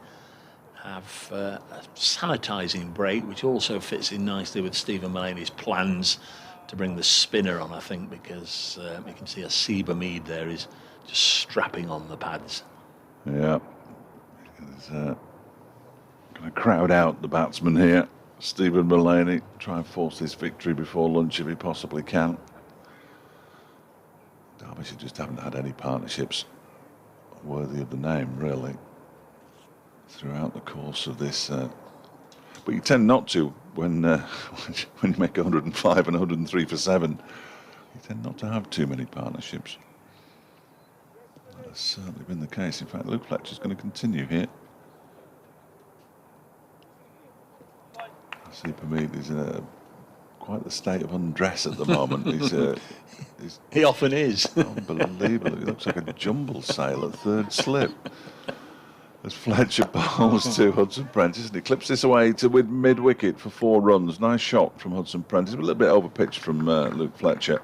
have a sanitising break, which also fits in nicely with Stephen Mullaney's plans to bring the spinner on, I think, because you can see Haseeb there is just strapping on the pads. Yeah. He's going to crowd out the batsman here. Stephen Mullaney, try and force this victory before lunch if he possibly can. Derbyshire just haven't had any partnerships worthy of the name, really, throughout the course of this. But you tend not to when you make 105 and 103 for 7. You tend not to have too many partnerships. That has certainly been the case. In fact, Luke Fletcher's going to continue here. Haseeb Hamid is in quite the state of undress at the moment. He often is. Unbelievable. He looks like a jumble sail at 3rd slip. As Fletcher bowls to Hudson-Prentice, and he clips this away to mid-wicket for 4 runs. Nice shot from Hudson-Prentice, a little bit over-pitched from Luke Fletcher.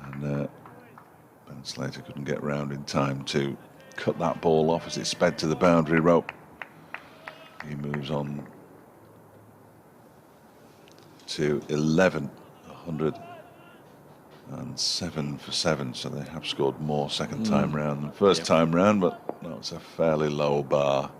And Ben Slater couldn't get round in time to cut that ball off as it sped to the boundary rope. He moves on to 11, 107 for 7, so they have scored more second time round than first time round, but no, it's a fairly low bar.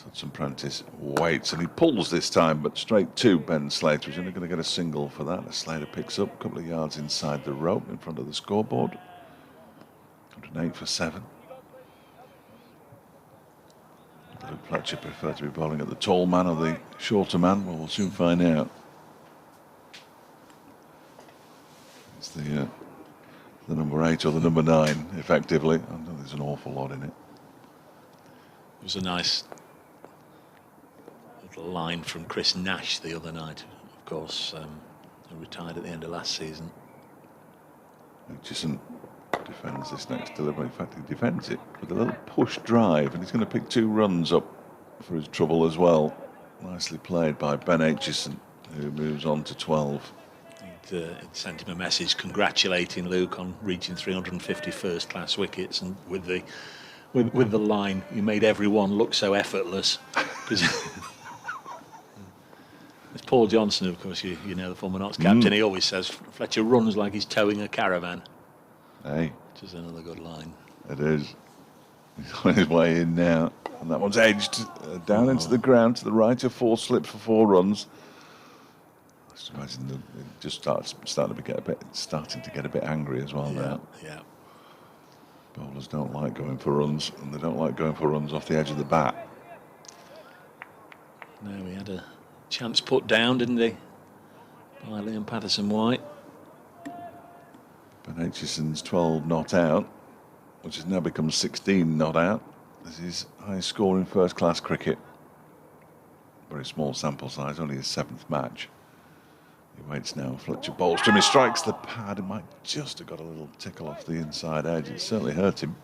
Hudson-Prentice waits, and he pulls this time, but straight to Ben Slater. He's only going to get a single for that. As Slater picks up a couple of yards inside the rope in front of the scoreboard. 108 for 7. Luke Fletcher preferred to be bowling at the tall man or the shorter man. Well, we'll soon find out. It's the number 8 or the number 9, effectively. I know there's an awful lot in it. It was a nice little line from Chris Nash the other night, of course, who retired at the end of last season. Aitchison defends this next delivery. In fact, he defends it with a little push drive, and he's going to pick 2 runs up for his trouble as well. Nicely played by Ben Aitchison, who moves on to 12. It sent him a message congratulating Luke on reaching 350 first-class wickets, and with the line, "You made everyone look so effortless." Because it's Paul Johnson, of course, you know, the former Notts captain. He always says Fletcher runs like he's towing a caravan. Hey, which is another good line. It is. He's on his way in now, and that one's edged down into the ground to the right of 4 slips for 4 runs. I just imagine it just starting to get a bit angry as well now. Yeah. Bowlers don't like going for runs, and they don't like going for runs off the edge of the bat. No, he had a chance put down, didn't he? By Liam Patterson-White. Ben Aitchison's 12 not out, which has now become 16 not out. This is high score in first-class cricket. Very small sample size, only his 7th match. He waits now. Fletcher bowls to him. He strikes the pad. It might just have got a little tickle off the inside edge. It certainly hurt him.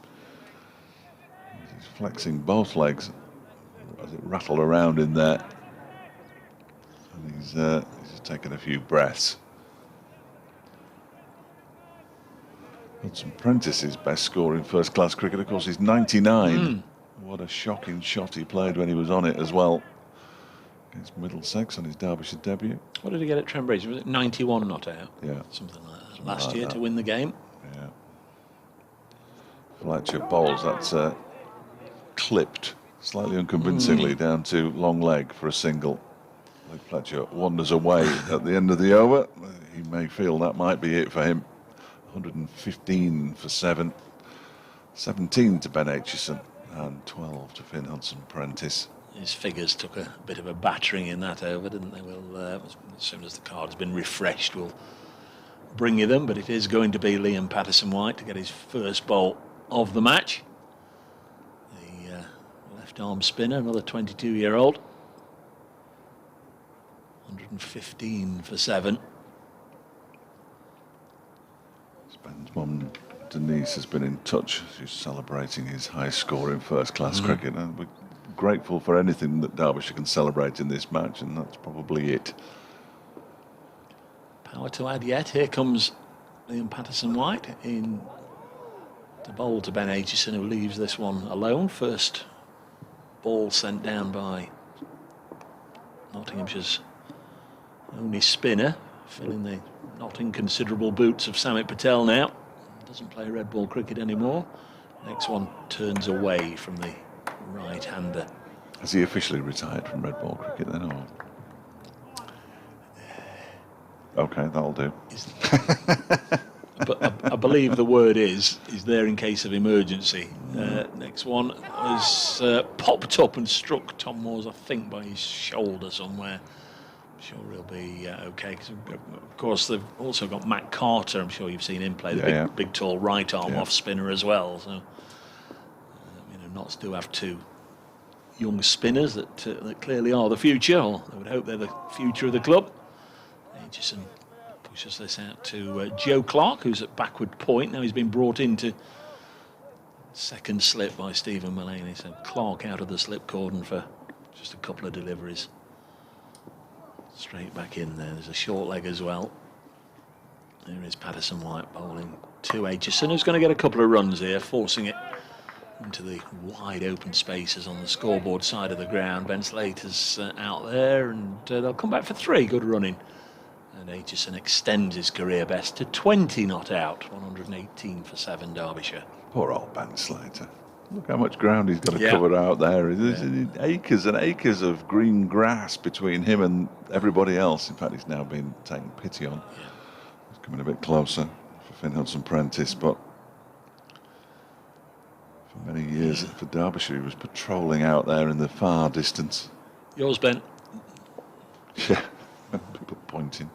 He's flexing both legs as it rattled around in there. And he's just taken a few breaths. Hudson-Prentice's best score in first-class cricket, of course, is 99. What a shocking shot he played when he was on it as well. Against Middlesex on his Derbyshire debut. What did he get at Trembridge? Was it 91 not out? Yeah. Something like that. Last year to win the game. Yeah. Fletcher bowls, that's clipped slightly unconvincingly down to long leg for a single. Like Fletcher wanders away at the end of the over. He may feel that might be it for him. 115 for 7. 17 to Ben Aitchison and 12 to Finn Hudson-Prentice. His figures took a bit of a battering in that over, didn't they? As soon as the card's been refreshed, we'll bring you them. But it is going to be Liam Patterson-White to get his first bowl of the match. The left-arm spinner, another 22-year-old. 115 for 7. Ben's mum, Denise, has been in touch. She's celebrating his high score in first-class cricket. And we're grateful for anything that Derbyshire can celebrate in this match, and that's probably it. Power to add yet. Here comes Liam Patterson-White in to bowl to Ben Aitchison, who leaves this one alone. First ball sent down by Nottinghamshire's only spinner, filling the not inconsiderable boots of Samit Patel now. Doesn't play red ball cricket anymore. Next one turns away from the right-hander. Has he officially retired from red ball cricket then, or? Okay, that'll do. But I believe the word is there in case of emergency. Next one was popped up and struck Tom Moores, I think, by his shoulder somewhere. I'm sure he'll be okay. Cause of course, they've also got Matt Carter. I'm sure you've seen him play the big, tall right arm off spinner as well. So, Notts do have two young spinners that clearly are the future. Or I would hope they're the future of the club. Aitchison pushes this out to Joe Clark, who's at backward point. Now he's been brought into second slip by Stephen Mullaney. So Clark out of the slip cordon for just a couple of deliveries. Straight back in there. There's a short leg as well. There is Patterson-White bowling to Aitchison, who's going to get a couple of runs here, forcing it into the wide open spaces on the scoreboard side of the ground. Ben Slater's out there, and they'll come back for 3. Good running. And Aitchison extends his career best to 20 not out. 118 for 7, Derbyshire. Poor old Ben Slater. Look how much ground he's got to cover out there. There's acres and acres of green grass between him and everybody else. In fact, he's now been taken pity on. He's coming a bit closer for Finn Hudson-Prentice, but for many years for Derbyshire, he was patrolling out there in the far distance. Yours, Ben. Yeah, people pointing.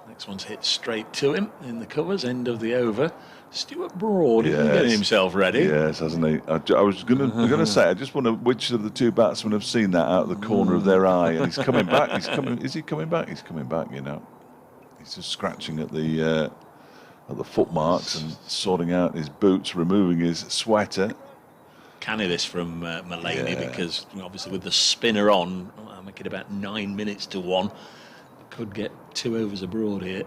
Next one's hit straight to him in the covers, end of the over. Stuart Broad, he's getting himself ready. Yes, hasn't he? I was going to say, I just wonder which of the two batsmen have seen that out of the corner of their eye. And he's coming back. Is he coming back? He's coming back. He's just scratching at the footmarks and sorting out his boots, removing his sweater. Canny this from Mullaney because obviously with the spinner on, I'll make it about 9 minutes to 1. Could get 2 overs abroad here.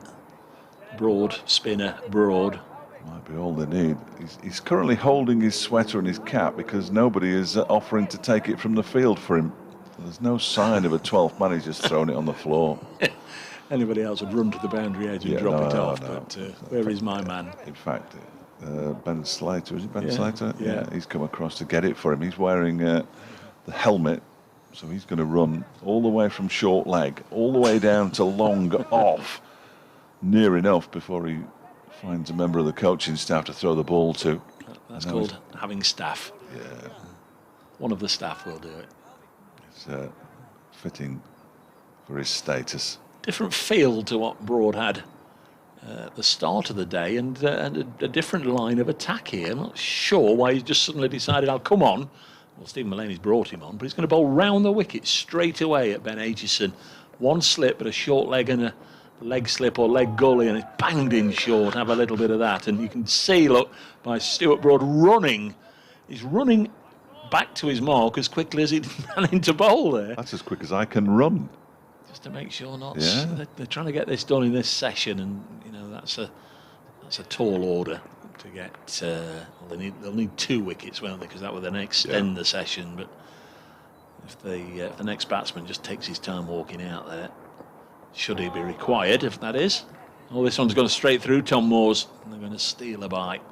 Broad, spinner, Broad. Might be all they need. He's currently holding his sweater and his cap because nobody is offering to take it from the field for him. There's no sign of a 12th man. He's just thrown it on the floor. Anybody else would run to the boundary edge and drop it off. But where is my man? In fact, Ben Slater, is it Ben Slater? Yeah, he's come across to get it for him. He's wearing the helmet, so he's going to run all the way from short leg, all the way down to long off, near enough before he finds a member of the coaching staff to throw the ball to. That's called having staff. Yeah. One of the staff will do it. It's fitting for his status. Different feel to what Broad had at the start of the day, and a different line of attack here. I'm not sure why he's just suddenly decided, I'll come on. Well, Stephen Mullaney's brought him on, but he's going to bowl round the wicket straight away at Ben Aitchison. One slip, but a short leg and a leg slip or leg gully, and it's banged in short. Have a little bit of that, and you can see, look, by Stuart Broad running. He's running back to his mark as quickly as he ran into bowl there. That's as quick as I can run. Just to make sure not. Yeah. They're trying to get this done in this session, and you know that's a tall order to get. Well, they'll need 2 wickets, won't they? Because that will then extend the session. But if the next batsman just takes his time walking out there, should he be required? If that is, this one's gone straight through Tom Moore's, and they're going to steal a bite.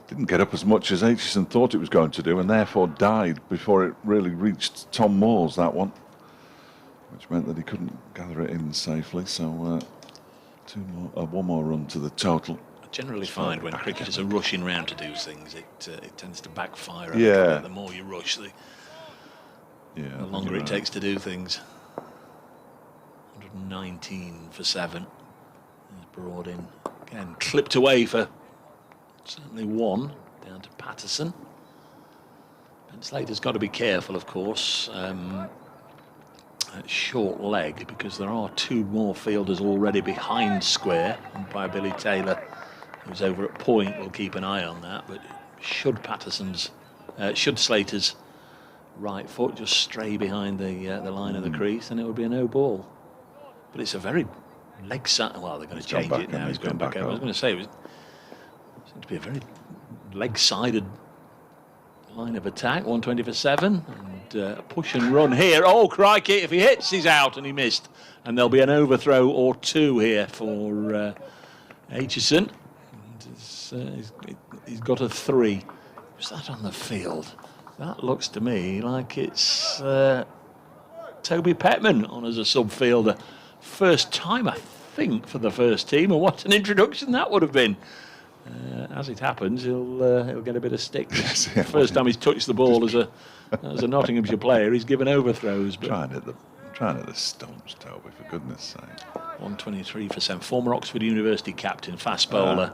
Didn't get up as much as Aitchison thought it was going to do, and therefore died before it really reached Tom Moore's, that one, which meant that he couldn't gather it in safely. So one more run to the total. I generally find when cricketers are rushing round to do things, it tends to backfire. Yeah. The more you rush, the Yeah, longer it takes to do things. 119 for 7. There's Broad in again, clipped away for certainly 1 down to Patterson. Ben Slater's got to be careful, of course, at short leg, because there are 2 more fielders already behind square. Umpire Billy Taylor, who's over at point, will keep an eye on that. But should Slater's right foot just stray behind the line of the crease, then it would be a no ball. But it's a very leg side. Well, they're going to change it now. He's going back over. I was going to say it seemed to be a very leg-sided line of attack. 120 for 7, and a push and run here. Oh crikey! If he hits, he's out, and he missed. And there'll be an overthrow or 2 here for Aitchison. He's got a 3. Who's that on the field? That looks to me like it's Toby Petman on as a sub-fielder. First time, I think, for the first team, and what an introduction that would have been. As it happens, he'll get a bit of stick. Yes, yeah. First time he's touched the ball as a Nottinghamshire player, he's given overthrows. But trying at the stumps, Toby, for goodness sake. 123 for 7. Former Oxford University captain, fast bowler.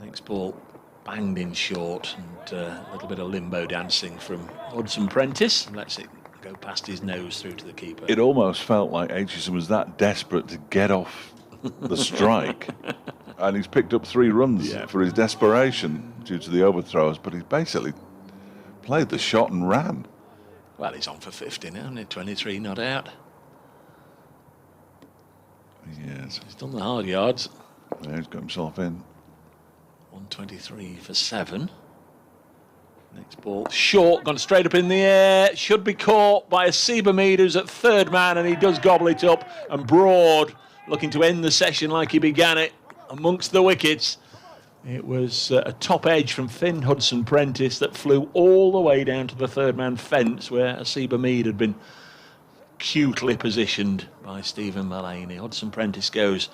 Next ball banged in short, and a little bit of limbo dancing from Hudson-Prentice. Lets it go past his nose through to the keeper. It almost felt like Aitchison was that desperate to get off the strike. And he's picked up 3 runs for his desperation due to the overthrows, but he's basically played the shot and ran. Well, he's on for 50 now, isn't he? 23 not out. Yes. He's done the hard yards. Yeah, he's got himself in. 123 for 7. Next ball short, gone straight up in the air. Should be caught by Haseeb, who's at third man, and he does gobble it up. And Broad looking to end the session like he began it, amongst the wickets. It was a top edge from Finn Hudson-Prentice that flew all the way down to the third man fence, where Haseeb had been cutely positioned by Stephen Mullaney. Hudson-Prentice goes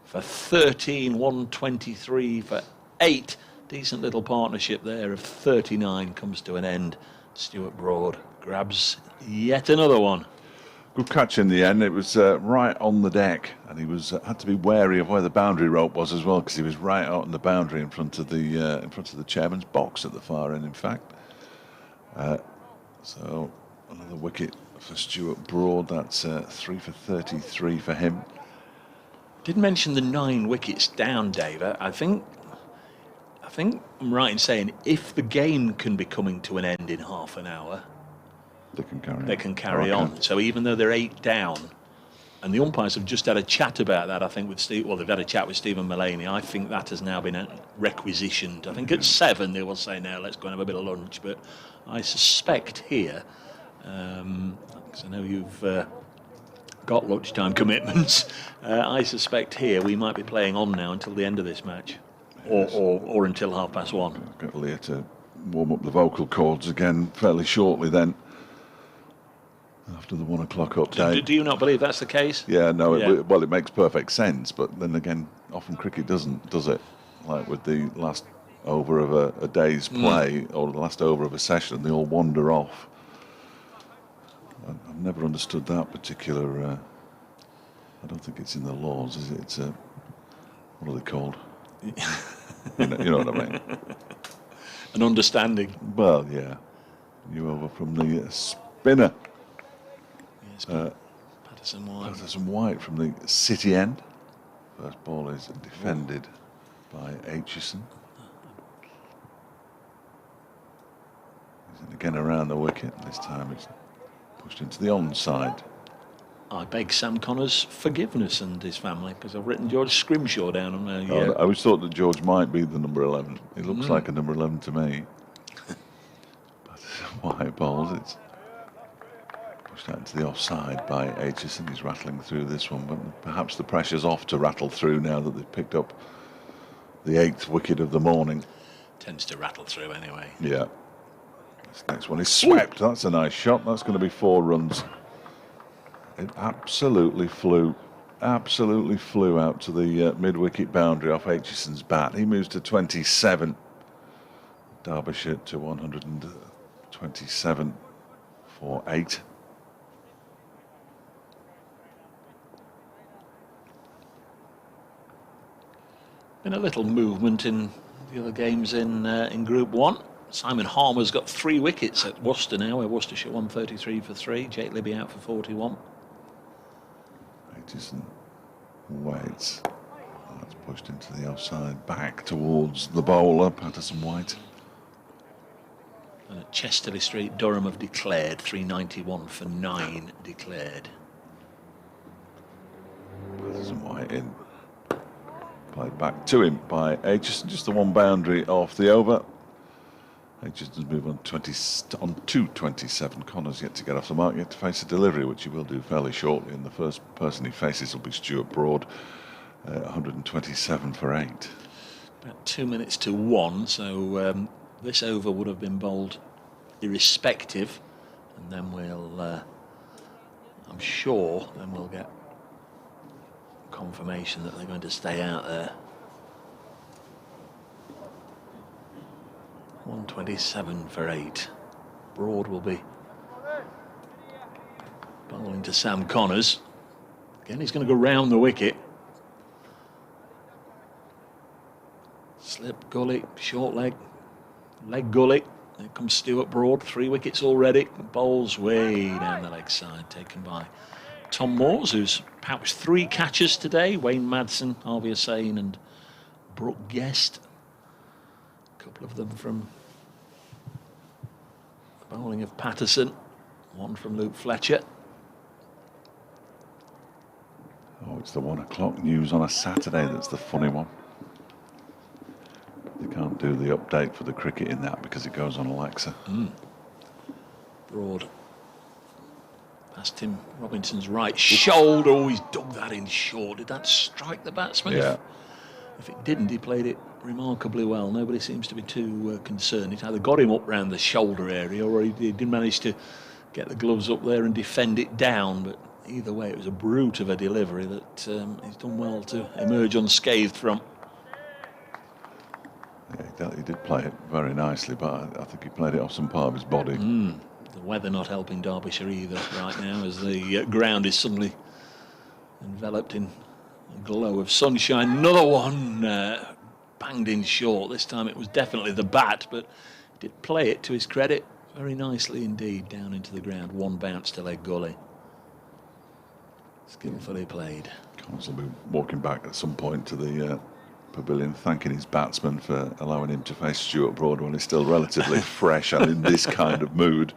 for 13, 123 for 8. Decent little partnership there of 39 comes to an end. Stuart Broad grabs yet another one. Good catch in the end. It was right on the deck, and he was had to be wary of where the boundary rope was as well, because he was right out on the boundary in front of the chairman's box at the far end. In fact, so another wicket for Stuart Broad. That's 3 for 33 for him. Did mention the 9 wickets down, Dave. I think I'm right in saying if the game can be coming to an end in half an hour, they can carry on. So even though they're 8 down, and the umpires have just had a chat about that, I think with Steve. Well, they've had a chat with Stephen Mullaney. I think that has now been requisitioned. I think at 7 they will say, now let's go and have a bit of lunch. But I suspect here, because I know you've got lunchtime commitments, I suspect here we might be playing on now until the end of this match. Or until 1:30. Get Leah to warm up the vocal cords again fairly shortly then, after the 1 o'clock update. Do you not believe that's the case? Yeah, no. Well, it makes perfect sense, but then again, often cricket doesn't, does it? Like with the last over of a day's play or the last over of a session, they all wander off. I've never understood that particular. I don't think it's in the laws, is it? It's what are they called? you know what I mean? An understanding. Well, yeah. You over from the spinner. Yes, Patterson White. Patterson White from the City end. First ball is defended by Aitchison. He's again around the wicket. This time it's pushed into the onside. I beg Sam Connor's forgiveness and his family, because I've written George Scrimshaw down on there. I always thought that George might be the number 11. He looks like a number 11 to me. But White balls, it's pushed out into the offside by Aitchison. He's rattling through this one, but perhaps the pressure's off to rattle through now that they've picked up the 8th wicket of the morning. Tends to rattle through anyway. Yeah. This next one is swept. That's a nice shot. That's going to be 4 runs. It absolutely flew out to the mid-wicket boundary off Aitchison's bat. He moves to 27. Derbyshire to 127 for 8. Been a little movement in the other games in Group 1. Simon Harmer's got 3 wickets at Worcester now, where Worcestershire 133 for 3. Jake Libby out for 41. Aitchison waits. That's pushed into the offside, back towards the bowler, Patterson White. And at Chesterley Street, Durham have declared 391 for 9 declared. Patterson White in. Played back to him by Aitchison, just the one boundary off the over. Aitchison's move on to 27. Connor's yet to get off the mark, yet to face a delivery, which he will do fairly shortly. And the first person he faces will be Stuart Broad, 127 for 8. About 2 minutes to 1, so this over would have been bowled irrespective, and then we'll, I'm sure, then we'll get confirmation that they're going to stay out there. 127 for 8. Broad will be bowling to Sam Connors. Again, he's going to go round the wicket. Slip, gully, short leg, leg gully. There comes Stuart Broad, 3 wickets already. Bowls way down the leg side, taken by Tom Moores, who's pouched 3 catches today. Wayne Madsen, Harvey Hussain and Brooke Guest. A couple of them from the bowling of Patterson. 1 from Luke Fletcher. Oh, it's the 1 o'clock news on a Saturday that's the funny one. They can't do the update for the cricket in that because it goes on Alexa. Broad past Tim Robinson's right shoulder. Oh, he's dug that in short. Did that strike the batsman? Yeah. If it didn't, he played it remarkably well. Nobody seems to be too concerned. It either got him up round the shoulder area or he did manage to get the gloves up there and defend it down. But either way, it was a brute of a delivery that he's done well to emerge unscathed from. Yeah, he did play it very nicely, but I think he played it off some part of his body. The weather not helping Derbyshire either right now, as the ground is suddenly enveloped in a glow of sunshine. Another one banged in short. This time it was definitely the bat, but he did play it to his credit very nicely indeed down into the ground. 1 bounce to leg gully. Skillfully played. Connors will be walking back at some point to the pavilion, thanking his batsman for allowing him to face Stuart Broad when he's still relatively fresh and in this kind of mood.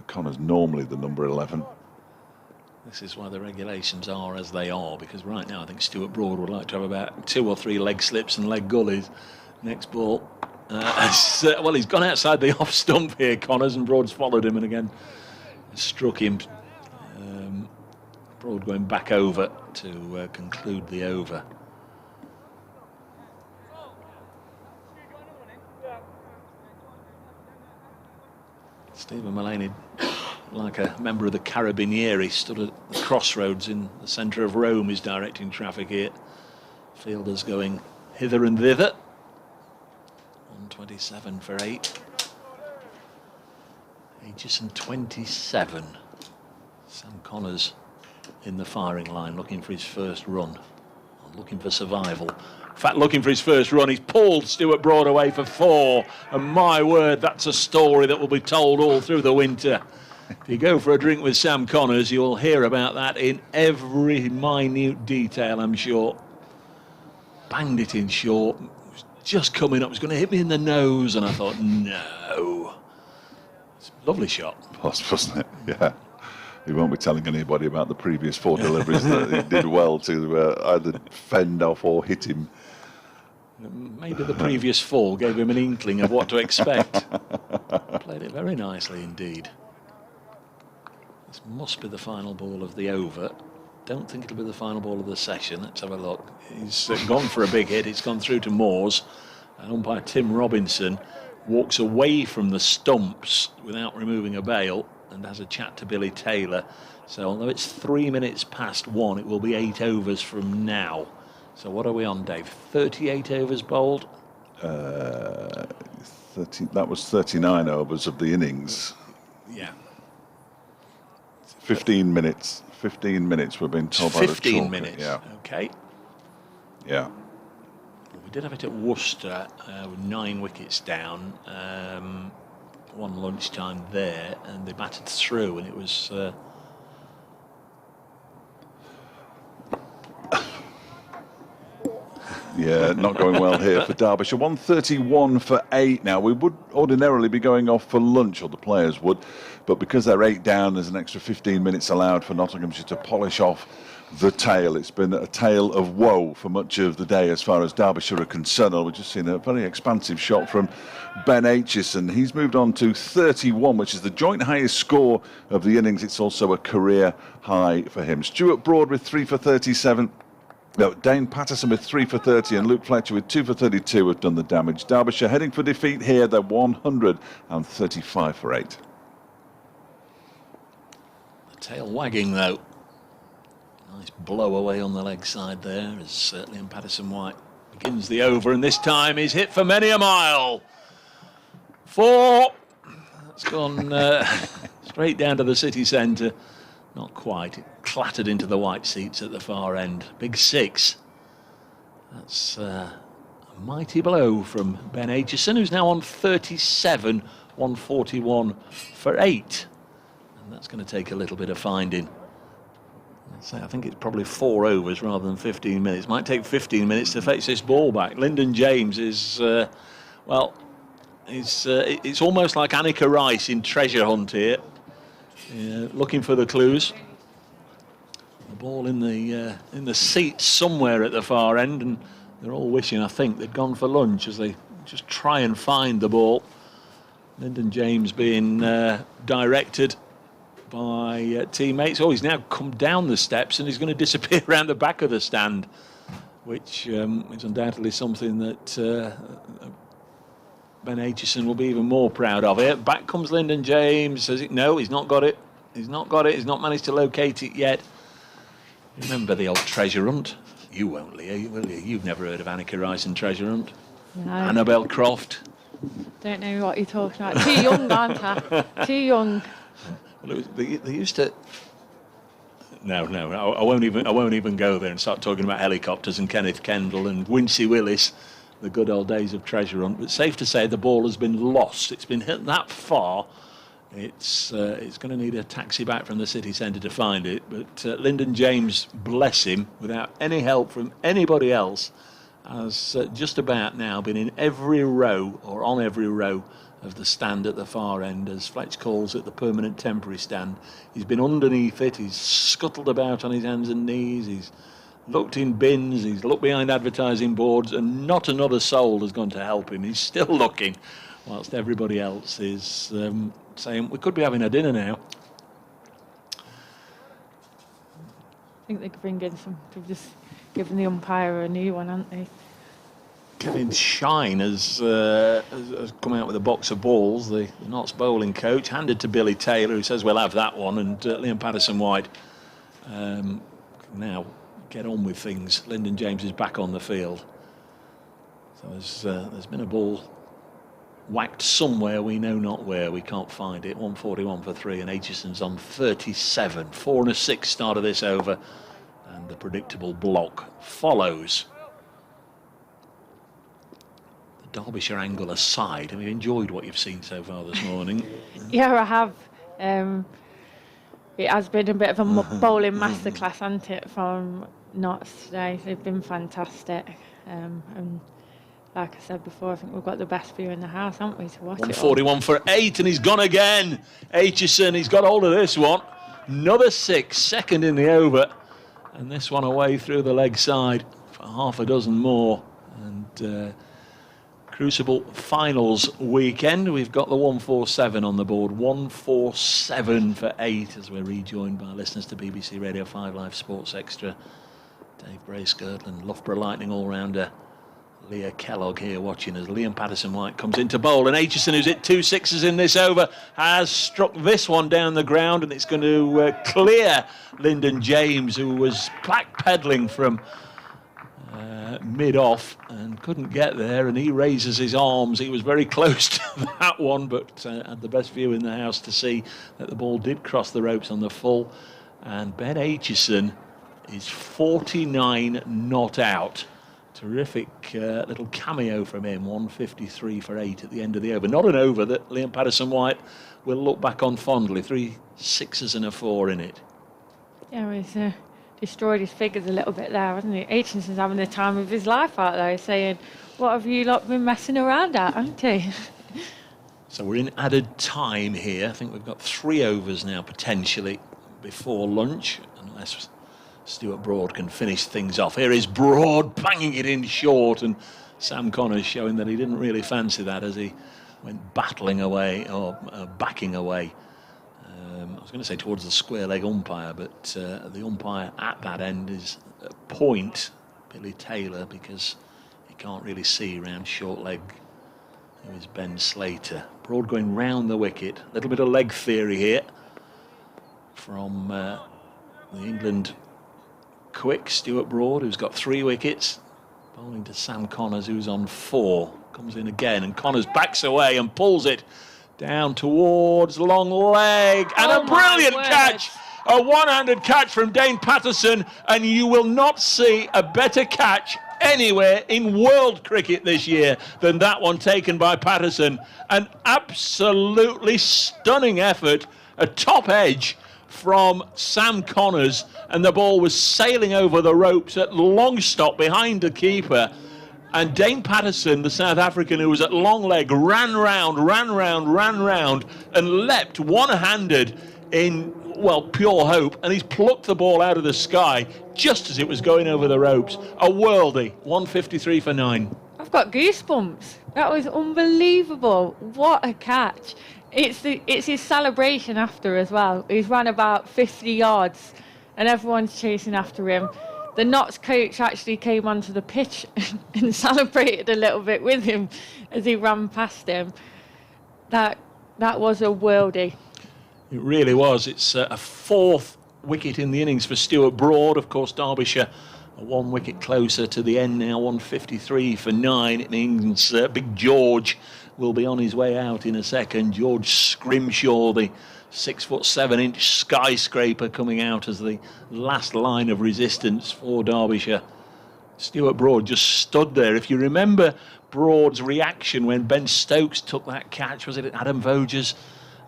Connor's normally the number 11. This is why the regulations are as they are, because right now I think Stuart Broad would like to have about 2 or 3 leg slips and leg gullies. Next ball. Well, he's gone outside the off stump here, Connors, and Broad's followed him and again struck him. Broad going back over to conclude the over. Stephen Mullaney, like a member of the Carabinieri, stood at the crossroads in the centre of Rome, is directing traffic here. Fielders going hither and thither. 127 for 8. Aitchison 27. Sam Connors in the firing line, looking for his first run, looking for survival. In fact, looking for his first run, he's pulled Stuart Broad away for 4, and my word, that's a story that will be told all through the winter. If you go for a drink with Sam Connors, you'll hear about that in every minute detail, I'm sure. Banged it in short, was just coming up, was going to hit me in the nose, and I thought, no. It's a lovely shot. Wasn't it? Yeah. He won't be telling anybody about the previous 4 deliveries that he did well to either fend off or hit him. Maybe the previous 4 gave him an inkling of what to expect. Played it very nicely indeed. This must be the final ball of the over. Don't think it'll be the final ball of the session. Let's have a look. He's gone for a big hit. It's gone through to Moores. And umpire Tim Robinson walks away from the stumps without removing a bail and has a chat to Billy Taylor. So although it's 3 minutes past 1, it will be 8 overs from now. So what are we on, Dave? 38 overs bowled? 30, that was 39 overs of the innings. Yeah. 15 minutes. 15 minutes we've been told by the 15 minutes, yeah. Okay. Yeah. We did have it at Worcester with 9 wickets down. One lunchtime there, and they batted through, and it was yeah, not going well here for Derbyshire. 131 for 8 now. We would ordinarily be going off for lunch, or the players would, but because they're 8 down, there's an extra 15 minutes allowed for Nottinghamshire to polish off the tail. It's been a tale of woe for much of the day as far as Derbyshire are concerned. We've just seen a very expansive shot from Ben Aitchison. He's moved on to 31, which is the joint highest score of the innings. It's also a career high for him. Stuart Broad with 3 for 37. No, Dane Patterson with 3 for 30 and Luke Fletcher with 2 for 32 have done the damage. Derbyshire heading for defeat here. They're 135 for 8. the tail wagging though. Nice blow away on the leg side there as Liam Patterson White begins the over, and this time he's hit for many a mile. 4. That's gone straight down to the city centre. Not quite. It clattered into the white seats at the far end. Big 6. That's a mighty blow from Ben Aitchison, who's now on 37, 141 for 8. And that's going to take a little bit of finding. I think it's probably 4 overs rather than 15 minutes. Might take 15 minutes to fetch this ball back. Lyndon James is, well, it's almost like Annika Rice in Treasure Hunt here. Looking for the clues. The ball in the seat somewhere at the far end, and they're all wishing, I think, they'd gone for lunch as they just try and find the ball. Lyndon James being directed by teammates. Oh, he's now come down the steps and he's going to disappear around the back of the stand, which is undoubtedly something that Ben Aitchison will be even more proud of. Here, back comes Lyndon James. Says it. No, he's not got it. He's not got it. He's not managed to locate it yet. Remember the old Treasure Hunt? You won't, Leah, will you? You've never heard of Annika Rice and Treasure Hunt? No. Annabelle Croft? Don't know what you're talking about. Too young, aren't I? Too young. Well, they used to. No, I won't even go there and start talking about helicopters and Kenneth Kendall and Wincy Willis, the good old days of Treasure Hunt. But safe to say the ball has been lost. It's been hit that far. It's going to need a taxi back from the city centre to find it. But Lyndon James, bless him, without any help from anybody else, has just about now been in every row or on every row of the stand at the far end, as Fletch calls it, the permanent temporary stand. He's been underneath it, he's scuttled about on his hands and knees, he's looked in bins, he's looked behind advertising boards, and not another soul has gone to help him. He's still looking, whilst everybody else is saying, we could be having a dinner now. I think they could bring in some, they've just given the umpire a new one, haven't they? Kevin Shine has come out with a box of balls. The Notts bowling coach handed to Billy Taylor, who says we'll have that one, and Liam Patterson White now get on with things. Lyndon James is back on the field. So there's been a ball whacked somewhere, we know not where, we can't find it. 141 for 3, and Aitchison's on 37. 4 and a 6 start of this over, and the predictable block follows. The Derbyshire angle aside, have you enjoyed what you've seen so far this morning? Yeah, I have. It has been a bit of a bowling masterclass, hasn't it, from Notts today. They've been fantastic. And like I said before, I think we've got the best view in the house, haven't we, to watch it? 141 for 8, and he's gone again. Aitchison, he's got hold of this one. Another 6, second in the over. And this one away through the leg side for half a dozen more. And Crucible Finals weekend, we've got the 147 on the board. 147 for 8 as we're rejoined by listeners to BBC Radio 5 Live Sports Extra. Dave Bracegirdle, Loughborough Lightning all-rounder Leah Kellogg here watching as Liam Patterson-White comes into bowl, and Aitchison, who's hit 2 sixes in this over, has struck this one down the ground, and it's going to clear Lyndon James, who was backpedaling from mid-off and couldn't get there, and he raises his arms. He was very close to that one, but had the best view in the house to see that the ball did cross the ropes on the full, and Ben Aitchison is 49 not out. Terrific little cameo from him, 153 for 8 at the end of the over. Not an over that Liam Patterson-White will look back on fondly. 3 sixes and a 4 in it. Yeah, he's destroyed his figures a little bit there, hasn't he? Aitchison's having the time of his life out there, saying, what have you lot been messing around at, haven't he? So we're in added time here. I think we've got 3 overs now, potentially, before lunch, unless Stuart Broad can finish things off. Here is Broad banging it in short, and Sam Connors showing that he didn't really fancy that as he went battling away, or backing away. I was going to say towards the square leg umpire, but the umpire at that end is point Billy Taylor, because he can't really see round short leg. It was Ben Slater. Broad going round the wicket. A little bit of leg theory here from the England quick Stuart Broad, who's got 3 wickets, bowling to Sam Connors, who's on 4. Comes in again, and Connors backs away and pulls it down towards long leg, and a brilliant catch, a one-handed catch from Dane Patterson, and you will not see a better catch anywhere in world cricket this year than that one taken by Patterson. An absolutely stunning effort, a top edge from Sam Connors, and the ball was sailing over the ropes at long stop behind the keeper, and Dane Patterson, the South African who was at long leg, ran round and leapt one-handed in, well, pure hope, and he's plucked the ball out of the sky just as it was going over the ropes. A worldie. 153 for 9. I've got goosebumps. That was unbelievable. What a catch. It's his celebration after as well. He's ran about 50 yards and everyone's chasing after him. The Notts coach actually came onto the pitch and celebrated a little bit with him as he ran past him. That was a worldie. It really was. It's a 4th wicket in the innings for Stuart Broad. Of course, Derbyshire a 1 wicket closer to the end now, 153 for 9. It means Big George will be on his way out in a second. George Scrimshaw, the 6'7" skyscraper, coming out as the last line of resistance for Derbyshire. Stuart Broad just stood there. If you remember Broad's reaction when Ben Stokes took that catch, was it at Adam Vogers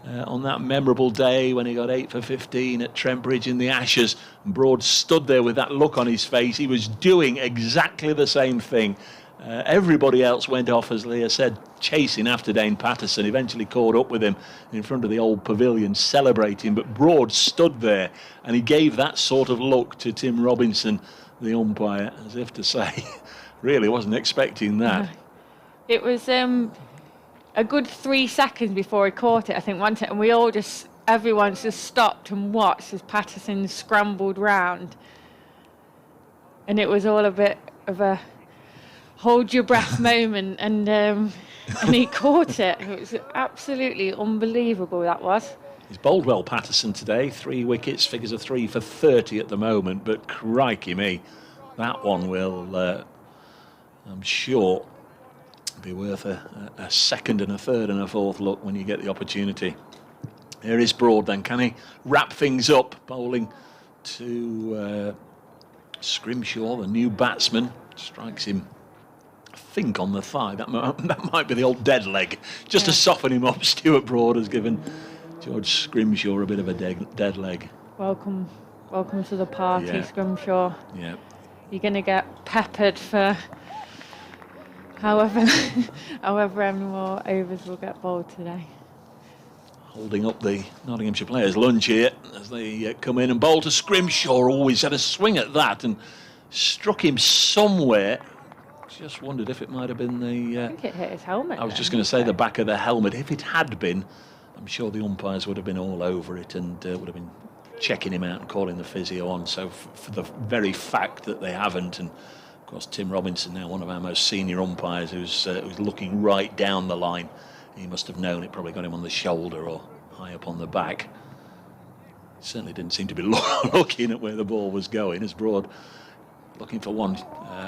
on that memorable day when he got 8 for 15 at Trent Bridge in the Ashes? And Broad stood there with that look on his face. He was doing exactly the same thing. Everybody else went off, as Leah said, chasing after Dane Patterson, eventually caught up with him in front of the old pavilion celebrating, but Broad stood there and he gave that sort of look to Tim Robinson, the umpire, as if to say, really wasn't expecting that. It was a good 3 seconds before he caught it, I think, wasn't it? And everyone just stopped and watched as Patterson scrambled round. And it was all a bit of a hold your breath moment, and he caught it. It was absolutely unbelievable, that was. He's bowled well, Patterson, today. 3 wickets, figures of 3 for 30 at the moment. But crikey me, that one will, I'm sure, be worth a second and a third and a fourth look when you get the opportunity. Here is Broad then. Can he wrap things up? Bowling to Scrimshaw, the new batsman. Strikes him, I think, on the thigh. That might be the old dead leg. Just to soften him up, Stuart Broad has given George Scrimshaw a bit of a dead leg. Welcome to the party, Scrimshaw. Yeah. You're going to get peppered for however many more overs will get bowled today. Holding up the Nottinghamshire players' lunch here as they come in and bowl to Scrimshaw. Always had a swing at that and struck him somewhere. Just wondered if it might have been the... I think it hit his helmet. I was just going to say the back of the helmet. If it had been, I'm sure the umpires would have been all over it and would have been checking him out and calling the physio on. So for the very fact that they haven't, and of course Tim Robinson, now one of our most senior umpires, who's looking right down the line, he must have known it probably got him on the shoulder or high up on the back. Certainly didn't seem to be looking at where the ball was going. As Broad looking for one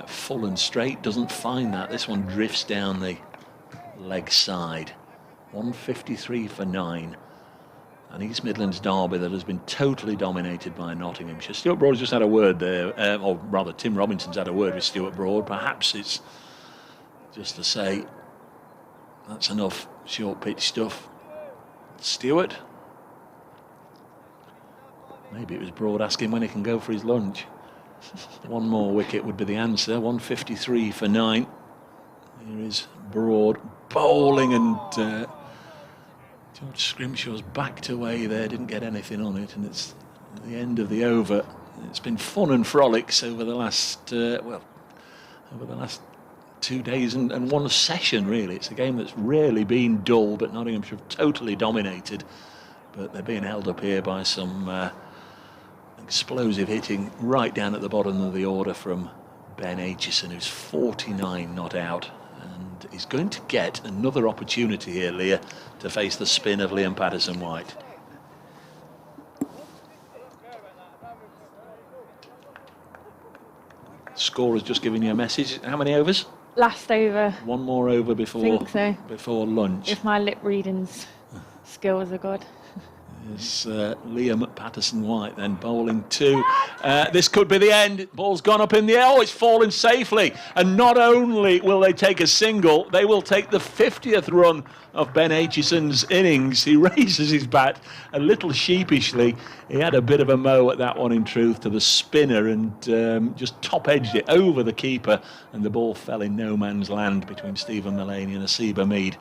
full and straight, doesn't find that. This one drifts down the leg side. 153 for 9. And East Midlands Derby that has been totally dominated by Nottinghamshire. Stuart Broad's just had a word there, or rather Tim Robinson's had a word with Stuart Broad. Perhaps it's just to say that's enough short pitch stuff. Stuart? Maybe it was Broad asking when he can go for his lunch. One more wicket would be the answer. 153 for 9. Here is Broad bowling, and George Scrimshaw's backed away there, didn't get anything on it, and it's the end of the over. It's been fun and frolics over the last, over the last 2 days and one session, really. It's a game that's rarely been dull, but Nottinghamshire have totally dominated. But they're being held up here by some explosive hitting right down at the bottom of the order from Ben Aitchison, who's 49 not out. And he's going to get another opportunity here, Leah, to face the spin of Liam Patterson-White. Scorer's just giving you a message. How many overs? Last over. One more over before lunch. If my lip reading's skills are good. It's Liam Patterson-White then bowling 2. This could be the end. Ball's gone up in the air. Oh, it's fallen safely. And not only will they take a single, they will take the 50th run of Ben Aitchison's innings. He raises his bat a little sheepishly. He had a bit of a mow at that one, in truth, to the spinner, and just top-edged it over the keeper, and the ball fell in no man's land between Stephen Mullaney and Haseeb Mead.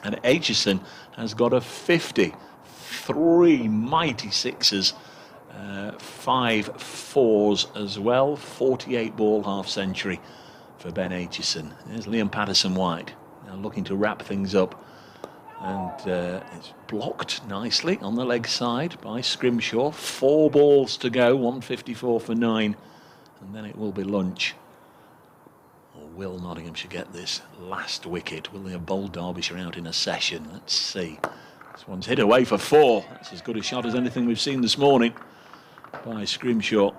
And Aitchison has got a 50. 3 mighty sixes, 5 fours as well. 48 ball half century for Ben Aitchison. There's Liam Patterson-White now looking to wrap things up, and it's blocked nicely on the leg side by Scrimshaw. 4 balls to go, 154 for 9, and then it will be lunch. Or will Nottinghamshire get this last wicket? Will they have bowled Derbyshire out in a session? Let's see. This one's hit away for 4. That's as good a shot as anything we've seen this morning by Scrimshaw.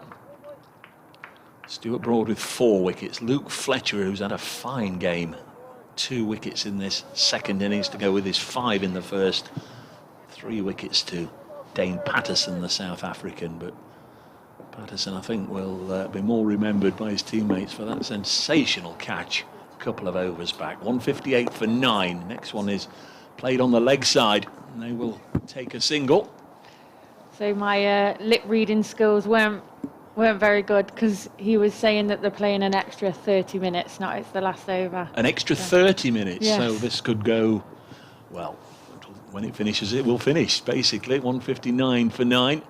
Stuart Broad with 4 wickets. Luke Fletcher, who's had a fine game. 2 wickets in this second innings to go with his 5 in the first. 3 wickets to Dane Patterson, the South African. But Patterson, I think, will be more remembered by his teammates for that sensational catch a couple of overs back. 158 for 9. Next one is played on the leg side, and they will take a single. So my lip reading skills weren't very good, because he was saying that they're playing an extra 30 minutes. Now it's the last over. An extra 30 minutes. Yes. So this could go, well, when it finishes, it will finish, basically. 159 for 9.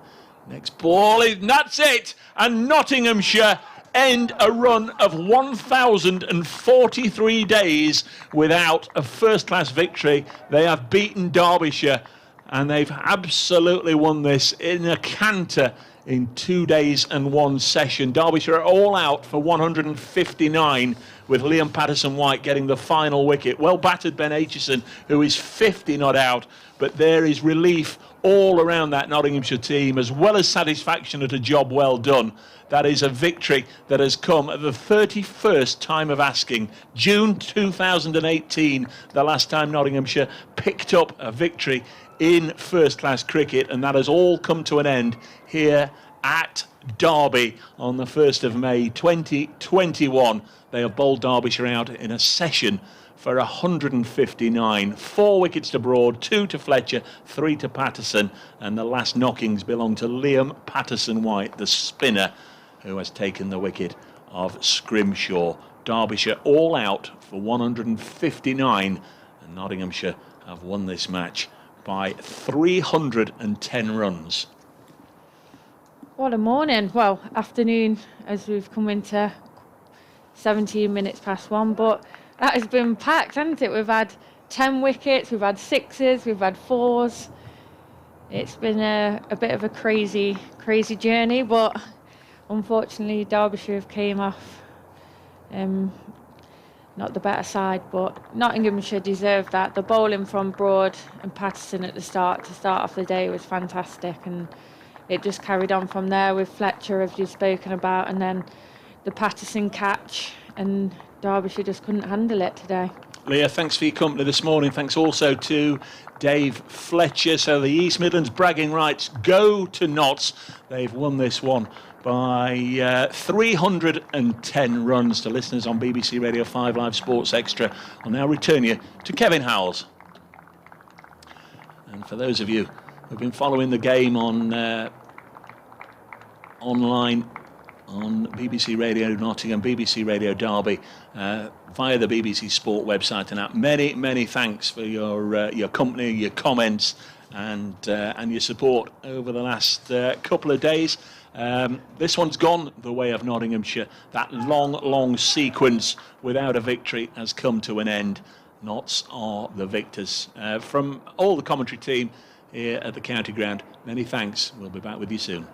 Next ball is, and that's it. And Nottinghamshire end a run of 1,043 days without a first-class victory. They have beaten Derbyshire, and they've absolutely won this in a canter in 2 days and 1 session. Derbyshire are all out for 159 with Liam Patterson-White getting the final wicket. Well battered Ben Aitchison, who is 50 not out, but there is relief all around that Nottinghamshire team, as well as satisfaction at a job well done. That is a victory that has come at the 31st time of asking. June 2018, the last time Nottinghamshire picked up a victory in first-class cricket, and that has all come to an end here at Derby on the 1st of May 2021. They have bowled Derbyshire out in a session for 159. 4 wickets to Broad, 2 to Fletcher, 3 to Patterson, and the last knockings belong to Liam Patterson-White, the spinner, who has taken the wicket of Scrimshaw. Derbyshire all out for 159, and Nottinghamshire have won this match by 310 runs. What a morning. Well, afternoon, as we've come into 17 minutes past 1, but that has been packed, hasn't it? We've had 10 wickets, we've had 6s, we've had 4s. It's been a bit of a crazy journey, but unfortunately Derbyshire have came off not the better side, but Nottinghamshire deserved that. The bowling from Broad and Patterson at the start to start off the day was fantastic, and it just carried on from there with Fletcher, as you've spoken about, and then the Patterson catch, and Derbyshire just couldn't handle it today. Leah, thanks for your company this morning. Thanks also to Dave Fletcher. So the East Midlands bragging rights go to Notts. They've won this one by 310 runs. To listeners on BBC Radio 5 Live Sports Extra, I'll now return you to Kevin Howells. And for those of you who've been following the game on online on BBC Radio Nottingham, BBC Radio Derby, via the BBC Sport website and app, many thanks for your company, your comments, and your support over the last couple of days. This one's gone the way of Nottinghamshire. That long sequence without a victory has come to an end. Notts are the victors. From all the commentary team here at the County Ground, many thanks. We'll be back with you soon.